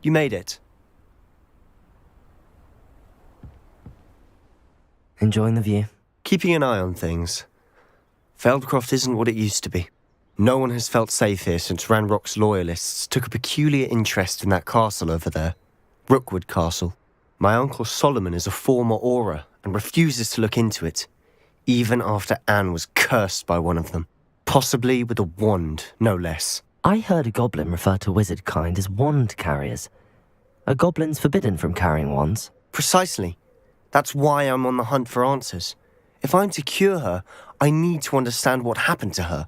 You made it. Enjoying the view? Keeping an eye on things. Feldcroft isn't what it used to be. No one has felt safe here since Ranrock's loyalists took a peculiar interest in that castle over there, Rookwood Castle. My Uncle Solomon is a former Auror and refuses to look into it, even after Anne was cursed by one of them. Possibly with a wand, no less. I heard a goblin refer to wizard kind as wand carriers. Are goblins forbidden from carrying wands? Precisely. That's why I'm on the hunt for answers. If I'm to cure her, I need to understand what happened to her.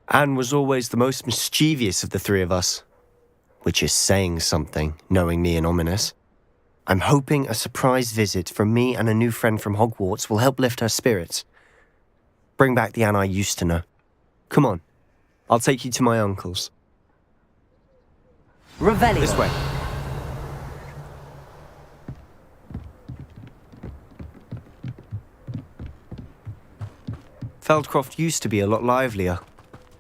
Anne was always the most mischievous of the three of us. Which is saying something, knowing me and Ominous. I'm hoping a surprise visit from me and a new friend from Hogwarts will help lift her spirits. Bring back the Anne I used to know. Come on, I'll take you to my uncle's. Revelio. This way. Feldcroft used to be a lot livelier.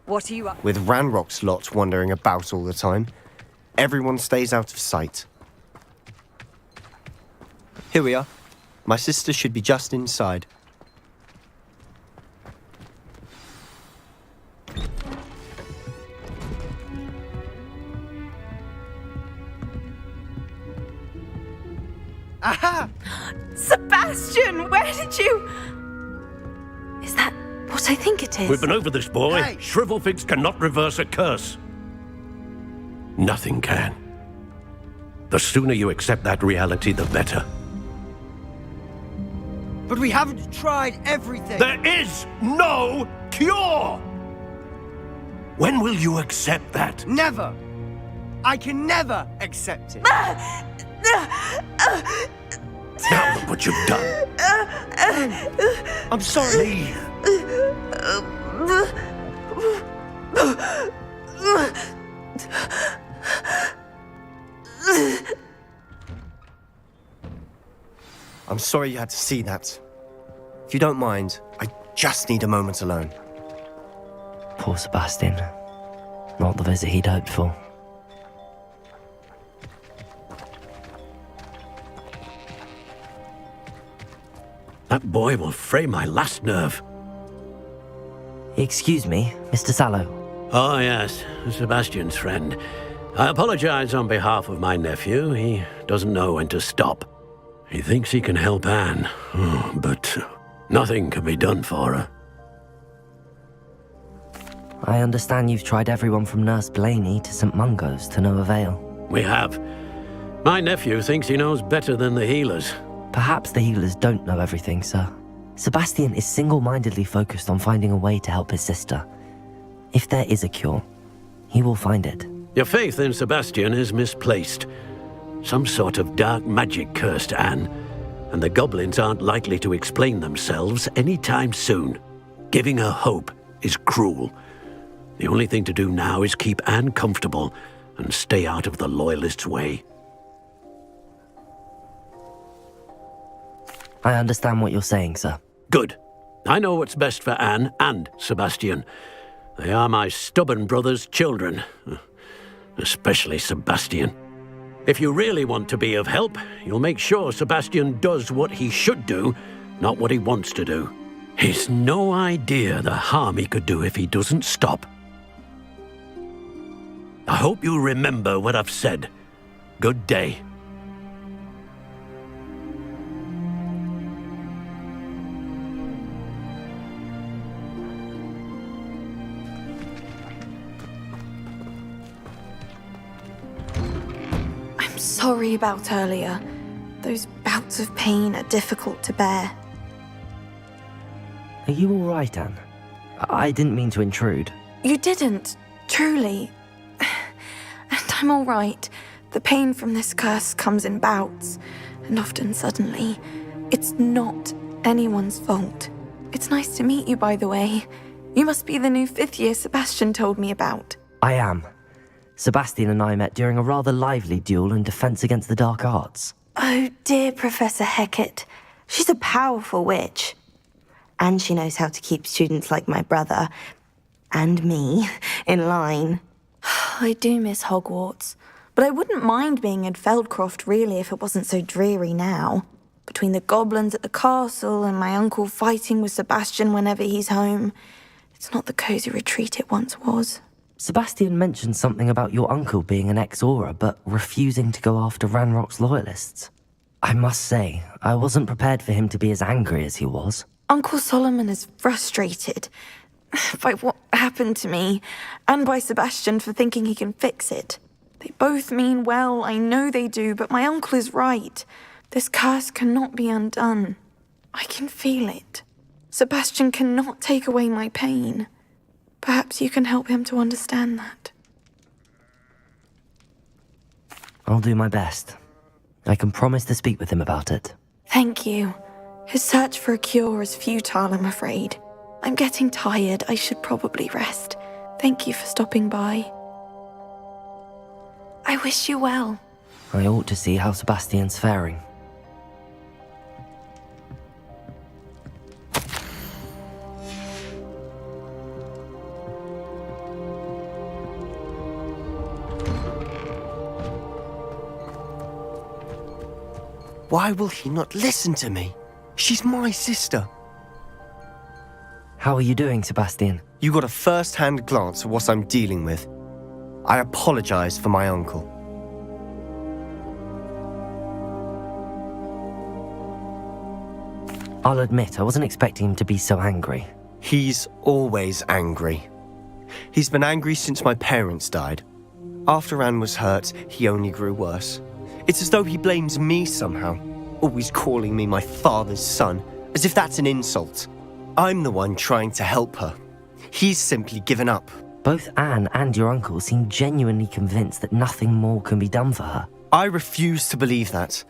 What are you up? With Ranrock's lot wandering about all the time, everyone stays out of sight. Here we are. My sister should be just inside. Aha! Sebastian, where did you... Is that what I think it is? We've been over this, boy. Hey. Shrivelfigs cannot reverse a curse. Nothing can. The sooner you accept that reality, the better. But we haven't tried everything. There is no cure! When will you accept that? Never. I can never accept it. Now look what you've done. I'm sorry. I'm sorry you had to see that. If you don't mind, I just need a moment alone. Poor Sebastian. Not the visit he'd hoped for. That boy will fray my last nerve. Excuse me, Mr. Sallow. Oh, yes, Sebastian's friend. I apologize on behalf of my nephew. He doesn't know when to stop. He thinks he can help Anne, but nothing can be done for her. I understand you've tried everyone from Nurse Blaney to St. Mungo's to no avail. We have. My nephew thinks he knows better than the healers. Perhaps the healers don't know everything, sir. Sebastian is single-mindedly focused on finding a way to help his sister. If there is a cure, he will find it. Your faith in Sebastian is misplaced. Some sort of dark magic cursed Anne, and the goblins aren't likely to explain themselves anytime soon. Giving her hope is cruel. The only thing to do now is keep Anne comfortable and stay out of the Loyalists' way. I understand what you're saying, sir. Good. I know what's best for Anne and Sebastian. They are my stubborn brother's children. Especially Sebastian. If you really want to be of help, you'll make sure Sebastian does what he should do, not what he wants to do. He's no idea the harm he could do if he doesn't stop. I hope you remember what I've said. Good day. Sorry about earlier. Those bouts of pain are difficult to bear. Are you all right, Anne? I didn't mean to intrude. You didn't, truly. And I'm all right. The pain from this curse comes in bouts, and often suddenly. It's not anyone's fault. It's nice to meet you, by the way. You must be the new 5th year Sebastian told me about. I am. Sebastian and I met during a rather lively duel in defense against the dark arts. Oh, dear Professor Hecat. She's a powerful witch. And she knows how to keep students like my brother, and me, in line. I do miss Hogwarts, but I wouldn't mind being in Feldcroft, really, if it wasn't so dreary now. Between the goblins at the castle and my uncle fighting with Sebastian whenever he's home, It's not the cozy retreat it once was. Sebastian mentioned something about your uncle being an ex-Aura, but refusing to go after Ranrock's loyalists. I must say, I wasn't prepared for him to be as angry as he was. Uncle Solomon is frustrated by what happened to me, and by Sebastian for thinking he can fix it. They both mean well, I know they do, but my uncle is right. This curse cannot be undone. I can feel it. Sebastian cannot take away my pain. Perhaps you can help him to understand that. I'll do my best. I can promise to speak with him about it. Thank you. His search for a cure is futile, I'm afraid. I'm getting tired. I should probably rest. Thank you for stopping by. I wish you well. I ought to see how Sebastian's faring. Why will he not listen to me? She's my sister. How are you doing, Sebastian? You got a first-hand glance at what I'm dealing with. I apologize for my uncle. I'll admit, I wasn't expecting him to be so angry. He's always angry. He's been angry since my parents died. After Anne was hurt, he only grew worse. It's as though he blames me somehow, always calling me my father's son, as if that's an insult. I'm the one trying to help her. He's simply given up. Both Anne and your uncle seem genuinely convinced that nothing more can be done for her. I refuse to believe that.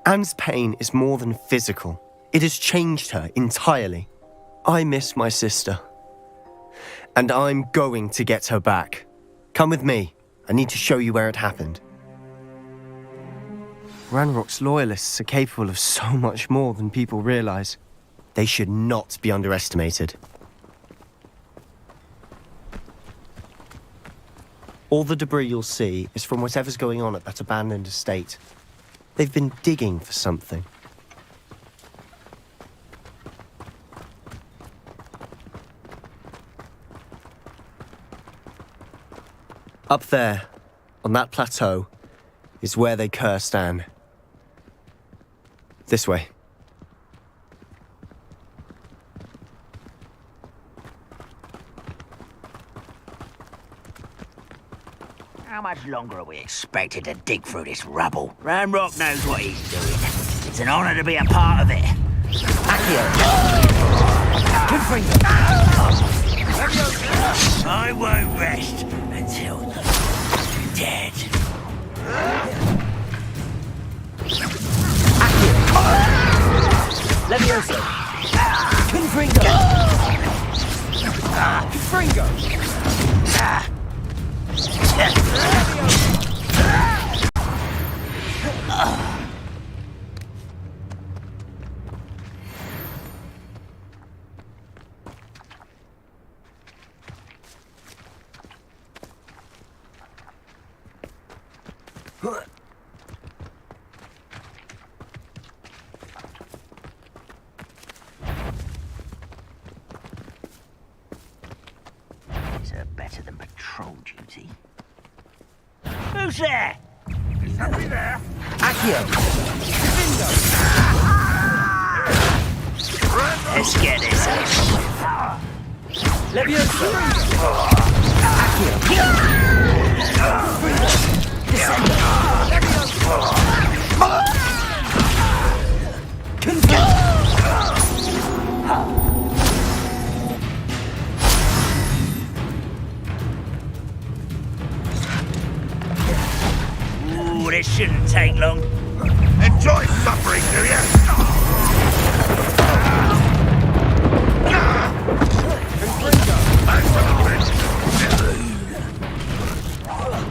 Anne's pain is more than physical. It has changed her entirely. I miss my sister. And I'm going to get her back. Come with me. I need to show you where it happened. Ranrock's loyalists are capable of so much more than people realize. They should not be underestimated. All the debris you'll see is from whatever's going on at that abandoned estate. They've been digging for something. Up there, on that plateau, is where they cursed Anne. This way. How much longer are we expected to dig through this rubble? Ranrock knows what he's doing. It's an honor to be a part of it. I won't rest until they're dead. Levioso! Confringo! Fringo! These are better than patrol duty. Who's there? Is somebody there? Accio! Let's get this over. Levioso! Ooh, this shouldn't take long. Enjoy suffering, do you?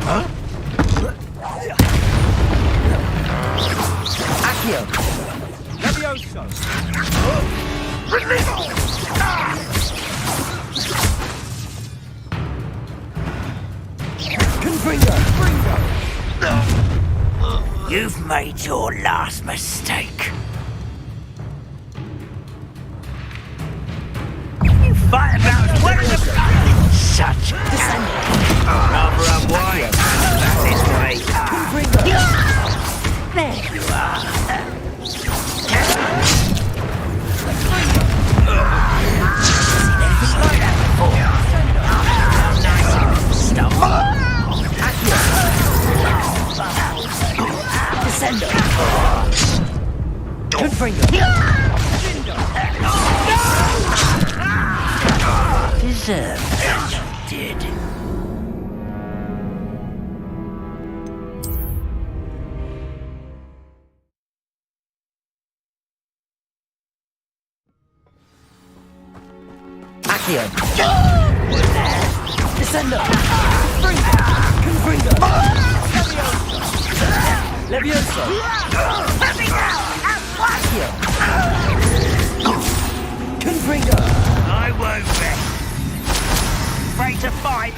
Huh? Accio! Levioso! Release! You've made your last mistake. You fight about as well as a... Such rather unwise. This way. There you are. Descendo. Confringo. Deserve as you did. Accio. Descendo. Confringo. Levioso. Accio. Confringo. I won't rest. Afraid to fight.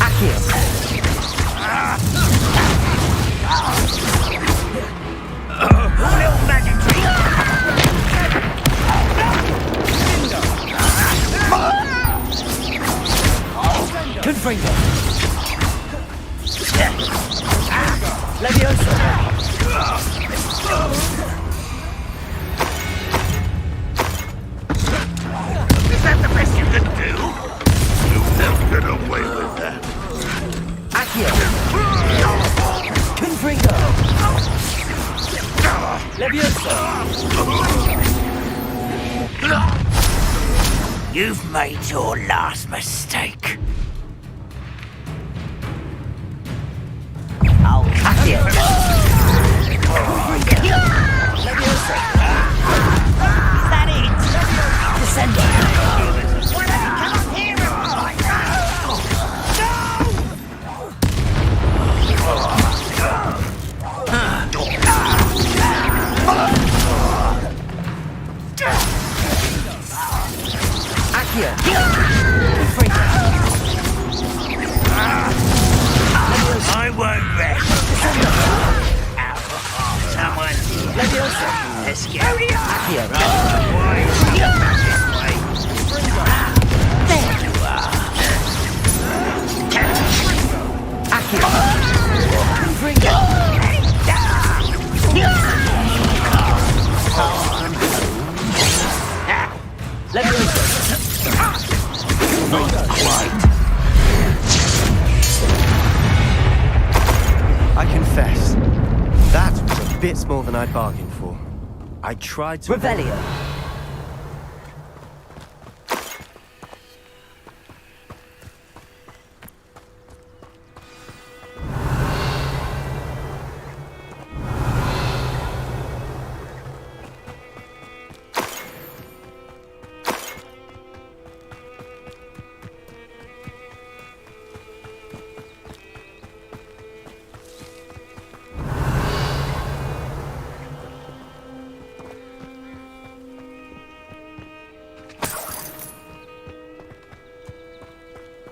Accio. Little magic trick. Confringo. Levioso. Is that the best you can do? You'll never get away with that. Accio. Confringo. Levioso. You've made your last mistake. I'll cut you. Levioso. Is that it? Descendo. Accio. I won't rest. Someone. Levioso. Let's get Accio. There you are. Accio. Confringo. Levioso. Not quite. I confess, that was a bit more than I'd bargained for. I tried to... Revelio.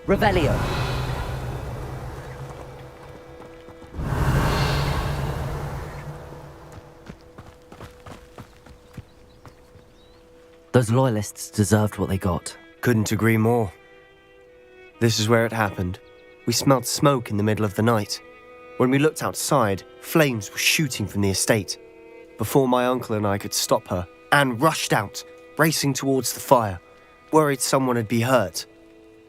Revelio. Those loyalists deserved what they got. Couldn't agree more. This is where it happened. We smelled smoke in the middle of the night. When we looked outside, flames were shooting from the estate. Before my uncle and I could stop her, Anne rushed out, racing towards the fire, worried someone would be hurt.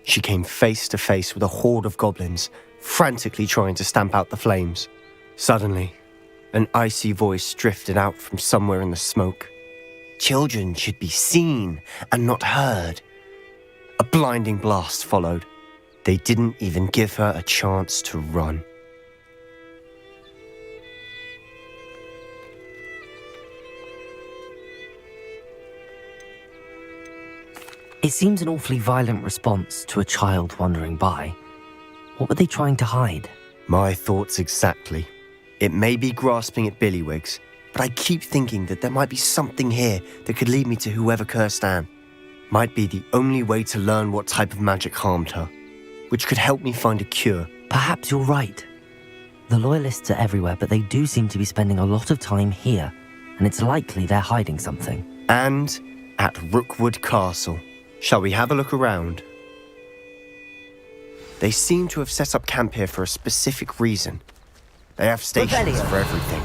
She came face to face with a horde of goblins, frantically trying to stamp out the flames. Suddenly, an icy voice drifted out from somewhere in the smoke. Children should be seen and not heard. A blinding blast followed. They didn't even give her a chance to run. It seems an awfully violent response to a child wandering by. What were they trying to hide? My thoughts exactly. It may be grasping at billywhigs, but I keep thinking that there might be something here that could lead me to whoever cursed Anne. Might be the only way to learn what type of magic harmed her, which could help me find a cure. Perhaps you're right. The loyalists are everywhere, but they do seem to be spending a lot of time here, and it's likely they're hiding something. And at Rookwood Castle. Shall we have a look around? They seem to have set up camp here for a specific reason. They have stations for everything.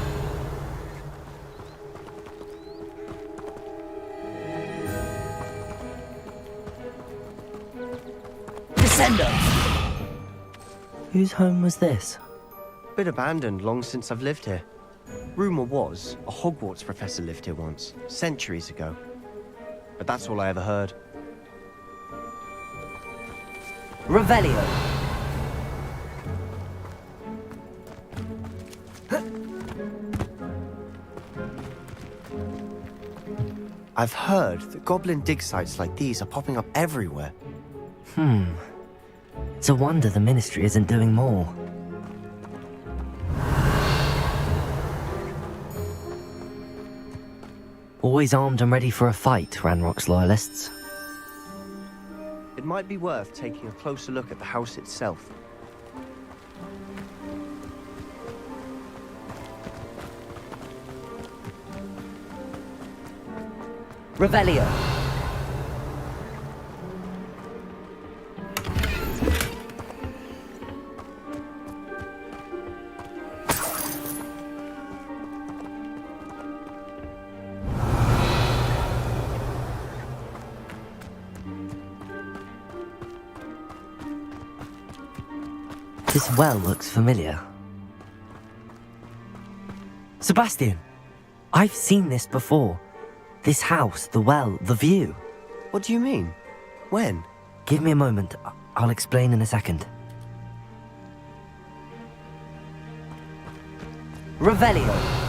Descendo! Whose home was this? Been abandoned long since I've lived here. Rumour was a Hogwarts professor lived here once, centuries ago. But that's all I ever heard. Revelio. I've heard that goblin dig sites like these are popping up everywhere. It's a wonder the Ministry isn't doing more. Always armed and ready for a fight, Ranrock's loyalists. It might be worth taking a closer look at the house itself. Revelio. This well looks familiar. Sebastian, I've seen this before. This house, the well, the view. What do you mean? When? Give me a moment. I'll explain in a second. Revelio.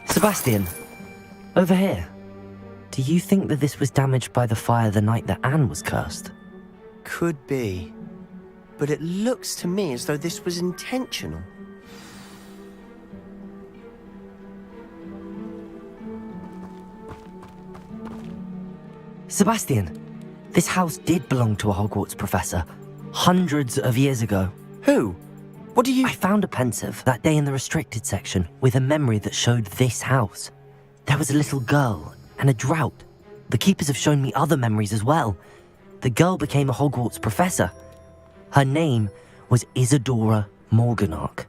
Sebastian, over here. Do you think that this was damaged by the fire the night that Anne was cursed? Could be. But it looks to me as though this was intentional. Sebastian, this house did belong to a Hogwarts professor, hundreds of years ago. Who? What do you... I found a pensive that day in the restricted section with a memory that showed this house. There was a little girl and a drought. The keepers have shown me other memories as well. The girl became a Hogwarts professor. Her name was Isadora Morganach.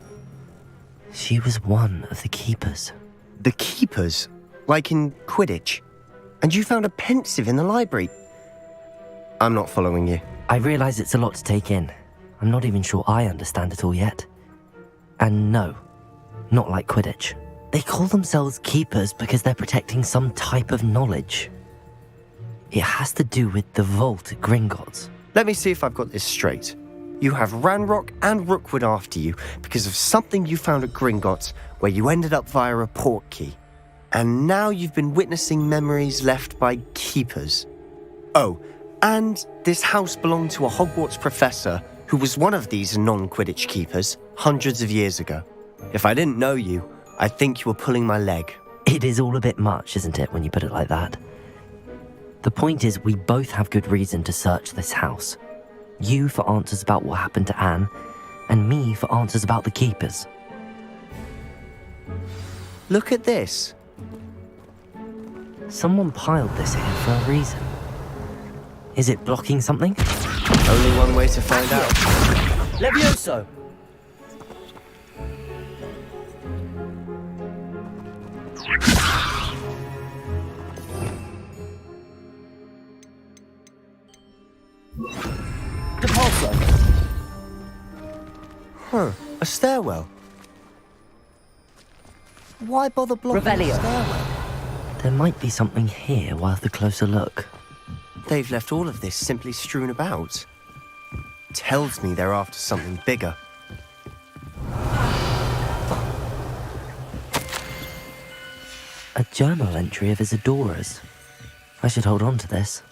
She was one of the keepers. The keepers? Like in Quidditch? And you found a pensive in the library? I'm not following you. I realize it's a lot to take in. I'm not even sure I understand it all yet. And no, not like Quidditch. They call themselves keepers because they're protecting some type of knowledge. It has to do with the vault at Gringotts. Let me see if I've got this straight. You have Ranrock and Rookwood after you because of something you found at Gringotts where you ended up via a portkey. And now you've been witnessing memories left by keepers. Oh, and this house belonged to a Hogwarts professor who was one of these non-Quidditch keepers hundreds of years ago. If I didn't know you, I think you were pulling my leg. It is all a bit much, isn't it, when you put it like that? The point is, we both have good reason to search this house. You for answers about what happened to Anne, and me for answers about the keepers. Look at this. Someone piled this here for a reason. Is it blocking something? Only one way to find out. Levioso! Depulso! Huh, a stairwell. Why bother blocking Revelio. the stairwell? There might be something here worth a closer look. They've left all of this simply strewn about. Tells me they're after something bigger. A journal entry of Isadora's. I should hold on to this.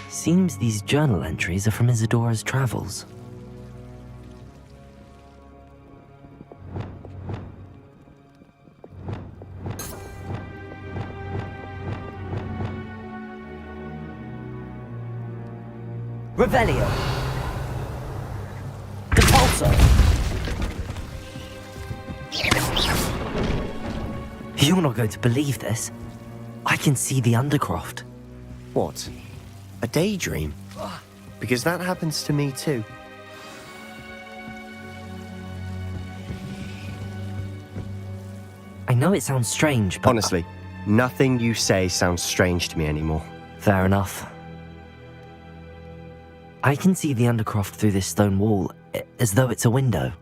Seems these journal entries are from Isadora's travels. Revelio. Compulso. You're not going to believe this. I can see the Undercroft. What? A daydream? Because that happens to me too. I know it sounds strange, but... Honestly, nothing you say sounds strange to me anymore. Fair enough. I can see the Undercroft through this stone wall, as though it's a window.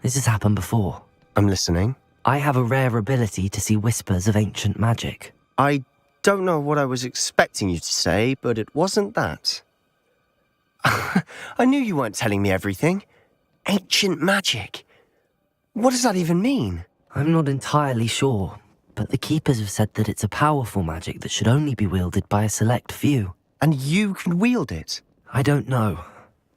This has happened before. I'm listening. I have a rare ability to see whispers of ancient magic. I don't know what I was expecting you to say, but it wasn't that. I knew you weren't telling me everything. Ancient magic. What does that even mean? I'm not entirely sure, but the Keepers have said that it's a powerful magic that should only be wielded by a select few. And you can wield it? I don't know,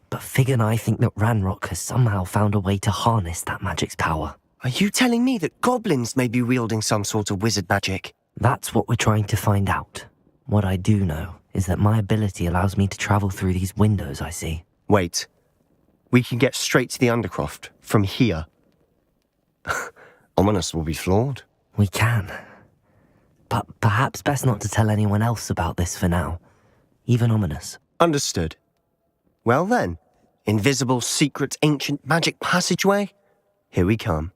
but Fig and I think that Ranrock has somehow found a way to harness that magic's power. Are you telling me that goblins may be wielding some sort of wizard magic? That's what we're trying to find out. What I do know is that my ability allows me to travel through these windows I see. Wait. We can get straight to the Undercroft from here. Ominous will be floored. We can. But perhaps best not to tell anyone else about this for now. Even Ominous. Understood. Well then, invisible, secret, ancient magic passageway? Here we come.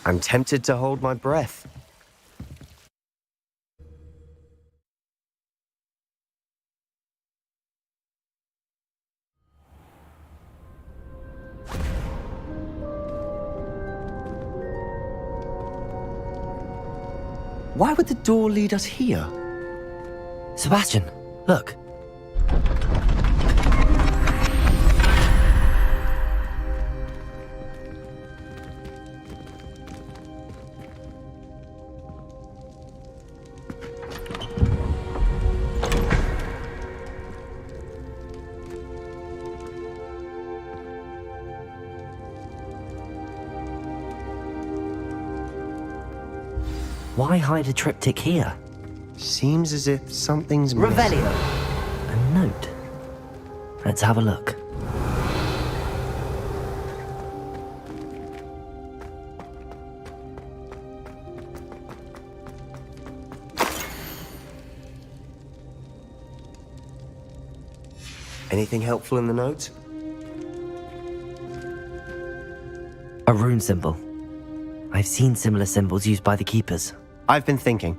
I'm tempted to hold my breath. Why would the door lead us here? Sebastian, look. Why hide a triptych here? Seems as if something's Revelio. A note. Let's have a look. Anything helpful in the note? A rune symbol. I've seen similar symbols used by the Keepers. I've been thinking.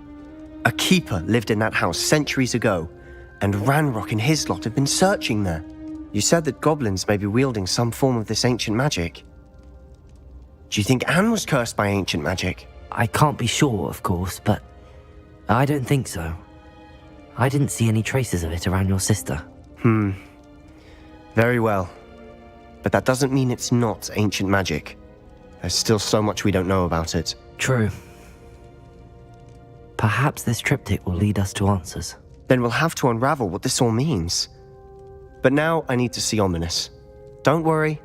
A keeper lived in that house centuries ago, and Ranrock and his lot have been searching there. You said that goblins may be wielding some form of this ancient magic. Do you think Anne was cursed by ancient magic? I can't be sure, of course, but I don't think so. I didn't see any traces of it around your sister. Very well. But that doesn't mean it's not ancient magic. There's still so much we don't know about it. True. Perhaps this triptych will lead us to answers. Then we'll have to unravel what this all means. But now I need to see Ominous. Don't worry,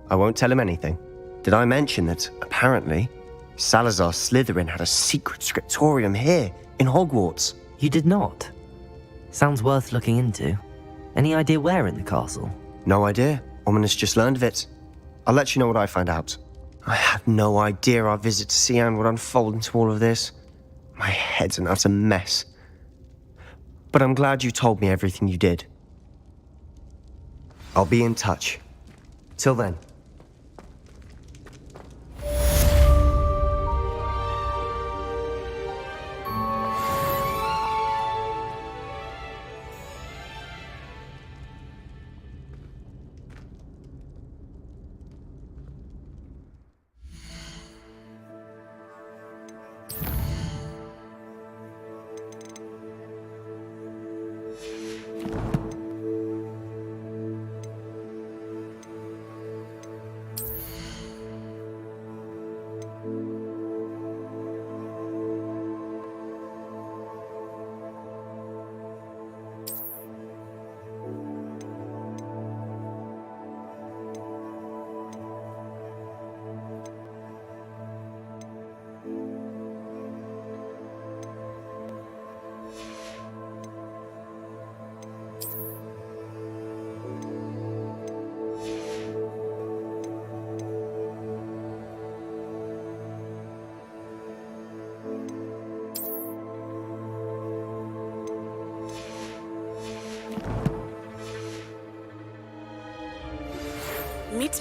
I won't tell him anything. Did I mention that, apparently, Salazar Slytherin had a secret scriptorium here, in Hogwarts? You did not? Sounds worth looking into. Any idea where in the castle? No idea. Ominous just learned of it. I'll let you know what I find out. I had no idea our visit to Cian would unfold into all of this. My head's an utter mess. But I'm glad you told me everything you did. I'll be in touch. Till then.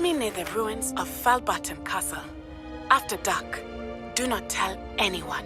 Meet me near the ruins of Falbutton Castle. After dark. Do not tell anyone.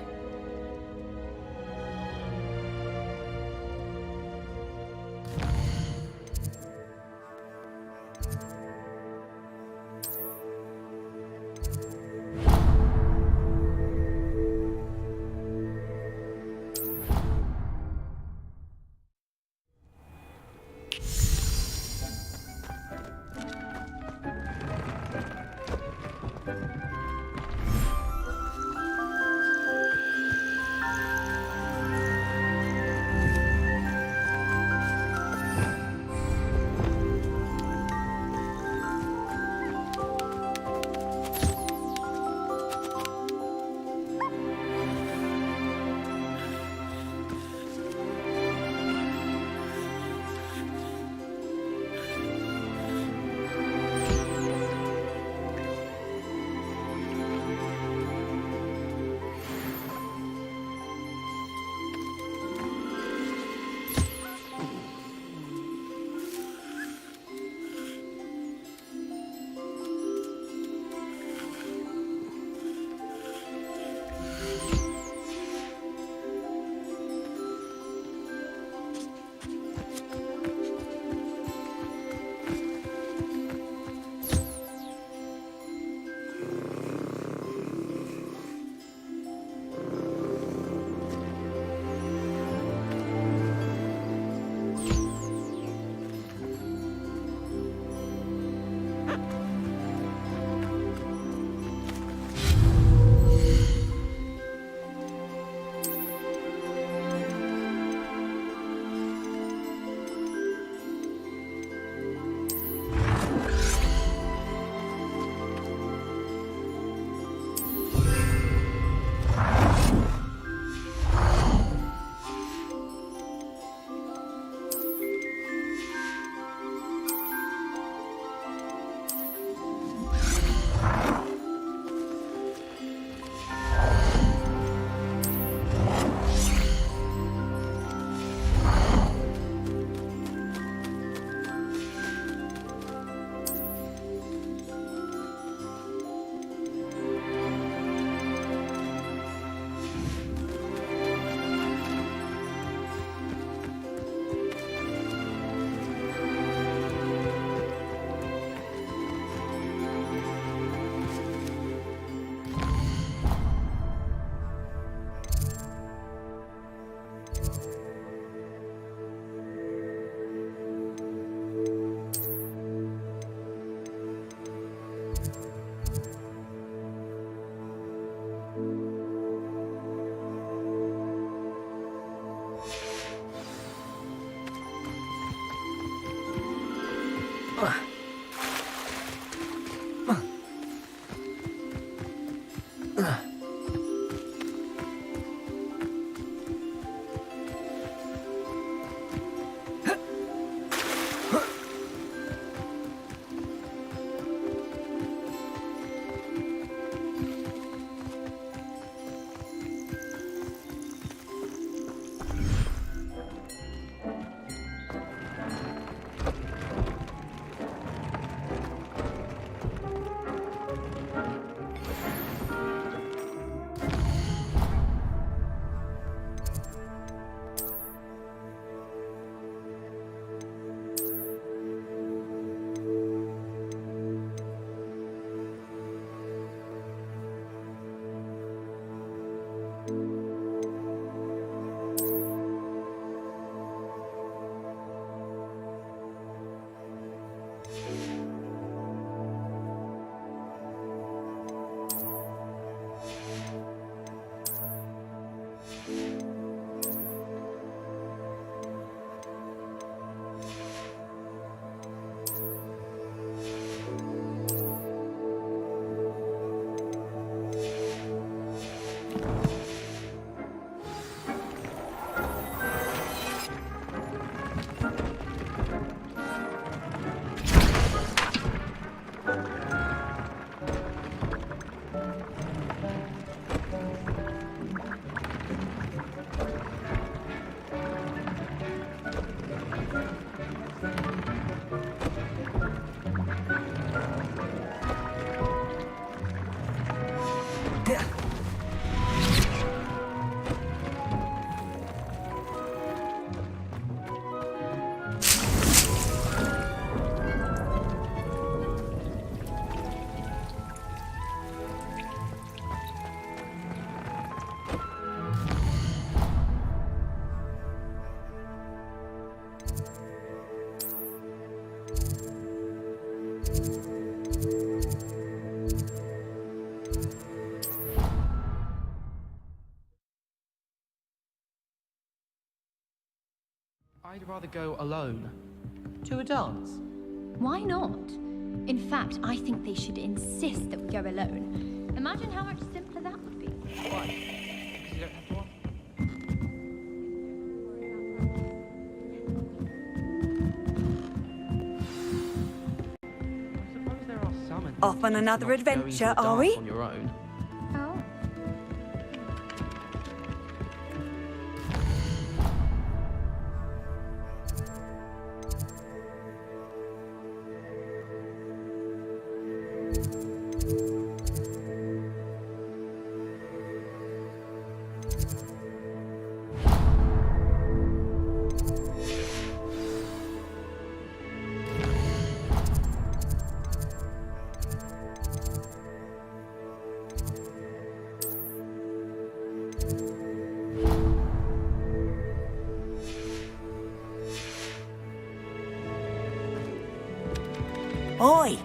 I'd rather go alone. To a dance? Why not? In fact, I think they should insist that we go alone. Imagine how much simpler that would be. Why? Because you don't have to walk? I suppose there are some Off on another adventure, are we? on your own. Oh. Oi!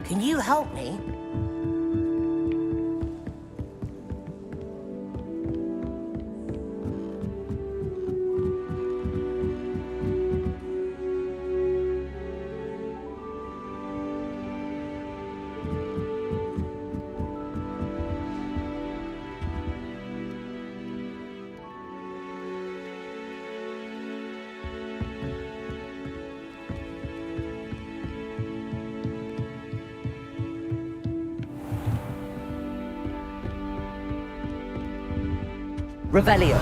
Can you help me? Revelio.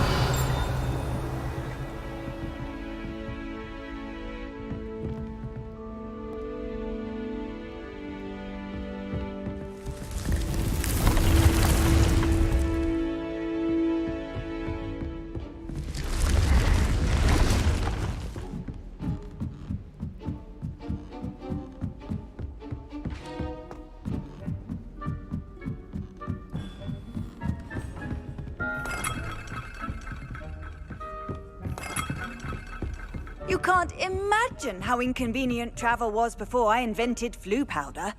You can't imagine how inconvenient travel was before I invented flu powder.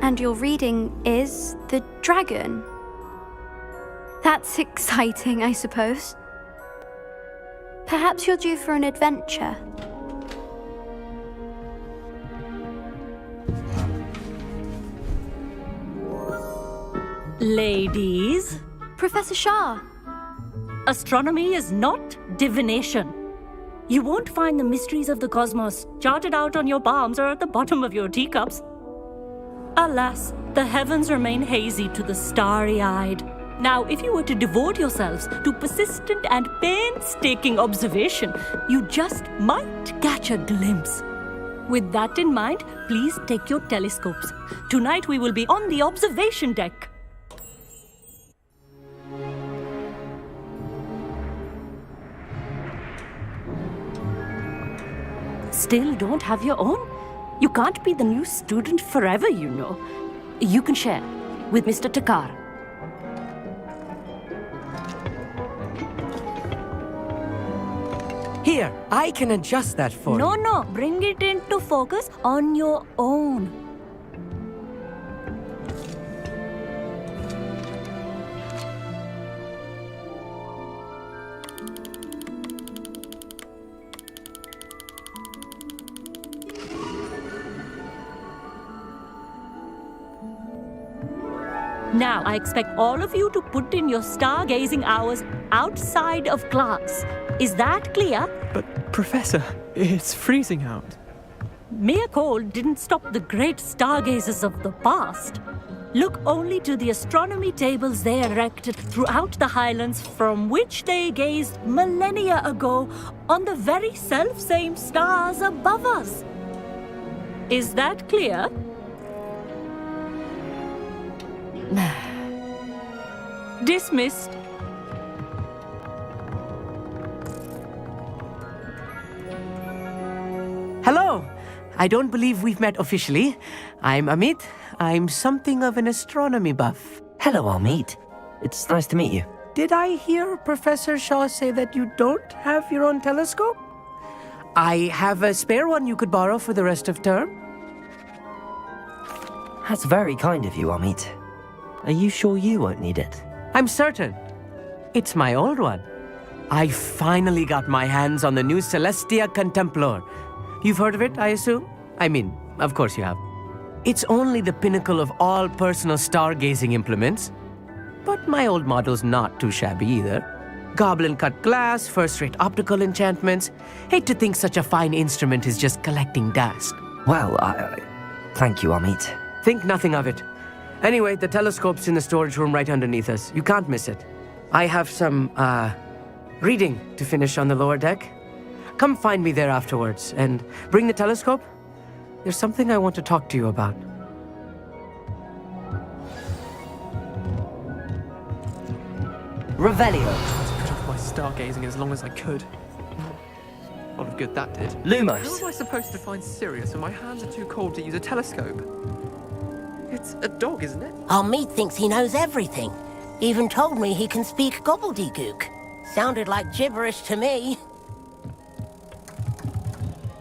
And your reading is the dragon. That's exciting, I suppose. Perhaps you're due for an adventure. Ladies, Professor Shah. astronomy is not divination. You won't find the mysteries of the cosmos charted out on your palms or at the bottom of your teacups. Alas, the heavens remain hazy to the starry-eyed. Now, if you were to devote yourselves to persistent and painstaking observation, you just might catch a glimpse. With that in mind, please take your telescopes. Tonight we will be on the observation deck. Still don't have your own? You can't be the new student forever, you know. You can share with Mr. Takar. Here, I can adjust that for you. No, bring it into focus on your own. Now, I expect all of you to put in your stargazing hours outside of class. Is that clear? But, Professor, it's freezing out. Mere cold didn't stop the great stargazers of the past. Look only to the astronomy tables they erected throughout the highlands from which they gazed millennia ago on the very self-same stars above us. Is that clear? Dismissed. Hello. I don't believe we've met officially. I'm Amit. I'm something of an astronomy buff. Hello, Amit. It's nice to meet you. Did I hear Professor Shaw say that you don't have your own telescope? I have a spare one you could borrow for the rest of term. That's very kind of you, Amit. Are you sure you won't need it? I'm certain. It's my old one. I finally got my hands on the new Celestia Contemplar. You've heard of it, I assume? I mean, of course you have. It's only the pinnacle of all personal stargazing implements. But my old model's not too shabby either. Goblin-cut glass, first-rate optical enchantments. Hate to think such a fine instrument is just collecting dust. Well, thank you, Amit. Think nothing of it. Anyway, the telescope's in the storage room right underneath us. You can't miss it. I have some, reading to finish on the lower deck. Come find me there afterwards, and bring the telescope. There's something I want to talk to you about. Revelio. I put off my stargazing as long as I could. A lot of good that did. Lumos. How am I supposed to find Sirius when my hands are too cold to use a telescope? It's a dog, isn't it? Amit thinks he knows everything. Even told me he can speak gobbledygook. Sounded like gibberish to me.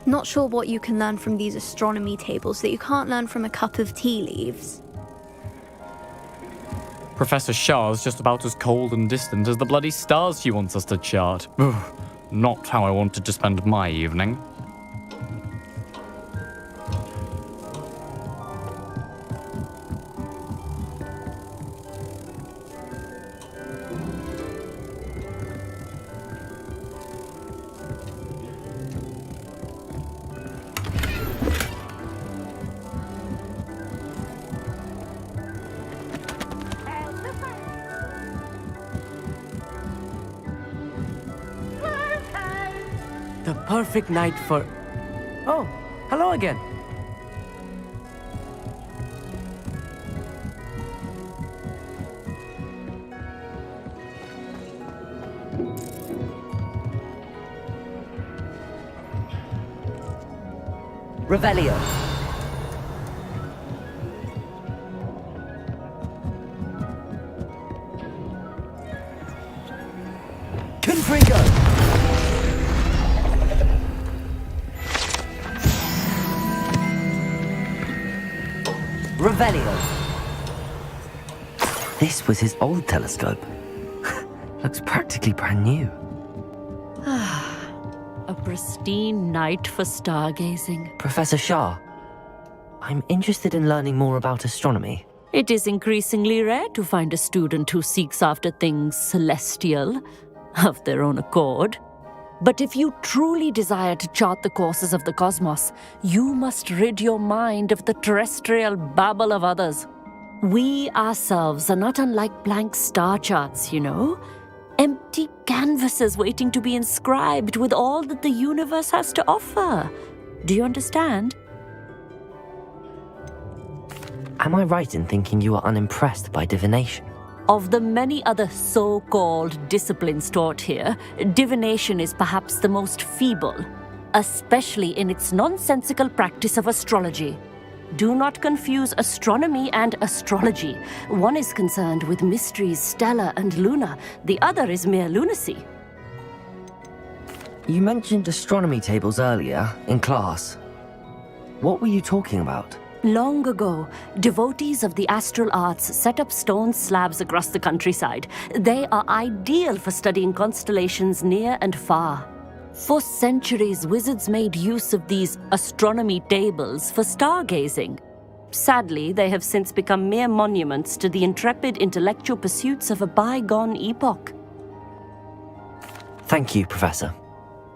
Not sure what you can learn from these astronomy tables that you can't learn from a cup of tea leaves. Professor Shah's just about as cold and distant as the bloody stars she wants us to chart. Ugh, not how I wanted to spend my evening. The perfect night for... Oh, hello again. Revelio. Confringo. Revelio. This was his old telescope. Looks practically brand new. A pristine night for stargazing. Professor Shah, I'm interested in learning more about astronomy. It is increasingly rare to find a student who seeks after things celestial, of their own accord. But if you truly desire to chart the courses of the cosmos, you must rid your mind of the terrestrial babble of others. We ourselves are not unlike blank star charts, you know? Empty canvases waiting to be inscribed with all that the universe has to offer. Do you understand? Am I right in thinking you are unimpressed by divination? Of the many other so-called disciplines taught here, divination is perhaps the most feeble, especially in its nonsensical practice of astrology. Do not confuse astronomy and astrology. One is concerned with mysteries stellar and lunar, the other is mere lunacy. You mentioned astronomy tables earlier, in class. What were you talking about? Long ago, devotees of the astral arts set up stone slabs across the countryside. They are ideal for studying constellations near and far. For centuries, wizards made use of these astronomy tables for stargazing. Sadly, they have since become mere monuments to the intrepid intellectual pursuits of a bygone epoch. Thank you, Professor.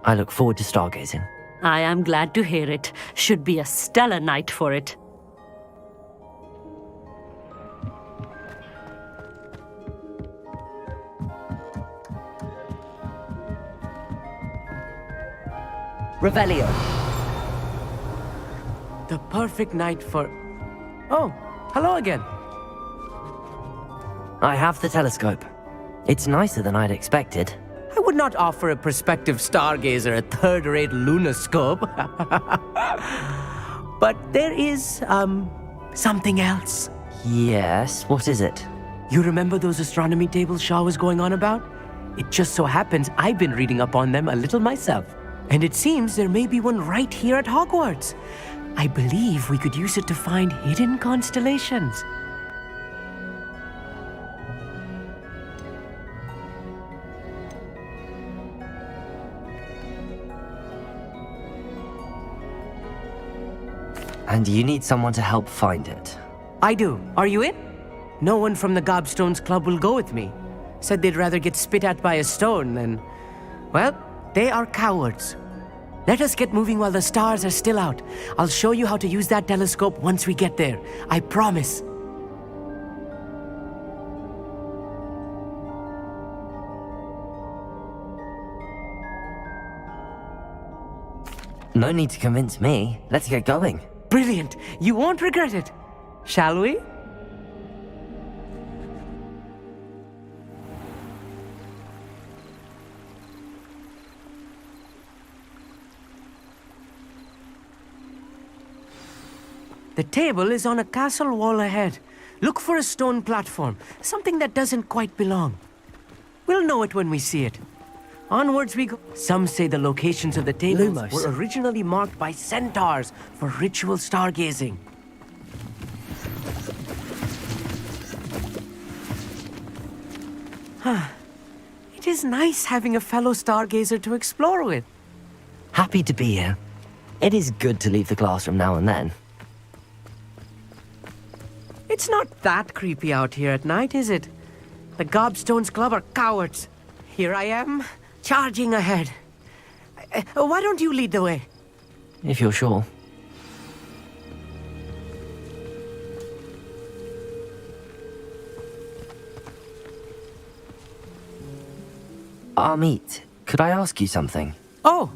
I look forward to stargazing. I am glad to hear it. Should be a stellar night for it. Revelio. The perfect night for... Oh, hello again. I have the telescope. It's nicer than I'd expected. I would not offer a prospective stargazer a third-rate lunoscope. But there is, something else. Yes, what is it? You remember those astronomy tables Shah was going on about? It just so happens I've been reading up on them a little myself. And it seems there may be one right here at Hogwarts. I believe we could use it to find hidden constellations. And you need someone to help find it. I do. Are you in? No one from the Gobstones Club will go with me. Said they'd rather get spit at by a stone than... Well, they are cowards. Let us get moving while the stars are still out. I'll show you how to use that telescope once we get there. I promise. No need to convince me. Let's get going. Brilliant. You won't regret it. Shall we? The table is on a castle wall ahead. Look for a stone platform, something that doesn't quite belong. We'll know it when we see it. Onwards we go. Some say the locations of the tables Lumos. were originally marked by centaurs for ritual stargazing. It is nice having a fellow stargazer to explore with. Happy to be here. It is good to leave the classroom now and then. It's not that creepy out here at night, is it? The Gobstones Club are cowards. Here I am, charging ahead. Why don't you lead the way? If you're sure. Amit, could I ask you something? Oh,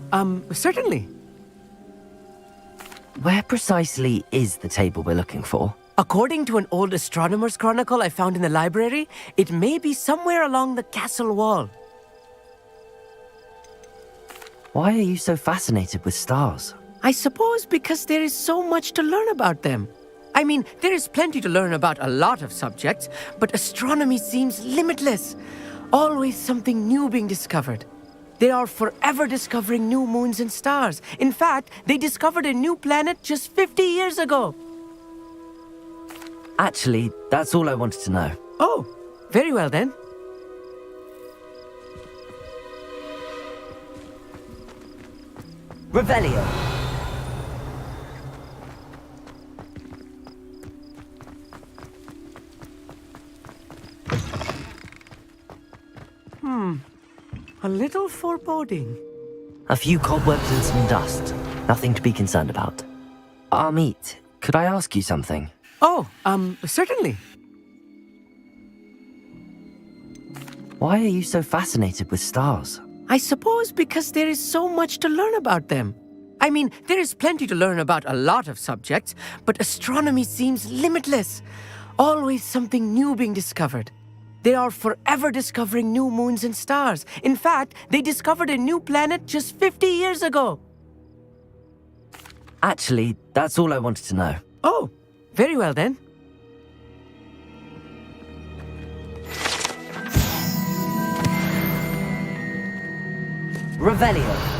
certainly. Where precisely is the table we're looking for? According to an old astronomer's chronicle I found in the library, it may be somewhere along the castle wall. Why are you so fascinated with stars? I suppose because there is so much to learn about them. I mean, there is plenty to learn about a lot of subjects, but astronomy seems limitless. Always something new being discovered. They are forever discovering new moons and stars. In fact, they discovered a new planet just 50 years ago. Actually, that's all I wanted to know. Oh, very well then. Revelio. A little foreboding. A few cobwebs and some dust. Nothing to be concerned about. Amit, could I ask you something? Oh, certainly. Why are you so fascinated with stars? I suppose because there is so much to learn about them. I mean, there is plenty to learn about a lot of subjects, but astronomy seems limitless. Always something new being discovered. They are forever discovering new moons and stars. In fact, they discovered a new planet just 50 years ago. Actually, that's all I wanted to know. Oh, very well then. Revelio.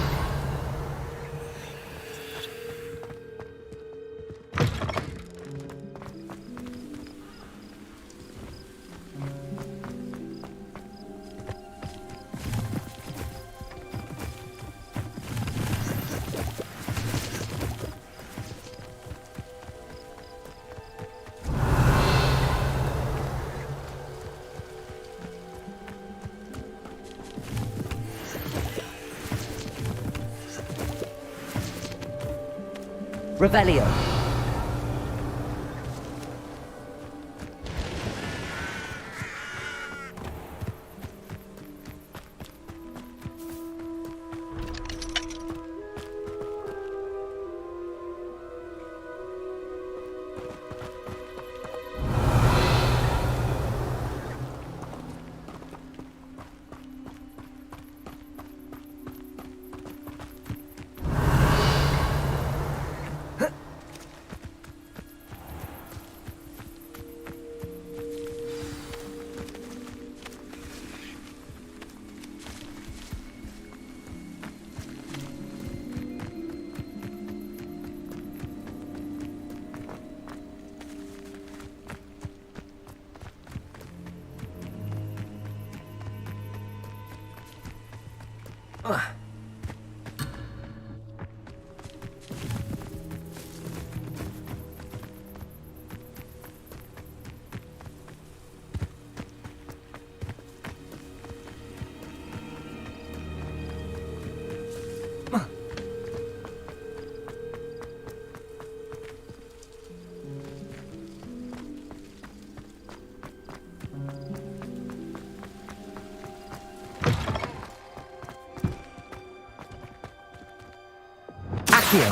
Revelio. Here.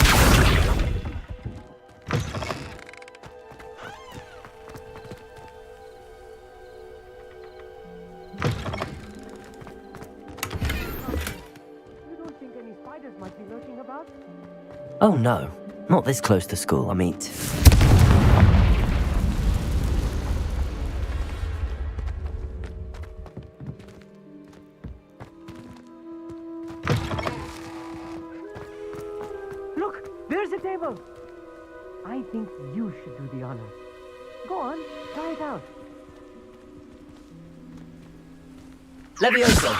Oh no, not this close to school, I mean. Look, there's a table. I think you should do the honors. Go on, try it out. Levioso.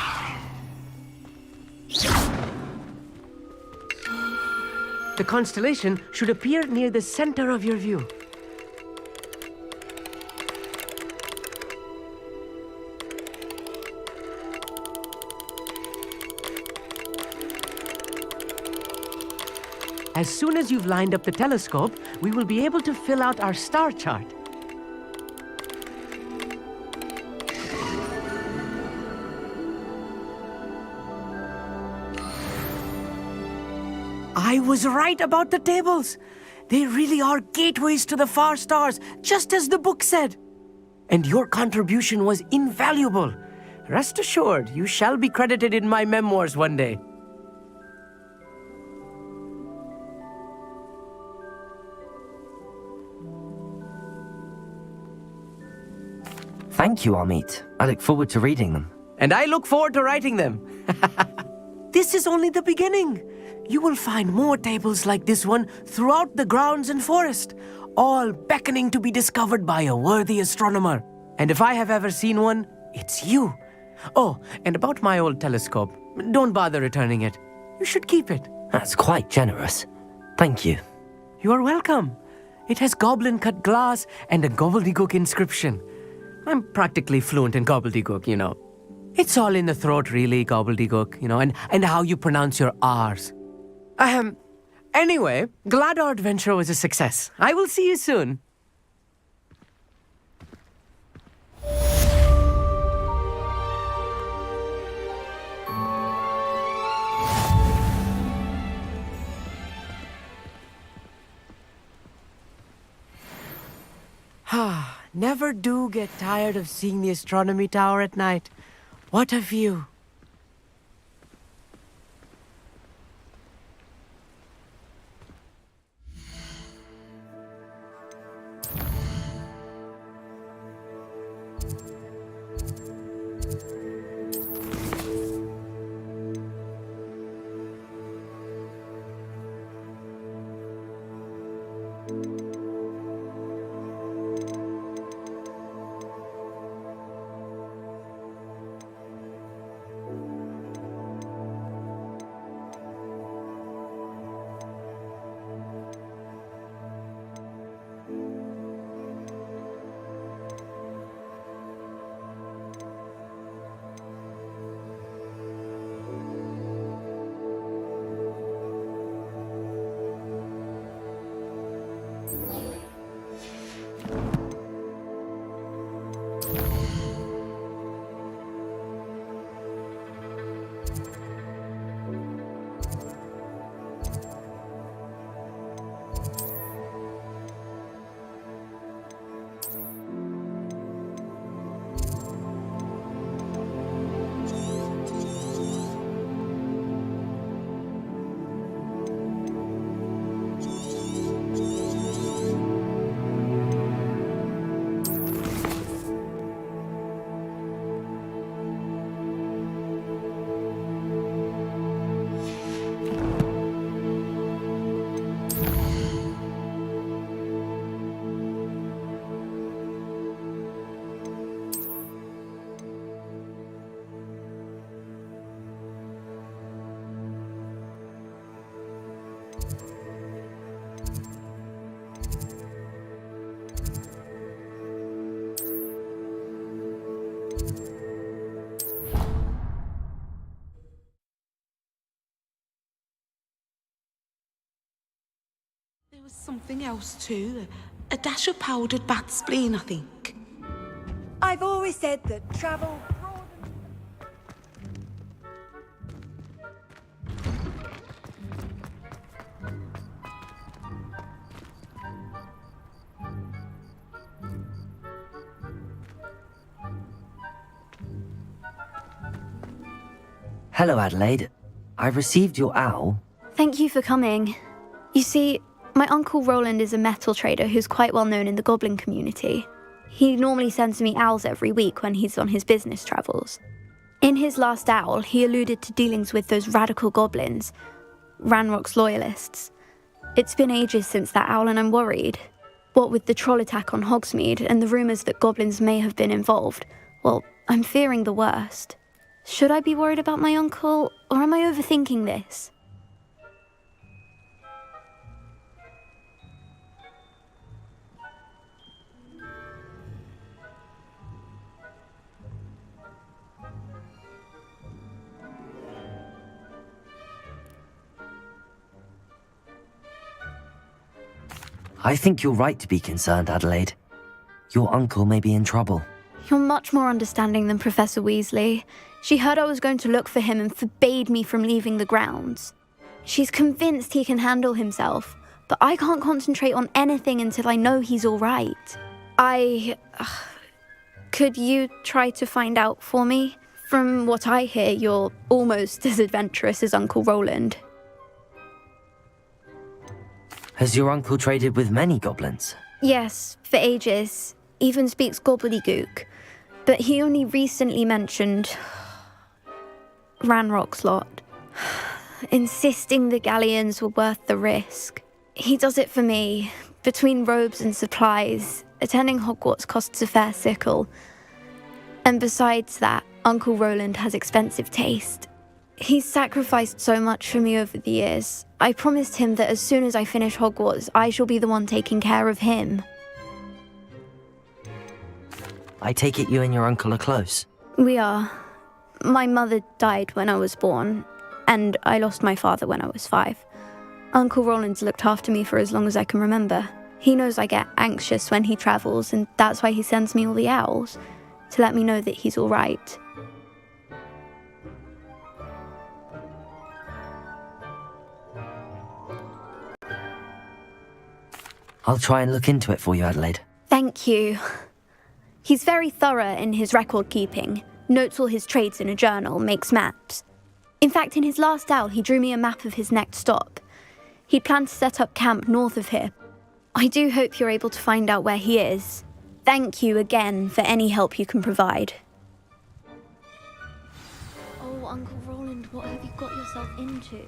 The constellation should appear near the center of your view. As soon as you've lined up the telescope, we will be able to fill out our star chart. I was right about the tables. They really are gateways to the far stars, just as the book said. And your contribution was invaluable. Rest assured, you shall be credited in my memoirs one day. Thank you, Amit. I look forward to reading them. And I look forward to writing them. This is only the beginning. You will find more tables like this one throughout the grounds and forest, all beckoning to be discovered by a worthy astronomer. And if I have ever seen one, it's you. Oh, and about my old telescope, don't bother returning it. You should keep it. That's quite generous. Thank you. You are welcome. It has goblin-cut glass and a gobbledygook inscription. I'm practically fluent in gobbledygook, you know. It's all in the throat, really, gobbledygook, you know, and how you pronounce your R's. Anyway, glad our adventure was a success. I will see you soon. Never do get tired of seeing the astronomy tower at night. What a view. was something else too. A dash of powdered bat spleen, I think. I've always said that travel... Hello, Adelaide. I received your owl. Thank you for coming. You see, my uncle Roland is a metal trader who's quite well known in the goblin community. He normally sends me owls every week when he's on his business travels. In his last owl, he alluded to dealings with those radical goblins, Ranrock's loyalists. It's been ages since that owl and I'm worried. What with the troll attack on Hogsmeade and the rumours that goblins may have been involved, well, I'm fearing the worst. Should I be worried about my uncle, or am I overthinking this? I think you're right to be concerned, Adelaide. Your uncle may be in trouble. You're much more understanding than Professor Weasley. She heard I was going to look for him and forbade me from leaving the grounds. She's convinced he can handle himself, but I can't concentrate on anything until I know he's all right. Could you try to find out for me? From what I hear, you're almost as adventurous as Uncle Roland. Has your uncle traded with many goblins? Yes, for ages. Even speaks gobbledygook. But he only recently mentioned Ranrock's lot, insisting the galleons were worth the risk. He does it for me. Between robes and supplies, attending Hogwarts costs a fair sickle. And besides that, Uncle Roland has expensive taste. He's sacrificed so much for me over the years. I promised him that as soon as I finish Hogwarts, I shall be the one taking care of him. I take it you and your uncle are close. We are. My mother died when I was born, and I lost my father when I was 5. Uncle Roland's looked after me for as long as I can remember. He knows I get anxious when he travels, and that's why he sends me all the owls, to let me know that he's all right. I'll try and look into it for you, Adelaide. Thank you. He's very thorough in his record keeping, notes all his trades in a journal, makes maps. In fact, in his last owl, he drew me a map of his next stop. He'd planned to set up camp north of here. I do hope you're able to find out where he is. Thank you again for any help you can provide. Oh, Uncle Roland, what have you got yourself into?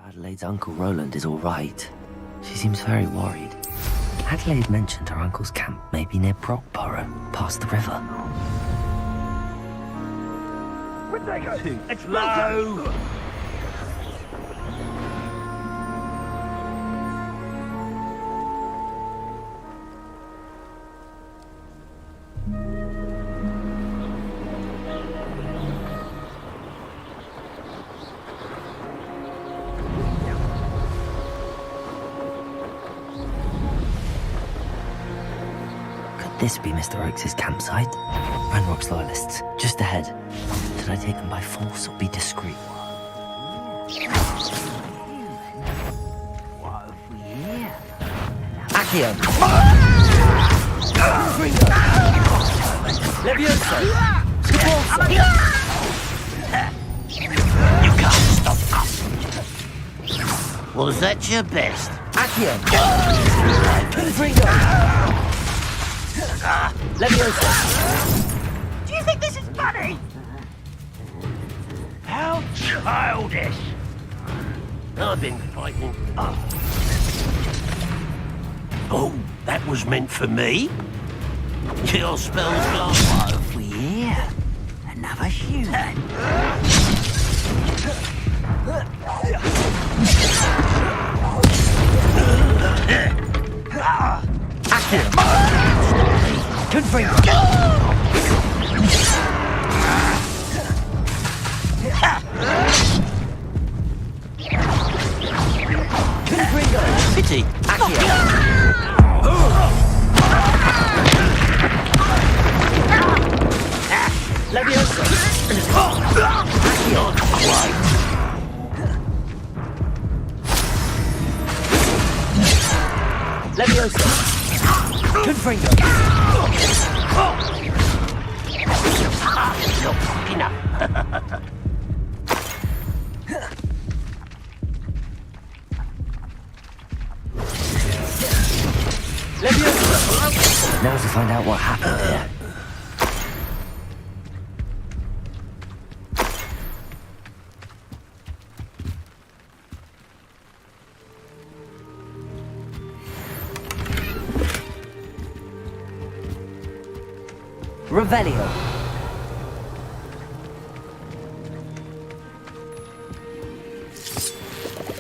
Adelaide's Uncle Roland is all right. She seems very worried. Adelaide mentioned her uncle's camp may be near Brockborough, past the river. It's low! this be Mr. Oakes' campsite? Ranrock's loyalists, just ahead. Should I take them by force or be discreet? Accio! Levioso! You can't stop us. Was that your best? Accio! Confringo! Levioso! Do you think this is funny? How childish. I've been fighting. Oh, that was meant for me? Your spell's gone. What have we here? Another human. Accio! Confringo! Confringo! Pity. Accio! Levioso! Accio! Levioso! Confringo! Enough. Levioso! Now to find out what happened here. Revelio.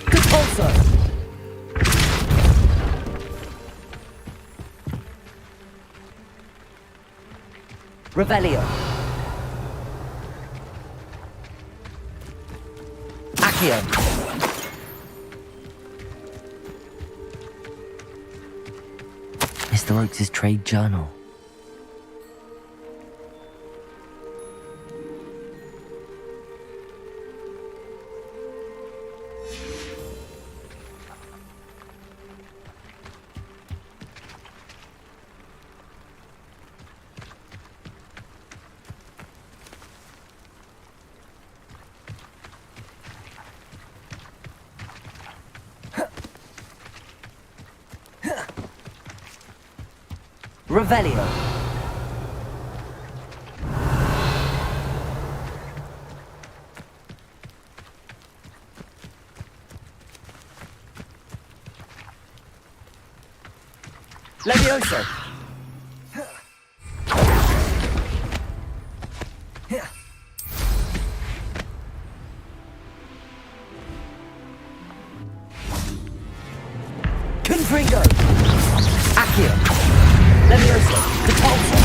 Compulso. Revelio. Accio. Mr. Oakes' trade journal. Revelio. Levioso. Confringo. Accio. Levioso. Compulso.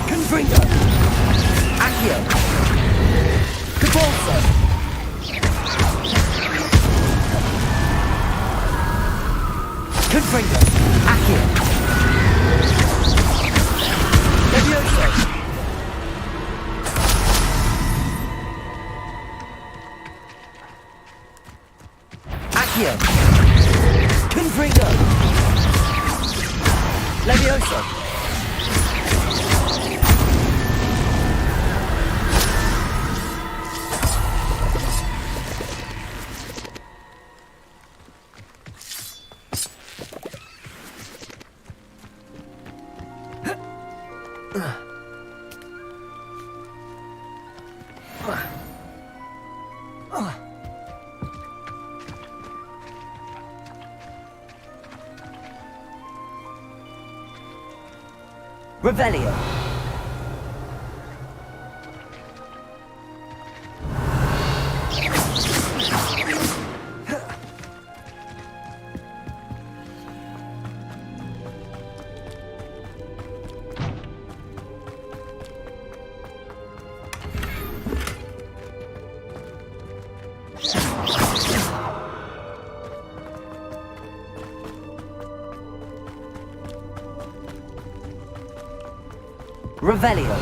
Confringo. Accio. Compulso. Confringo. Accio. Levioso. Accio. Confringo. Levioso. Revelio. Revelio.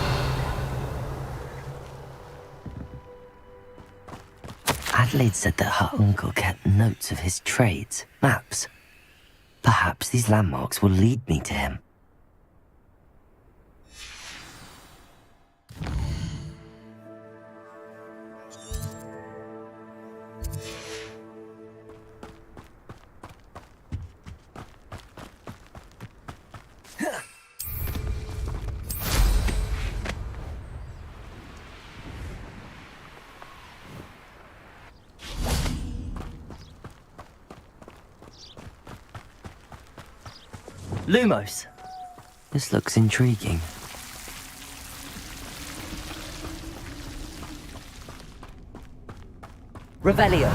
Adelaide said that her uncle kept notes of his trades, maps. Perhaps these landmarks will lead me to him. Lumos. This looks intriguing. Revelio.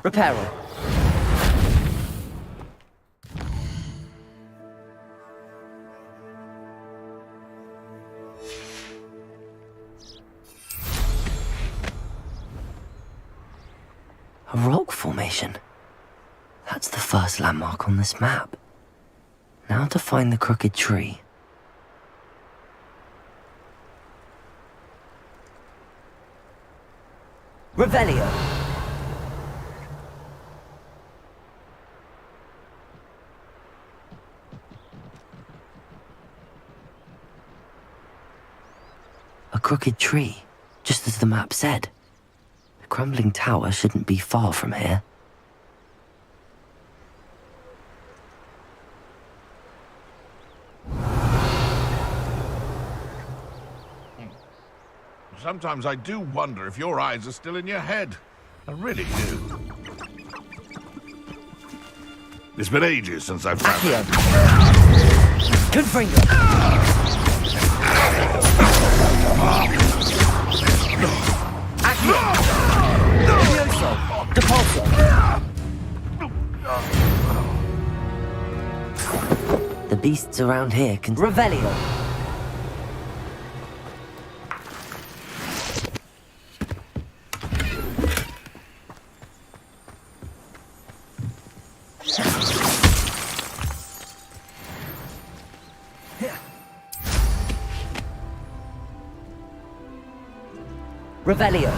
Reparo. A rock formation. That's the first landmark on this map. Now to find the crooked tree. Revelio. A crooked tree, just as the map said. The crumbling tower shouldn't be far from here. Sometimes I do wonder if your eyes are still in your head. I really do. It's been ages since I've traveled. Confringo. The beasts around here can... Revelio. Revelio.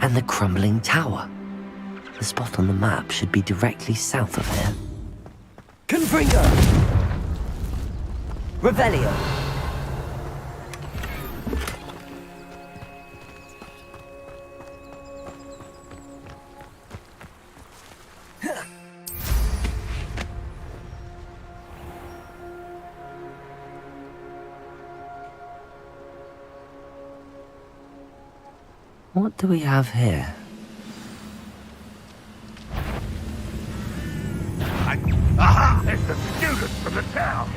And the crumbling tower. The spot on the map should be directly south of here. Confringo! Revelio. What do we have here? Aha! It's the students from the town!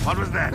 What was that?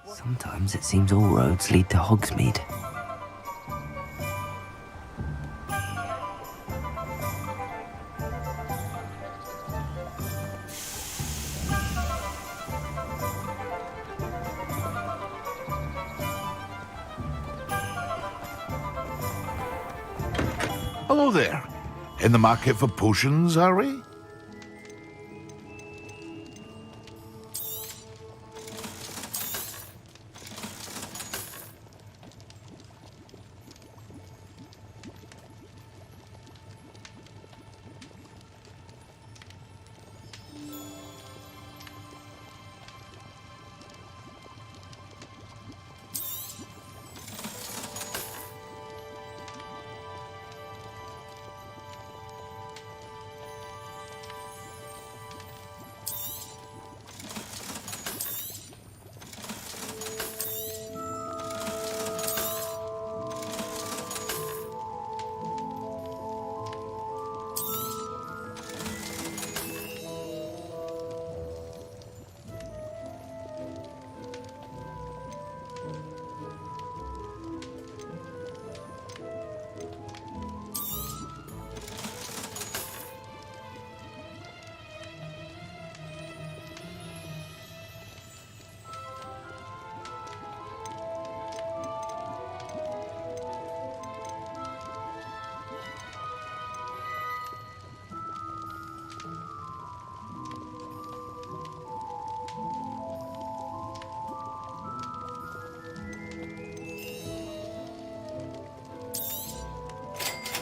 Sometimes it seems all roads lead to Hogsmeade. Hello there. In the market for potions, are we?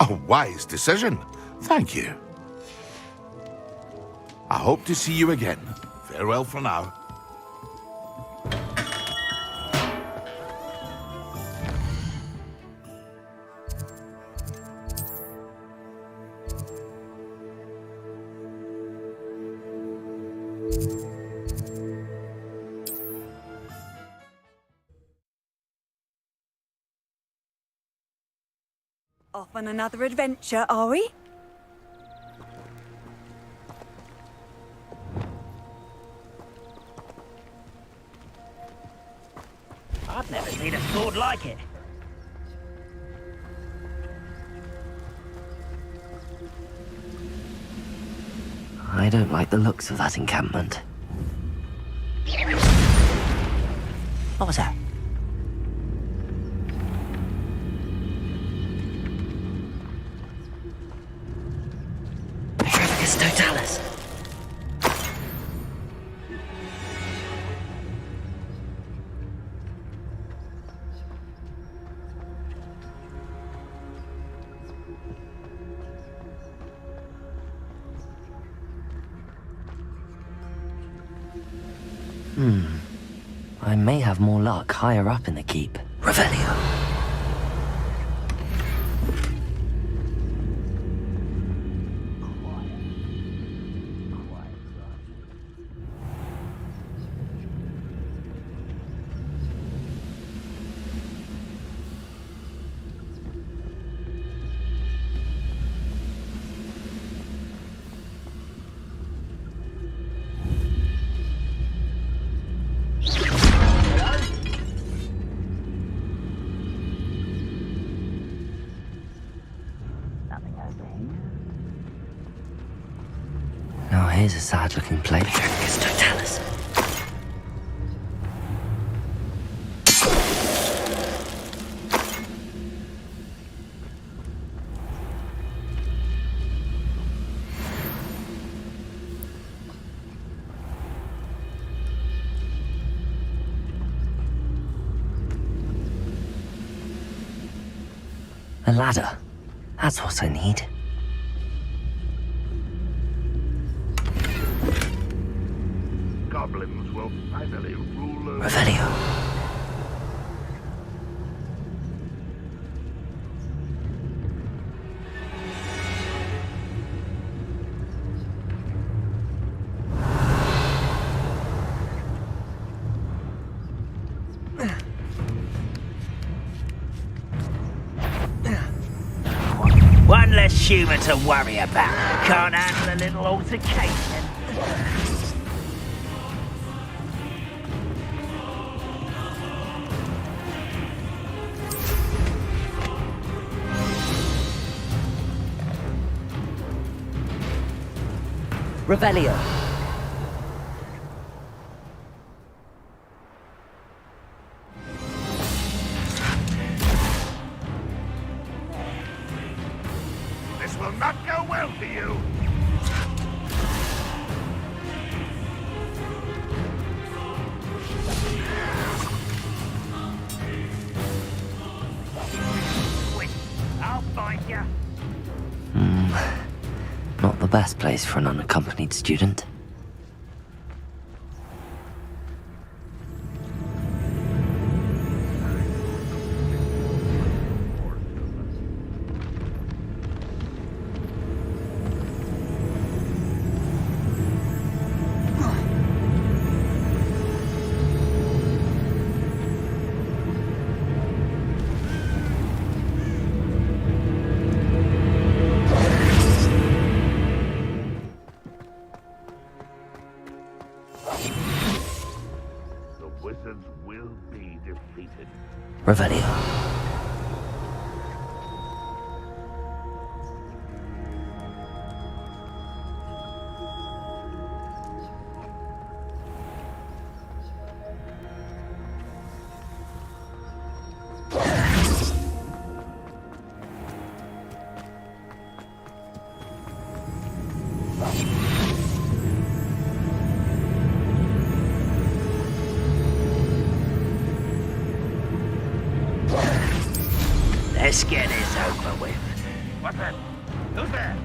A wise decision. Thank you. I hope to see you again. Farewell for now. Off on another adventure, are we? I've never seen a sword like it. I don't like the looks of that encampment. What was that? Petrificus totalis. I may have more luck higher up in the keep. Revelio. Now here's a sad-looking place. Petrificus totalis. A ladder. That's what I need. Goblins will finally rule over... Revelio. One less human to worry about. Can't handle a little altercation. Revelio. This will not go well for you. I'll find you. Not the best place for an unaccompanied student. Wizards will be defeated. Revelio. Let's get this over with. What's that? Who's there?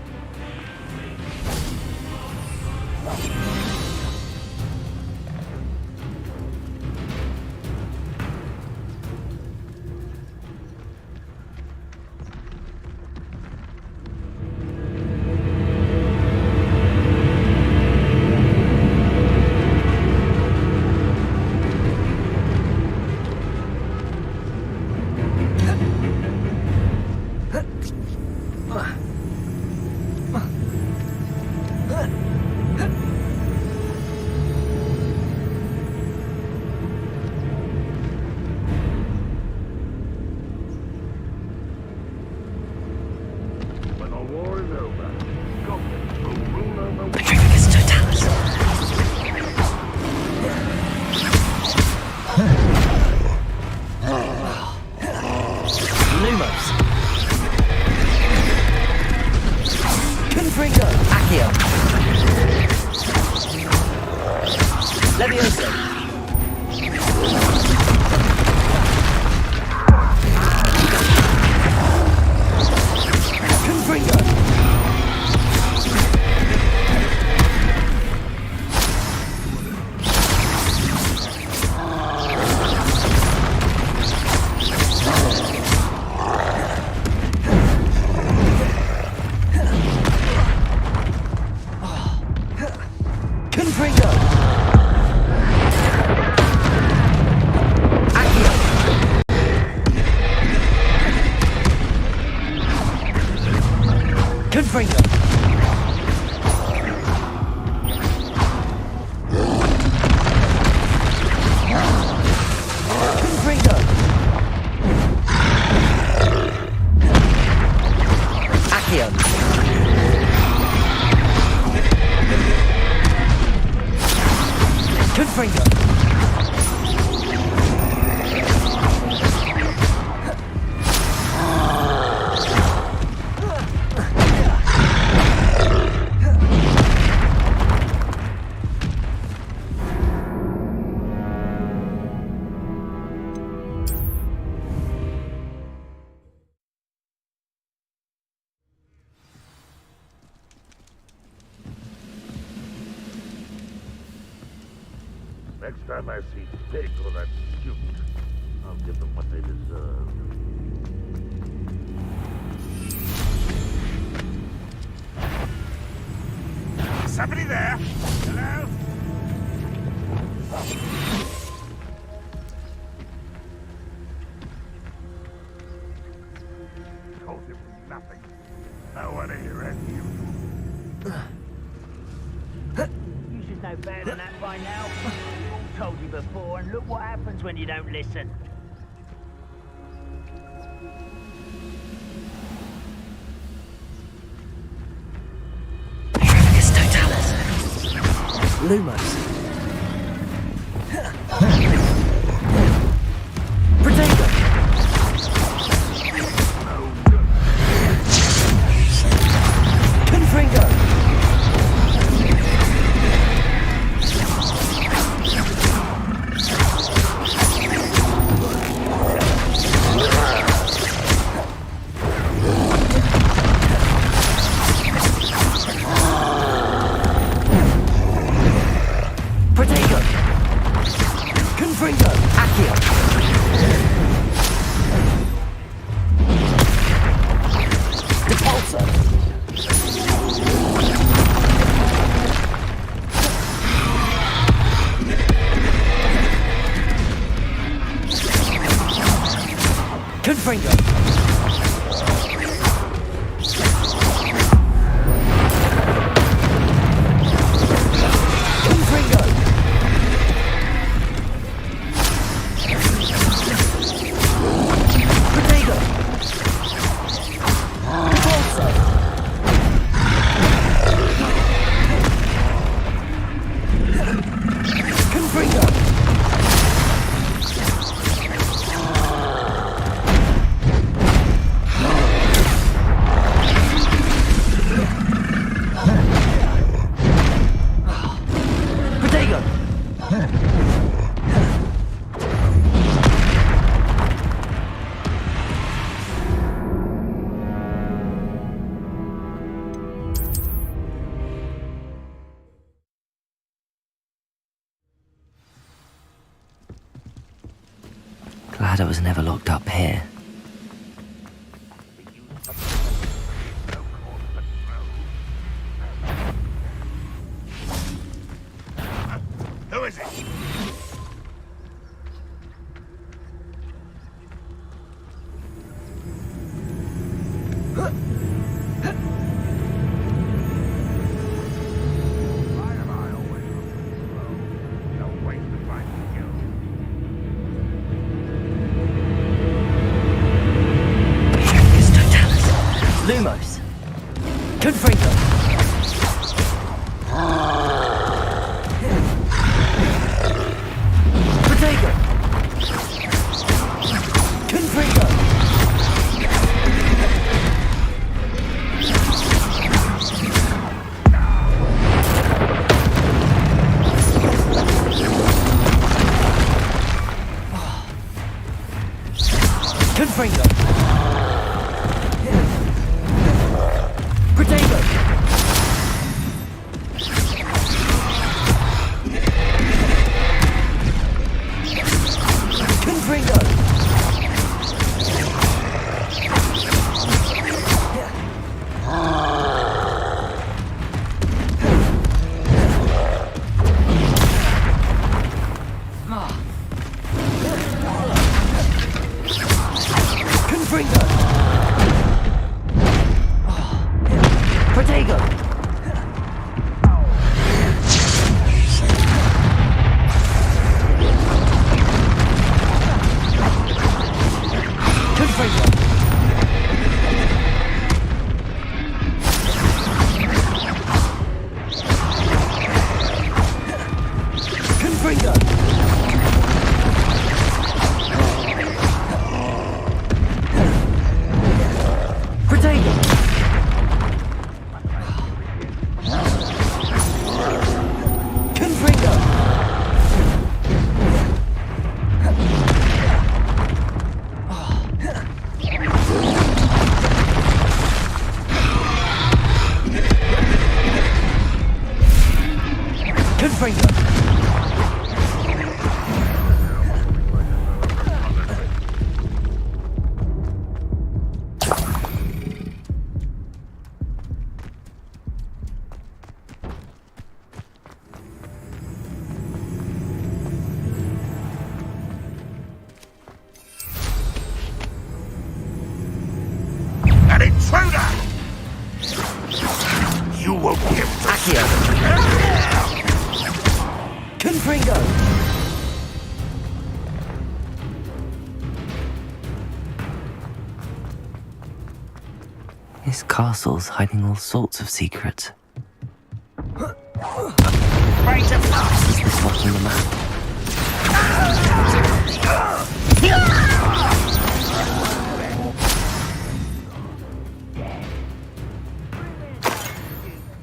Next time I see Pig or that student, I'll give them what they deserve. Somebody there? Hello? Told him nothing. No one here had you. You should know better than that by now. We've all told you before, and look what happens when you don't listen. Lumos. Glad I was never locked up here. Who is it? Lumos. Confringo. Protego. Confringo. Confringo. Protego. Confringo. Confringo! Potato! Confringo! Confringo! An intruder! You won't give to Accio! Confringo! This castle's hiding all sorts of secrets. Right to pass! Is this what's on the map?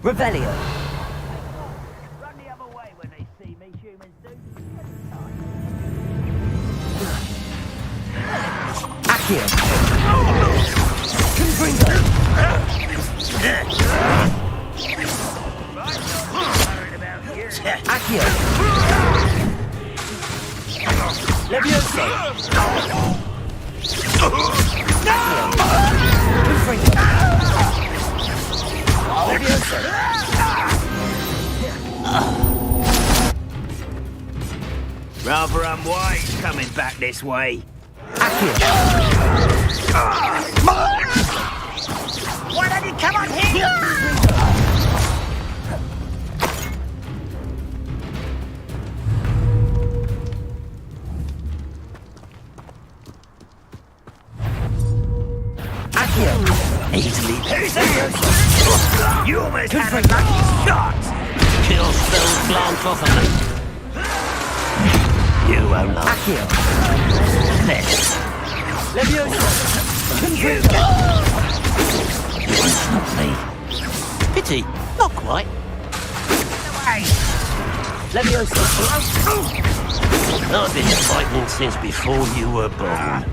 Revelio! Run the other way when they see me, humans do. Accio! Confringo! Accio! Levioso! Confringo! Levioso! Rather unwise coming back this way. Why don't you come on here? Easily. You almost had a lucky shot. Kill spells glance off of me. You won't know. Accio! Levioso! You won't stop me. Pity, not quite. Levioso! I've been fighting since before you were born.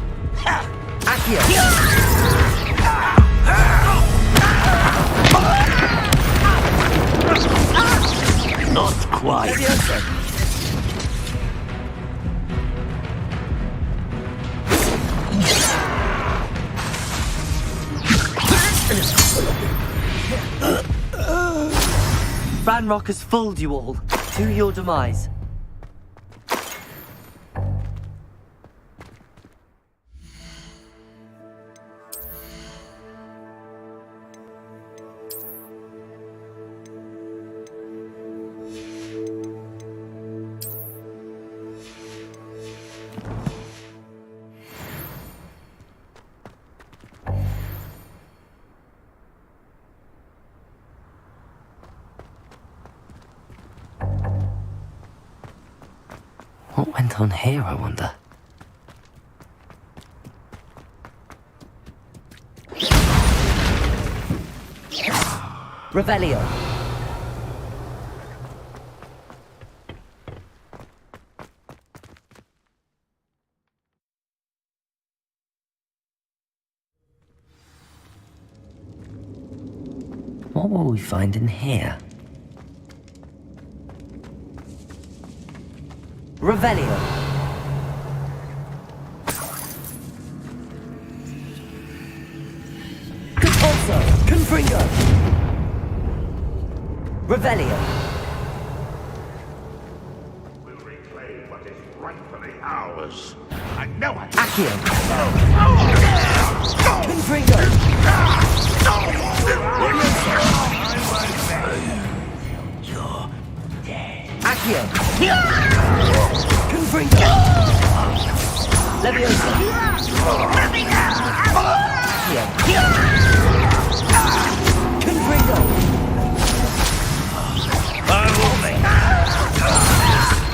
Accio! Not quite. Levioso! Ranrock has fooled you all. To your demise. What went on here, I wonder? Revelio! What will we find in here? Revelio! Compulso! Confringo! Revelio! We'll reclaim what is rightfully ours. I know it. Accio! Confringo! Accio! Confringo! Leviosa! Accio! Confringo! I will make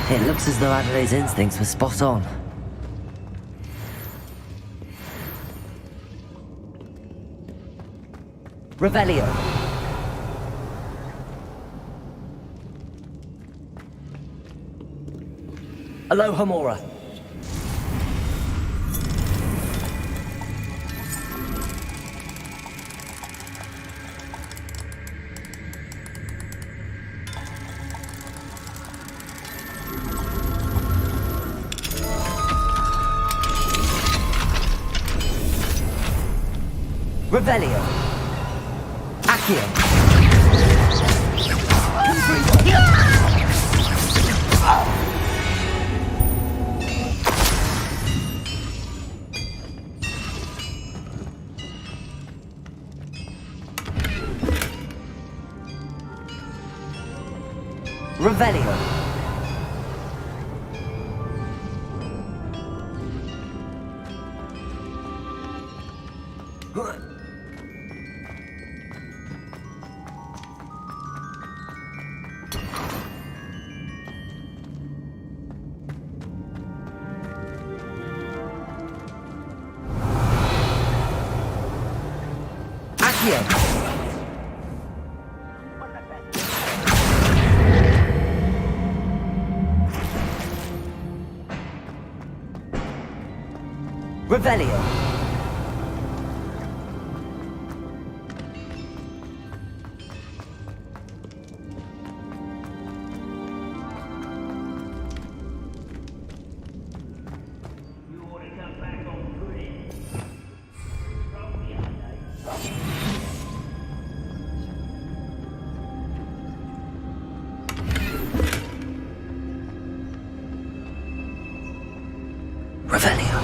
It looks as though Adelaide's instincts were spot on. Revelio. Aloha Mora. Revelio. Accio. Revelio. Revelio. Revelio.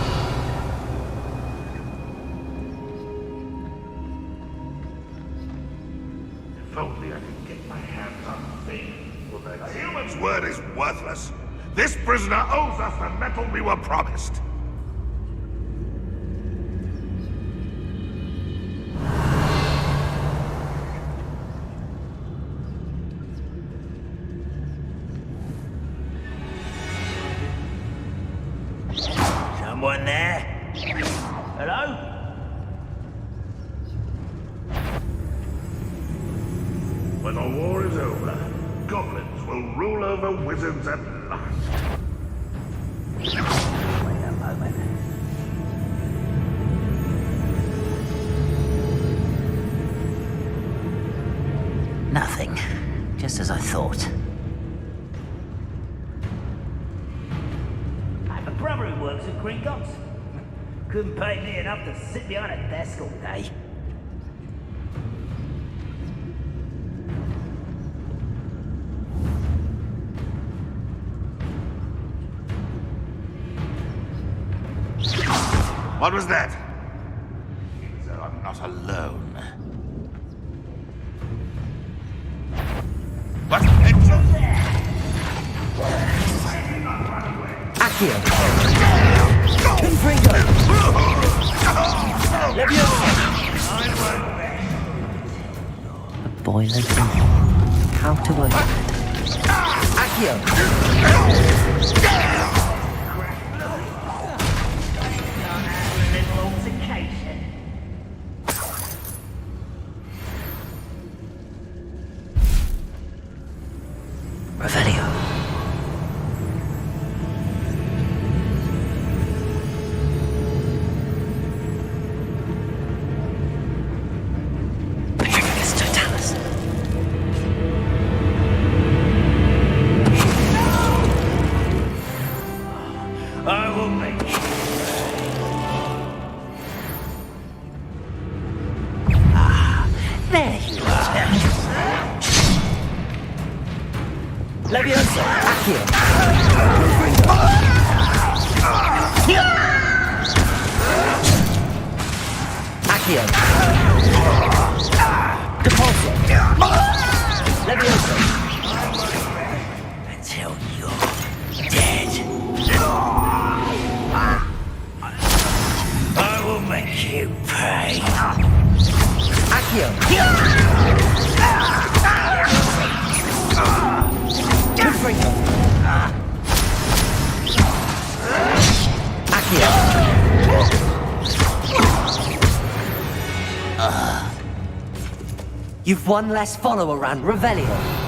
If only I could get my hands on the thing. Well, the human's word is worthless. This prisoner owes us the metal we were promised. Someone there? Hello? When the war is over, goblins will rule over wizards at last. Wait a moment. Nothing. Just as I thought. I have a brother who works at Gringotts. Couldn't pay me enough to sit behind a desk all day. What was that? So I'm not alone. What? Accio. Confringo. A boiler door. How to open it? Accio. Revelio. Petrificus totalis. I will make you. There you are. Leviosa. Accio. Accio. Depulso. Leviosa. Until you're dead. I will make you pay. Accio. Confringo. You've one less follower around Revelio.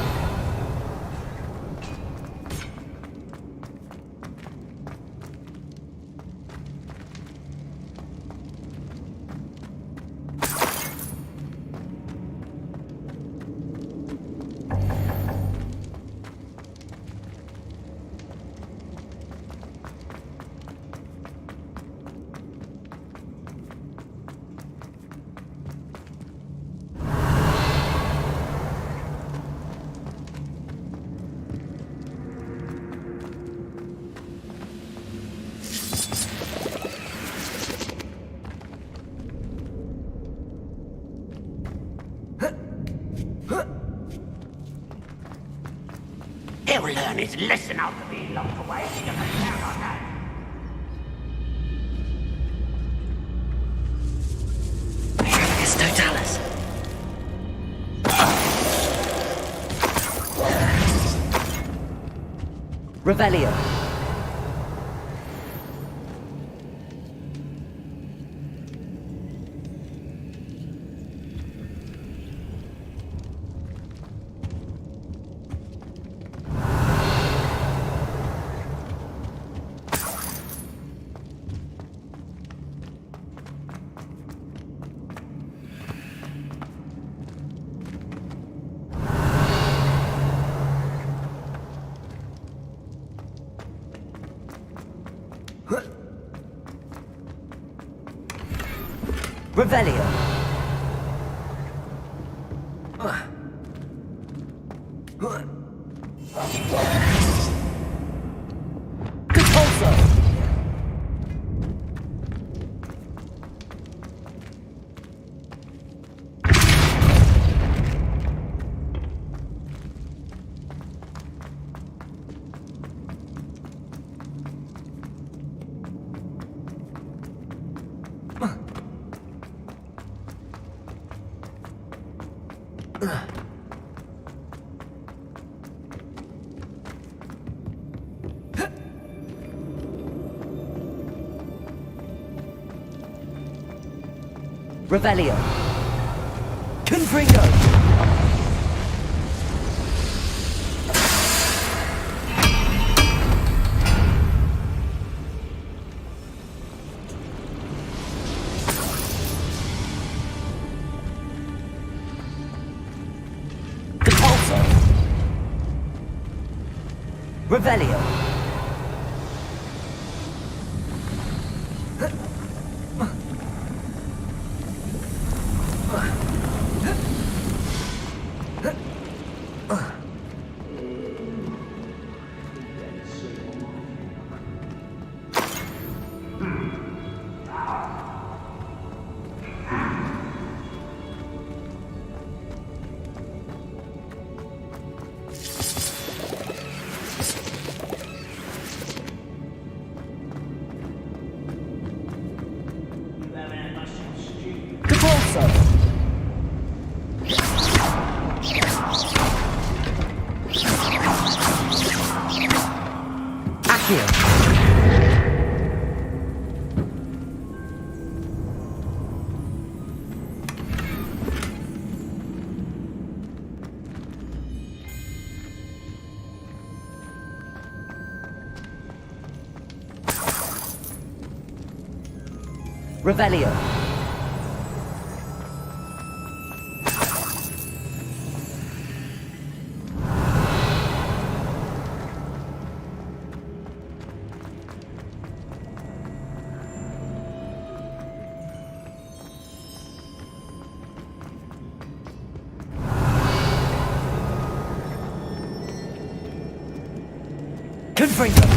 He'll learn his lesson after being locked away. You can count on that. It's Totalis. Revelio. Revelio. Revelio. Confringo. Revelio. Revelio. Confringo.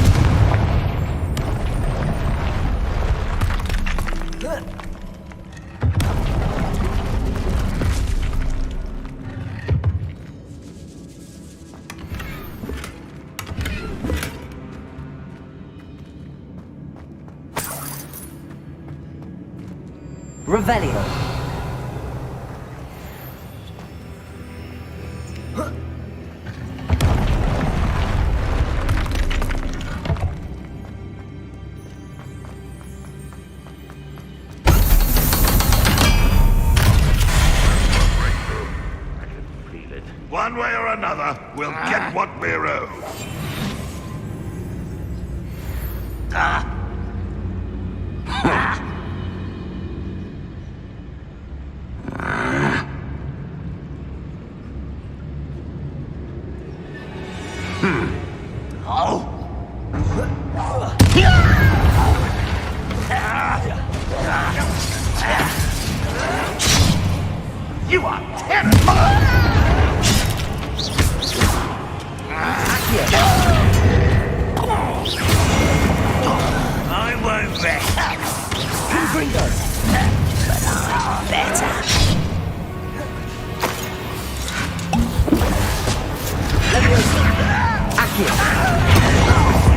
Revelio. another, we'll get what we're owed. You are terrible! I won't rest. Better.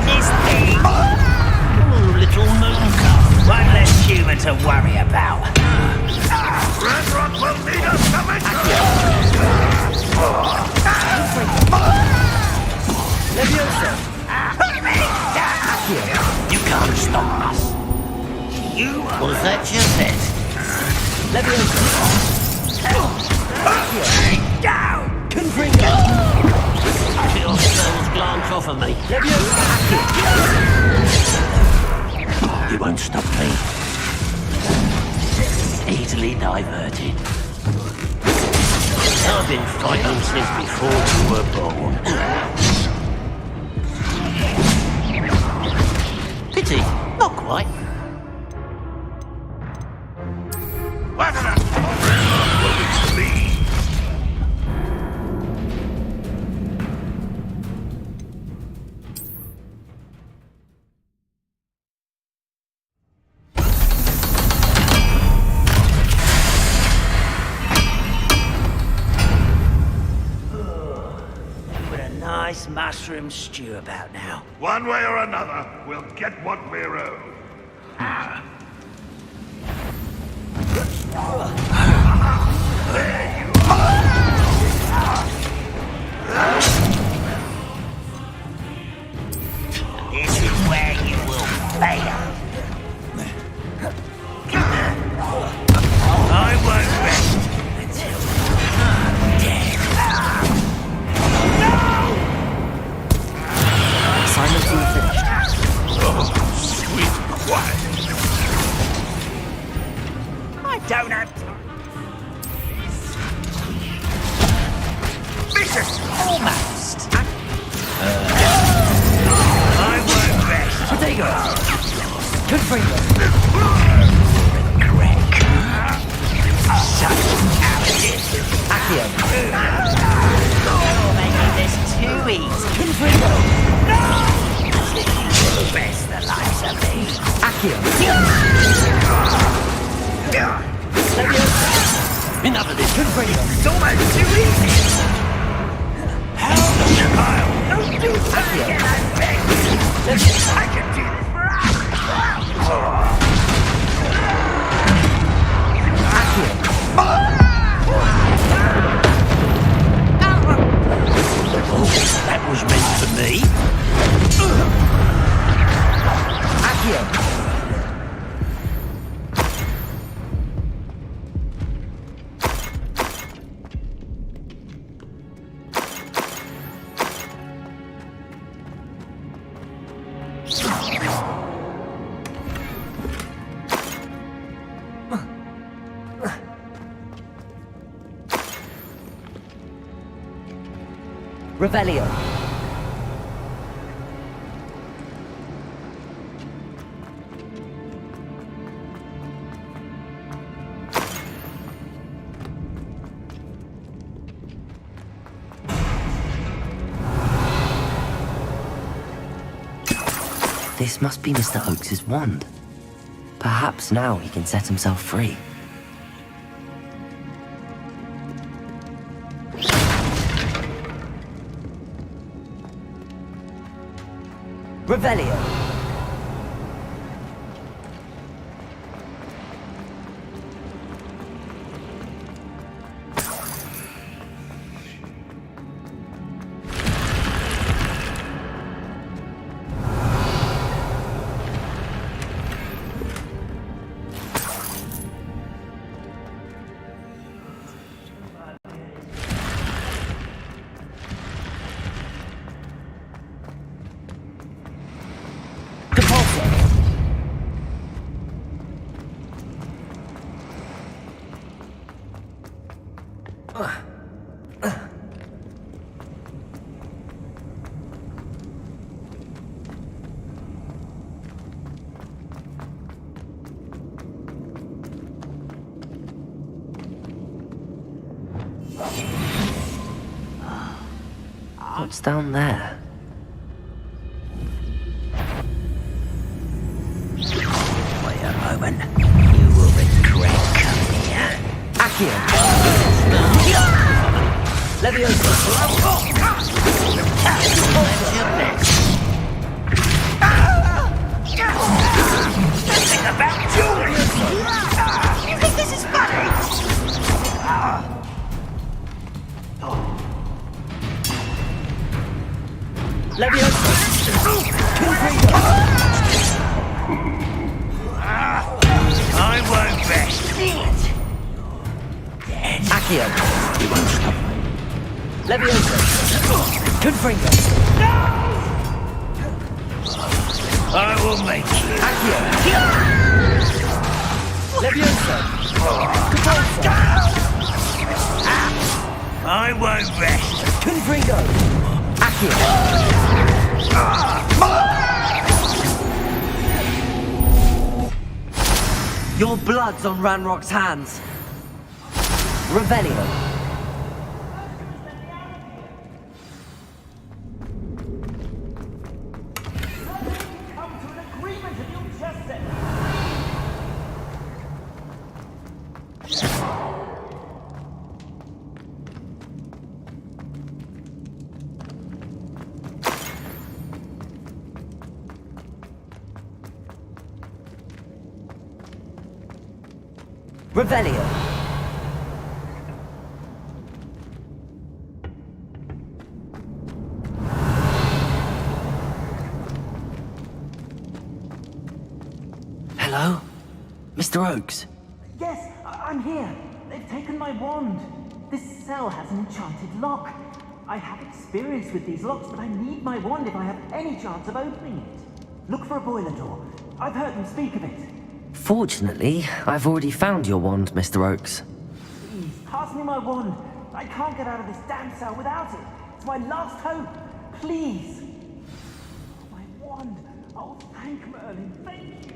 This thing. Ooh, little moon calf. One less human to worry about. Ranrock will need us to You can't stop us. You was that just it? Down! Confringo! Feel souls glance off of me. You won't stop me. Easily diverted. I've been fighting since before you were born. Pity, not quite. Nice mushroom stew about now. One way or another, we'll get what we're owed. This is where you will fail. I won't rest until I'm dead. Assignment finished. Oh, sweet quiet. I don't have time. Vicious! Almost! I won't rest. Potato! Confringo! Crack. Such cowardice. Accio! You're making this too easy. Confringo! Best the likes of me. Accio! Enough of this. Confringo! It's almost too easy. How the child? Don't do that again, I beg. I can do this for Oh, that was meant for me. Accio! Revelio. This must be Mr. Oakes's wand. Perhaps now he can set himself free. Revelio. What's down there? Wait a moment. You will regret coming here. Accio! Leviosa! Something about jewelry! You think this is funny? Leviosa! I won't rest. Accio! Leviosa! Confringo! I will make you. Accio! Leviosa! I won't rest. Confringo! Accio! Your blood's on Ranrock's hands. Revelio. Revelio. Hello? Mr. Oakes? Yes, I'm here. They've taken my wand. This cell has an enchanted lock. I have experience with these locks, but I need my wand if I have any chance of opening it. Look for a boiler door. I've heard them speak of it. Fortunately, I've already found your wand, Mr. Oakes. Please, pass me my wand. I can't get out of this damn cell without it. It's my last hope. Please. My wand. Oh, thank Merlin. Thank you.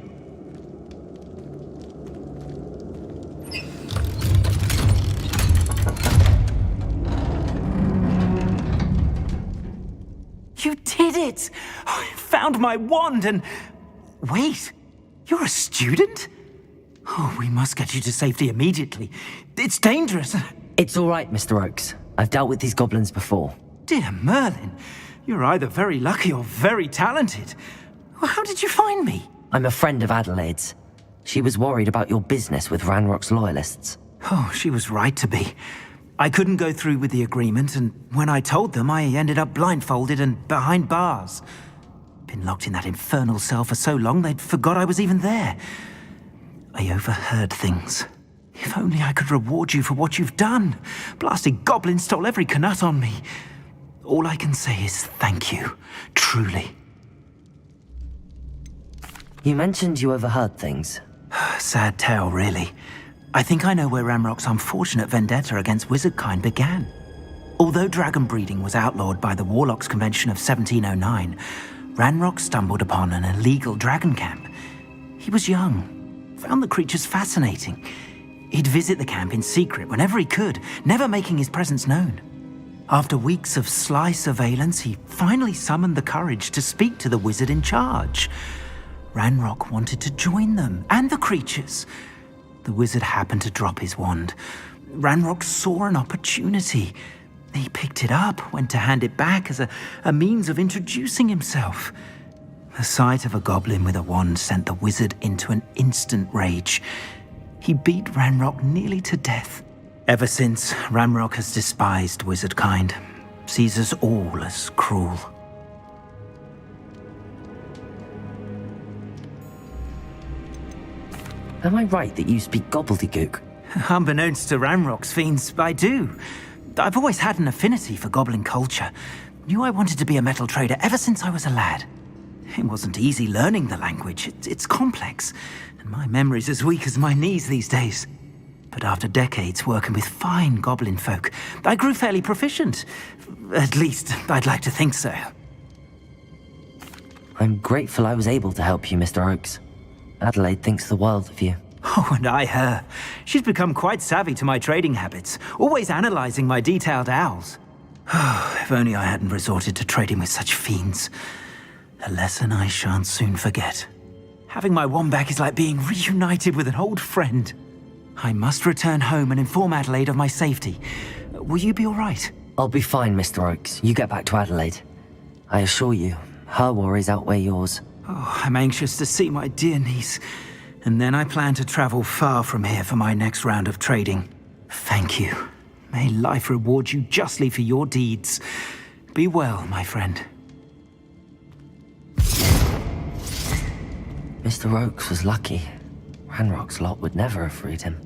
You did it! I found my wand and... Wait, you're a student? Oh, we must get you to safety immediately. It's dangerous. It's all right, Mr. Oakes. I've dealt with these goblins before. Dear Merlin, you're either very lucky or very talented. Well, how did you find me? I'm a friend of Adelaide's. She was worried about your business with Ranrock's loyalists. Oh, she was right to be. I couldn't go through with the agreement, and when I told them, I ended up blindfolded and behind bars. Been locked in that infernal cell for so long, they'd forgot I was even there. I overheard things. If only I could reward you for what you've done. Blasted goblins stole every knut on me. All I can say is thank you, truly. You mentioned you overheard things. Sad tale, really. I think I know where Ranrock's unfortunate vendetta against wizardkind began. Although dragon breeding was outlawed by the Warlocks Convention of 1709, Ranrock stumbled upon an illegal dragon camp. He was young, found the creatures fascinating. He'd visit the camp in secret whenever he could, never making his presence known. After weeks of sly surveillance, he finally summoned the courage to speak to the wizard in charge. Ranrock wanted to join them, and the creatures. The wizard happened to drop his wand. Ranrock saw an opportunity. He picked it up, went to hand it back as a means of introducing himself. The sight of a goblin with a wand sent the wizard into an instant rage. He beat Ranrock nearly to death. Ever since, Ranrock has despised wizardkind, sees us all as cruel. Am I right that you speak gobbledygook? Unbeknownst to Ranrock's fiends, I do. I've always had an affinity for goblin culture. Knew I wanted to be a metal trader ever since I was a lad. It wasn't easy learning the language. It's complex, and my memory's as weak as my knees these days. But after decades working with fine goblin folk, I grew fairly proficient. At least, I'd like to think so. I'm grateful I was able to help you, Mr. Oakes. Adelaide thinks the world of you. Oh, and I her. She's become quite savvy to my trading habits, always analyzing my detailed owls. If only I hadn't resorted to trading with such fiends. A lesson I shan't soon forget. Having my wand back is like being reunited with an old friend. I must return home and inform Adelaide of my safety. Will you be all right? I'll be fine, Mr. Oakes. You get back to Adelaide. I assure you, her worries outweigh yours. Oh, I'm anxious to see my dear niece. And then I plan to travel far from here for my next round of trading. Thank you. May life reward you justly for your deeds. Be well, my friend. Mr. Oakes was lucky. Ranrock's lot would never have freed him.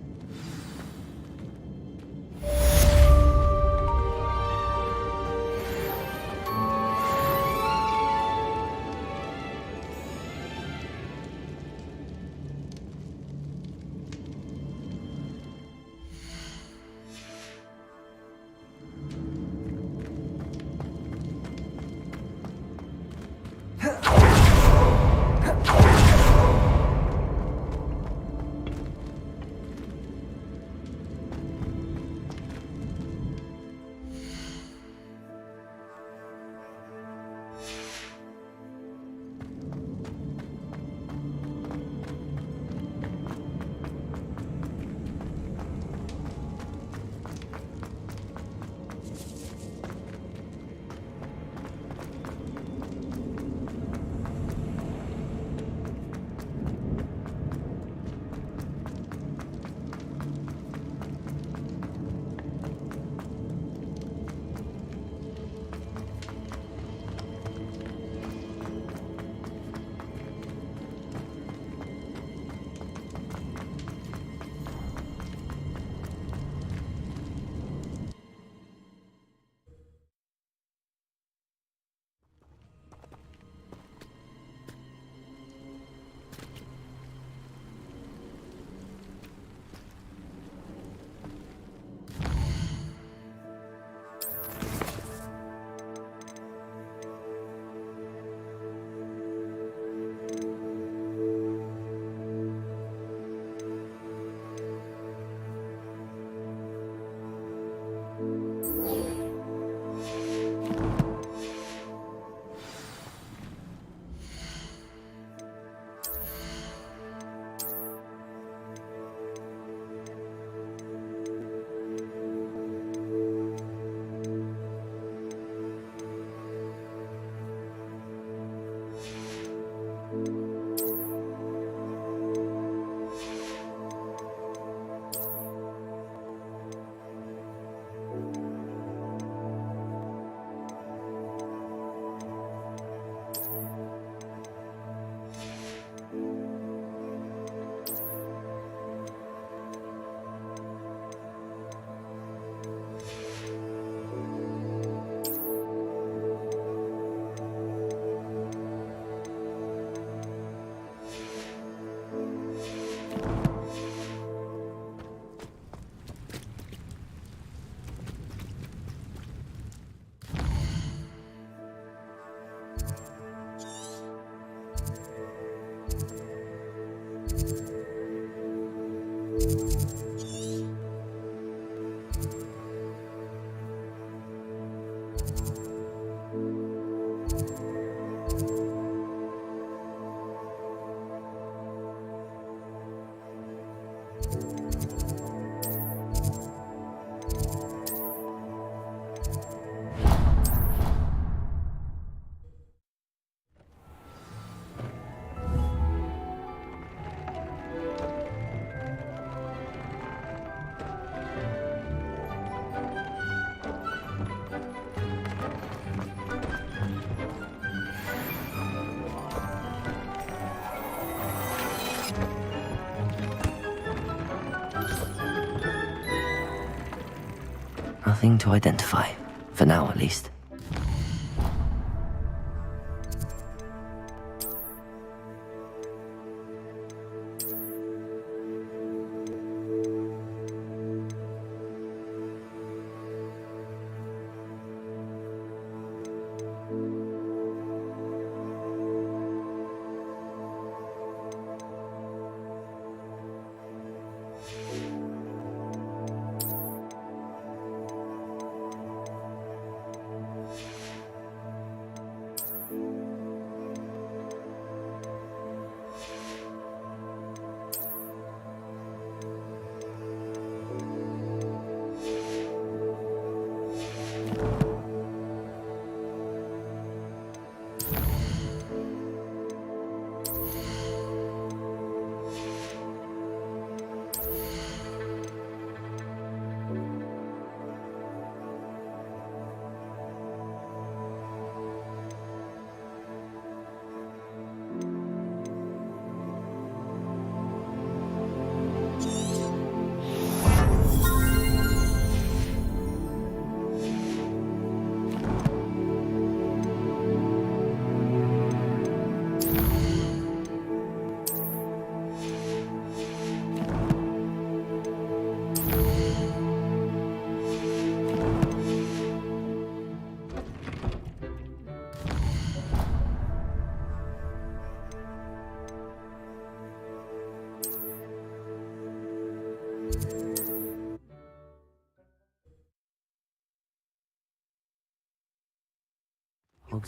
Nothing to identify, for now at least.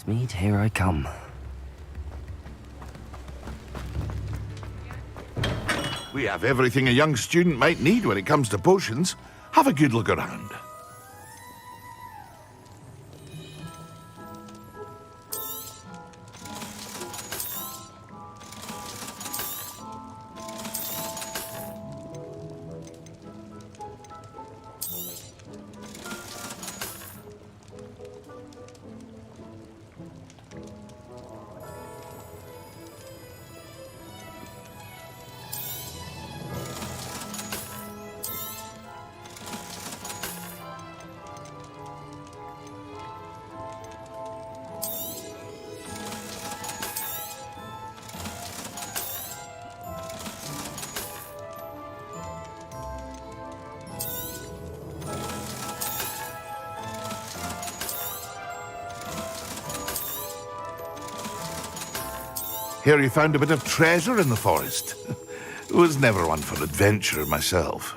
Hogsmeade, here I come. We have everything a young student might need when it comes to potions. Have a good look around. Hear you found a bit of treasure in the forest. Was never one for adventure myself.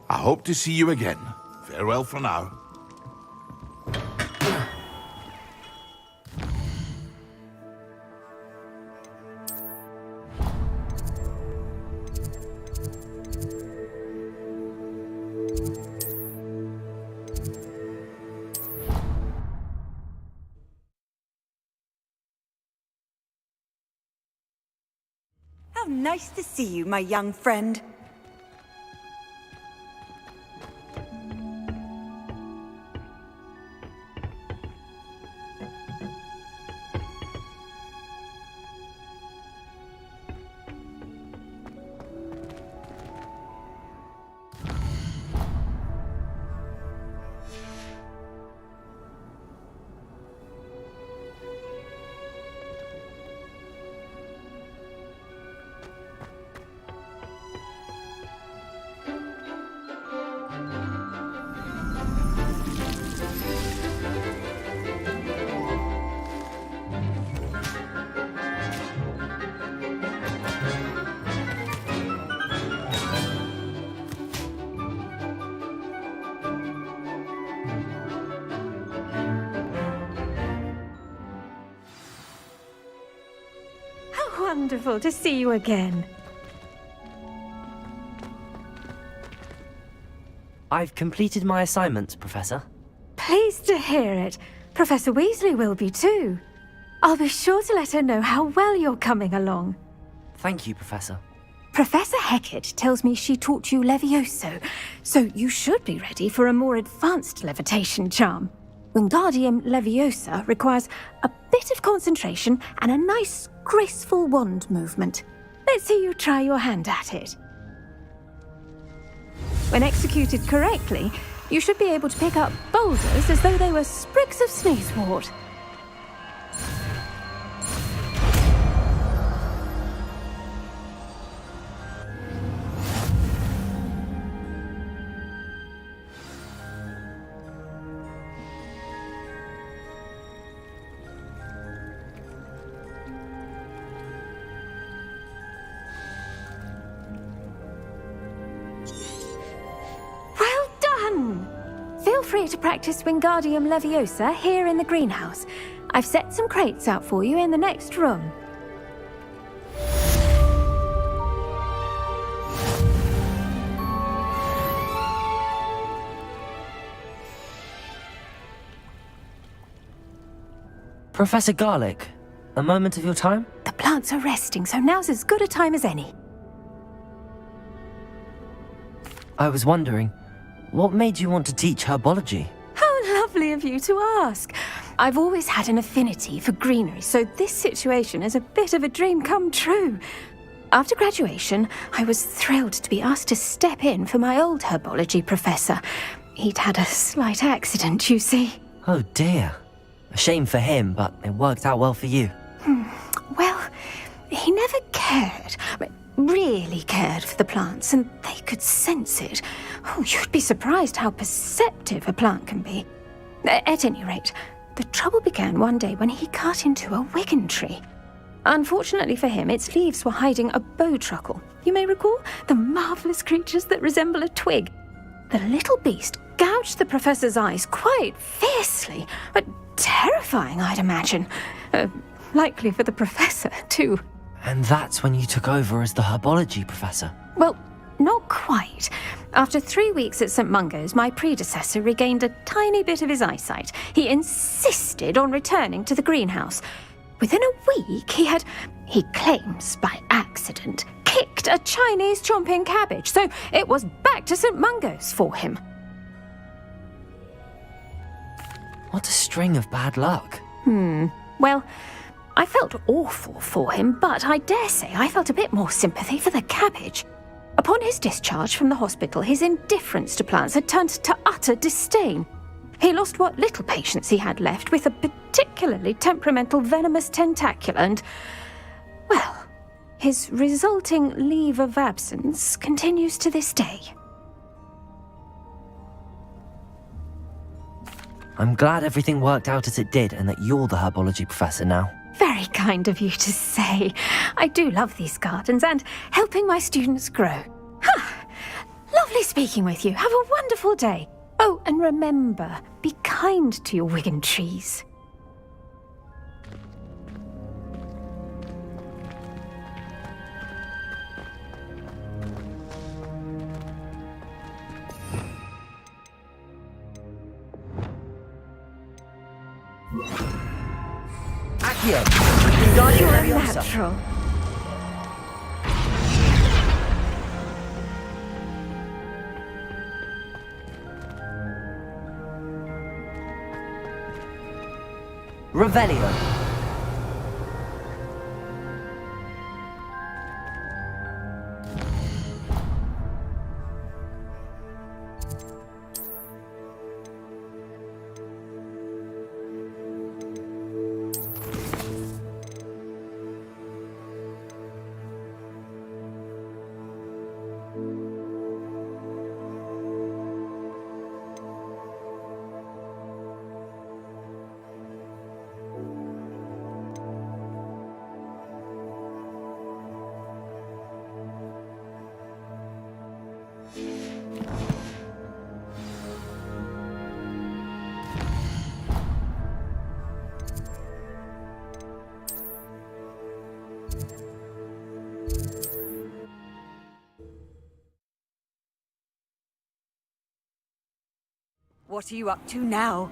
I hope to see you again. Farewell for now. How nice to see you, my young friend. Wonderful to see you again. I've completed my assignments, Professor. Pleased to hear it. Professor Weasley will be too. I'll be sure to let her know how well you're coming along. Thank you, Professor. Professor Hecat tells me she taught you Levioso, so you should be ready for a more advanced levitation charm. Wingardium Leviosa requires a bit of concentration and a nice, graceful wand movement. Let's see you try your hand at it. When executed correctly, you should be able to pick up boulders as though they were sprigs of sneezewort. Feel free to practice Wingardium Leviosa here in the greenhouse. I've set some crates out for you in the next room. Professor Garlick, a moment of your time? The plants are resting, so now's as good a time as any. I was wondering, what made you want to teach herbology? How lovely of you to ask. I've always had an affinity for greenery, so this situation is a bit of a dream come true. After graduation, I was thrilled to be asked to step in for my old herbology professor. he'd had a slight accident, you see. Oh dear. A shame for him, but it worked out well for you. Well, he never cared, really cared for the plants, and they could sense it. Oh, you'd be surprised how perceptive a plant can be. At any rate, the trouble began one day when he cut into a wigan tree. Unfortunately for him, its leaves were hiding a bowtruckle. You may recall the marvellous creatures that resemble a twig. The little beast gouged the professor's eyes quite fiercely. Terrifying, I'd imagine. Likely for the professor, too. And that's when you took over as the herbology professor? Well, not quite. After 3 weeks at St. Mungo's, my predecessor regained a tiny bit of his eyesight. He insisted on returning to the greenhouse. Within a week, he claims by accident, kicked a Chinese chomping cabbage, so it was back to St. Mungo's for him. What a string of bad luck. Well, I felt awful for him, but I dare say I felt a bit more sympathy for the cabbage. Upon his discharge from the hospital, his indifference to plants had turned to utter disdain. He lost what little patience he had left with a particularly temperamental venomous tentacula and, well, his resulting leave of absence continues to this day. I'm glad everything worked out as it did and that you're the herbology professor now. Very kind of you to say. I do love these gardens and helping my students grow. Lovely speaking with you. Have a wonderful day. Oh, and remember, be kind to your wigan trees. Accio! You're a natural. Revelio. What are you up to now?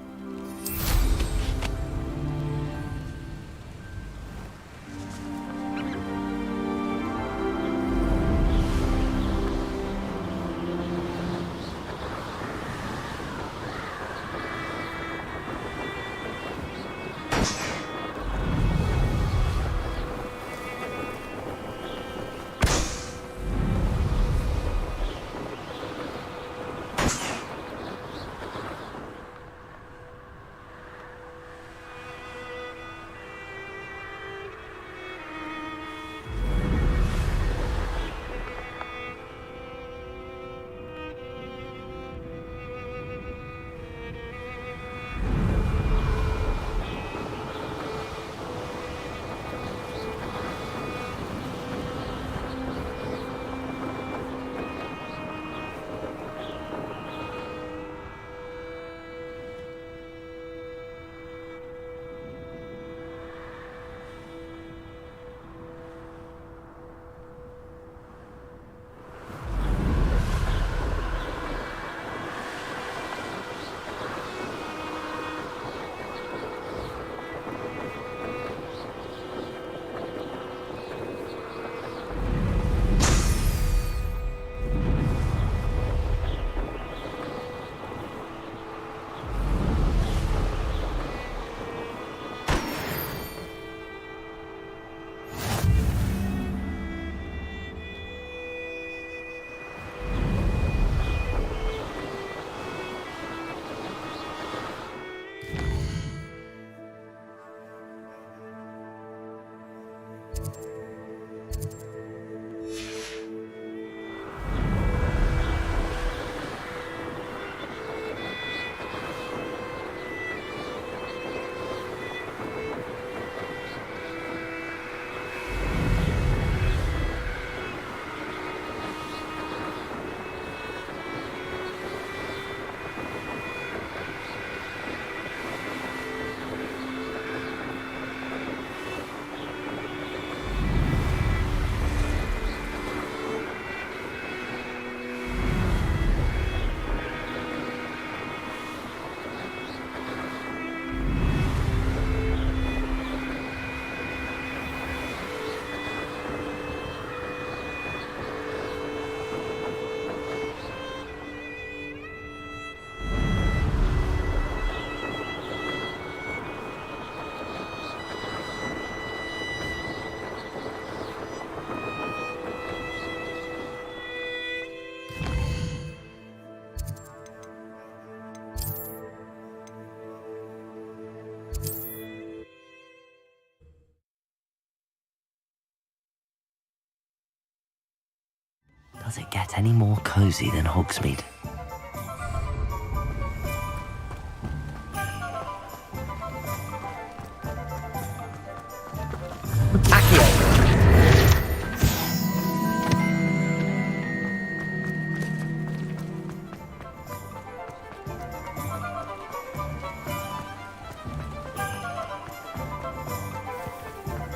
Does it get any more cozy than Hogsmeade?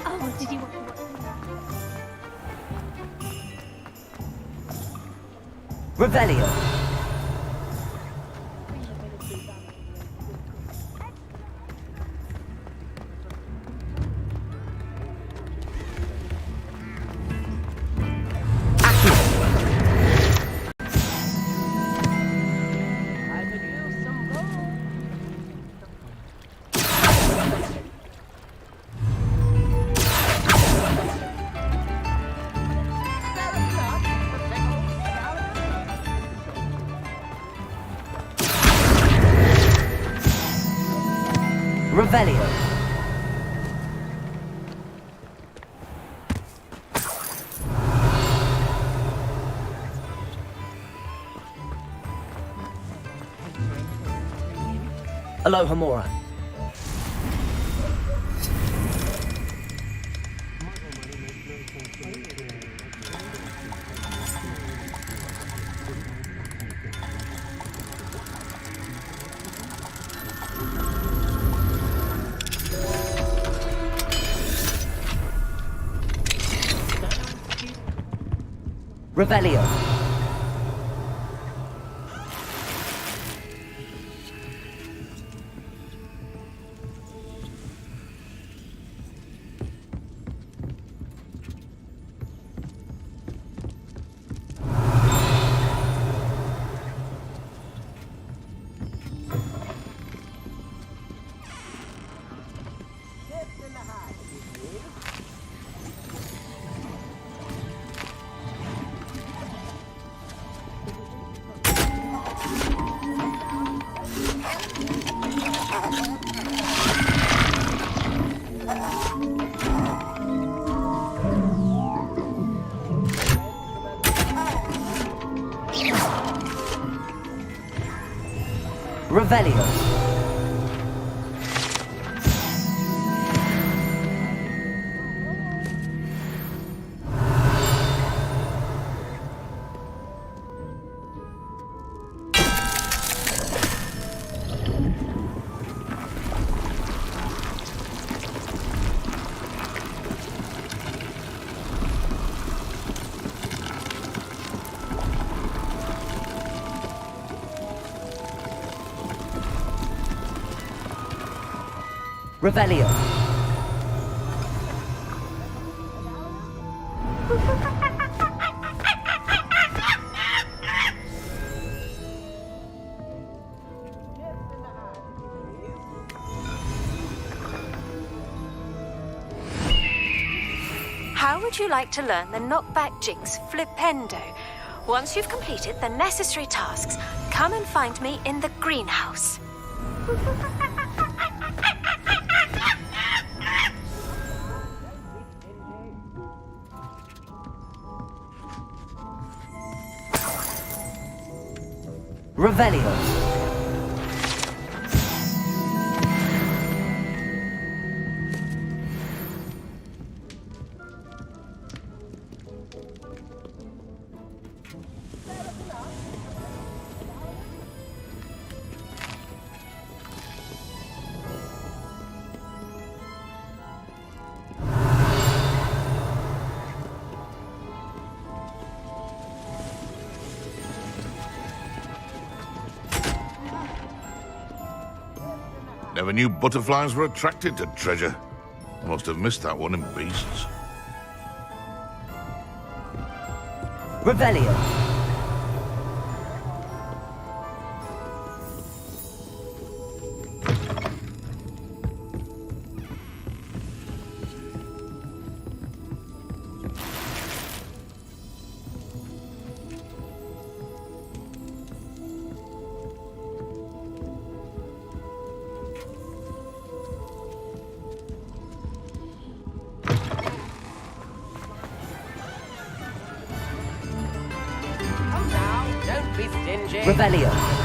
Oh, did you want to... Revelio. Revelio. Aloha Mora. Revelio. Revelio. Revelio. How would you like to learn the knockback jinx Flipendo? Once you've completed the necessary tasks, come and find me in the greenhouse. Revelio. Never knew butterflies were attracted to treasure. I must have missed that one in Beasts. Revelio. Revelio.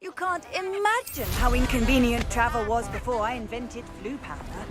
You can't imagine how inconvenient travel was before I invented flu powder.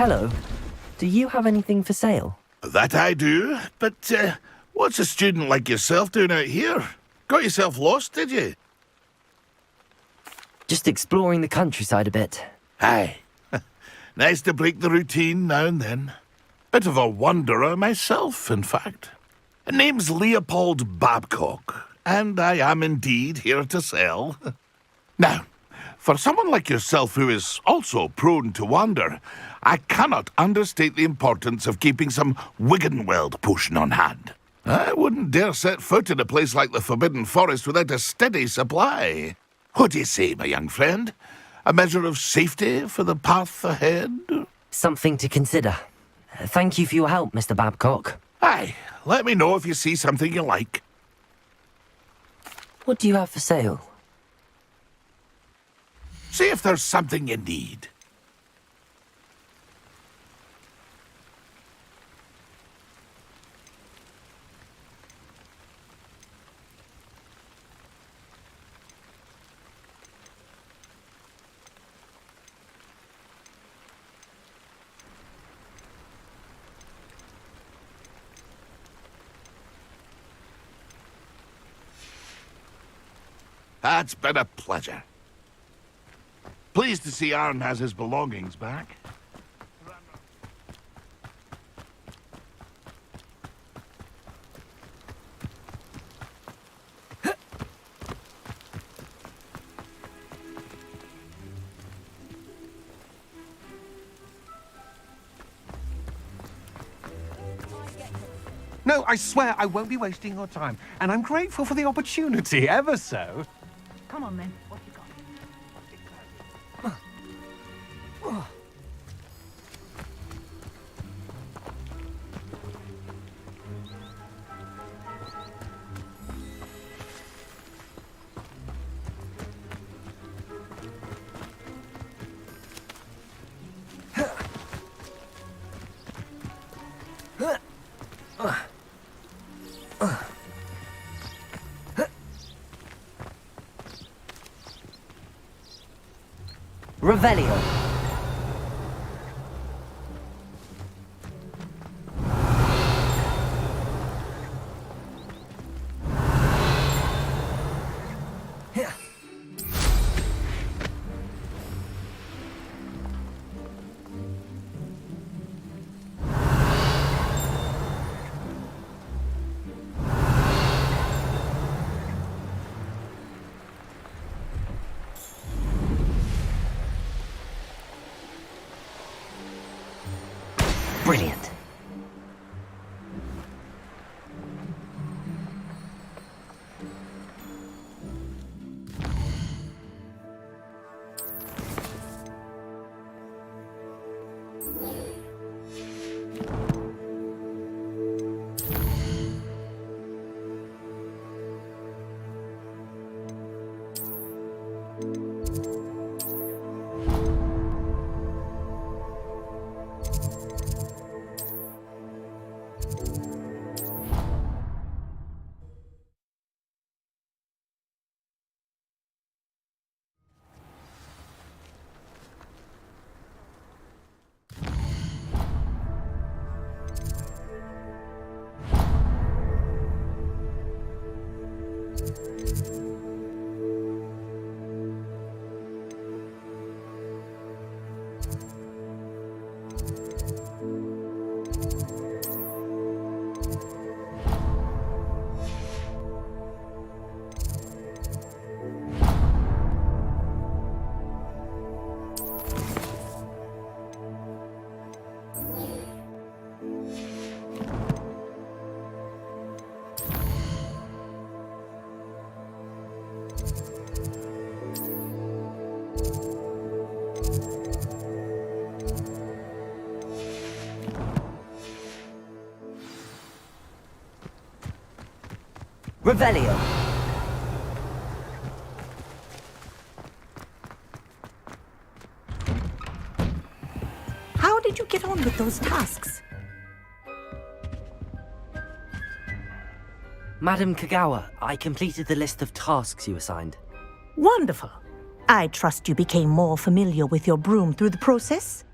Hello. Do you have anything for sale? That I do, but what's a student like yourself doing out here? Got yourself lost, did you? Just exploring the countryside a bit. Aye. Nice to break the routine now and then. Bit of a wanderer myself, in fact. Name's Leopold Babcock, and I am indeed here to sell. Now, for someone like yourself who is also prone to wander, I cannot understate the importance of keeping some Wiggenweld potion on hand. I wouldn't dare set foot in a place like the Forbidden Forest without a steady supply. What do you say, my young friend? A measure of safety for the path ahead? Something to consider. Thank you for your help, Mr. Babcock. Aye, let me know if you see something you like. What do you have for sale? See if there's something you need. That's been a pleasure. Pleased to see Aaron has his belongings back. No, I swear I won't be wasting your time. And I'm grateful for the opportunity, ever so. Come on, then. What you got? Revelio. Brilliant. Revelio. How did you get on with those tasks? Madam Kagawa, I completed the list of tasks you assigned. Wonderful. I trust you became more familiar with your broom through the process?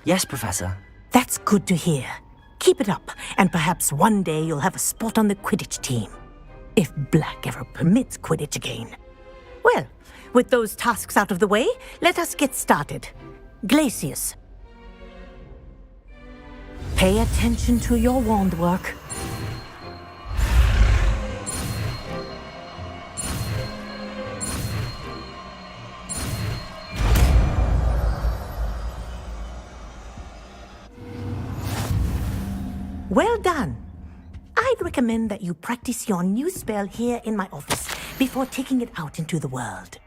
Yes, Professor. That's good to hear. Keep it up, and perhaps one day you'll have a spot on the Quidditch team. If Black ever permits Quidditch again. Well, with those tasks out of the way, let us get started. Glacius. Pay attention to your wand work. Well done. recommend that you practice your new spell here in my office before taking it out into the world.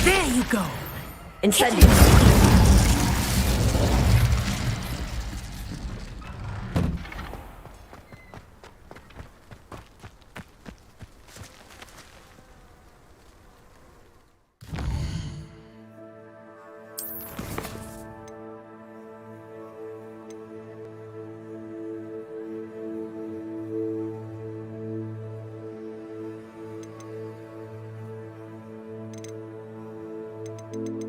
There you go. Incendium. you.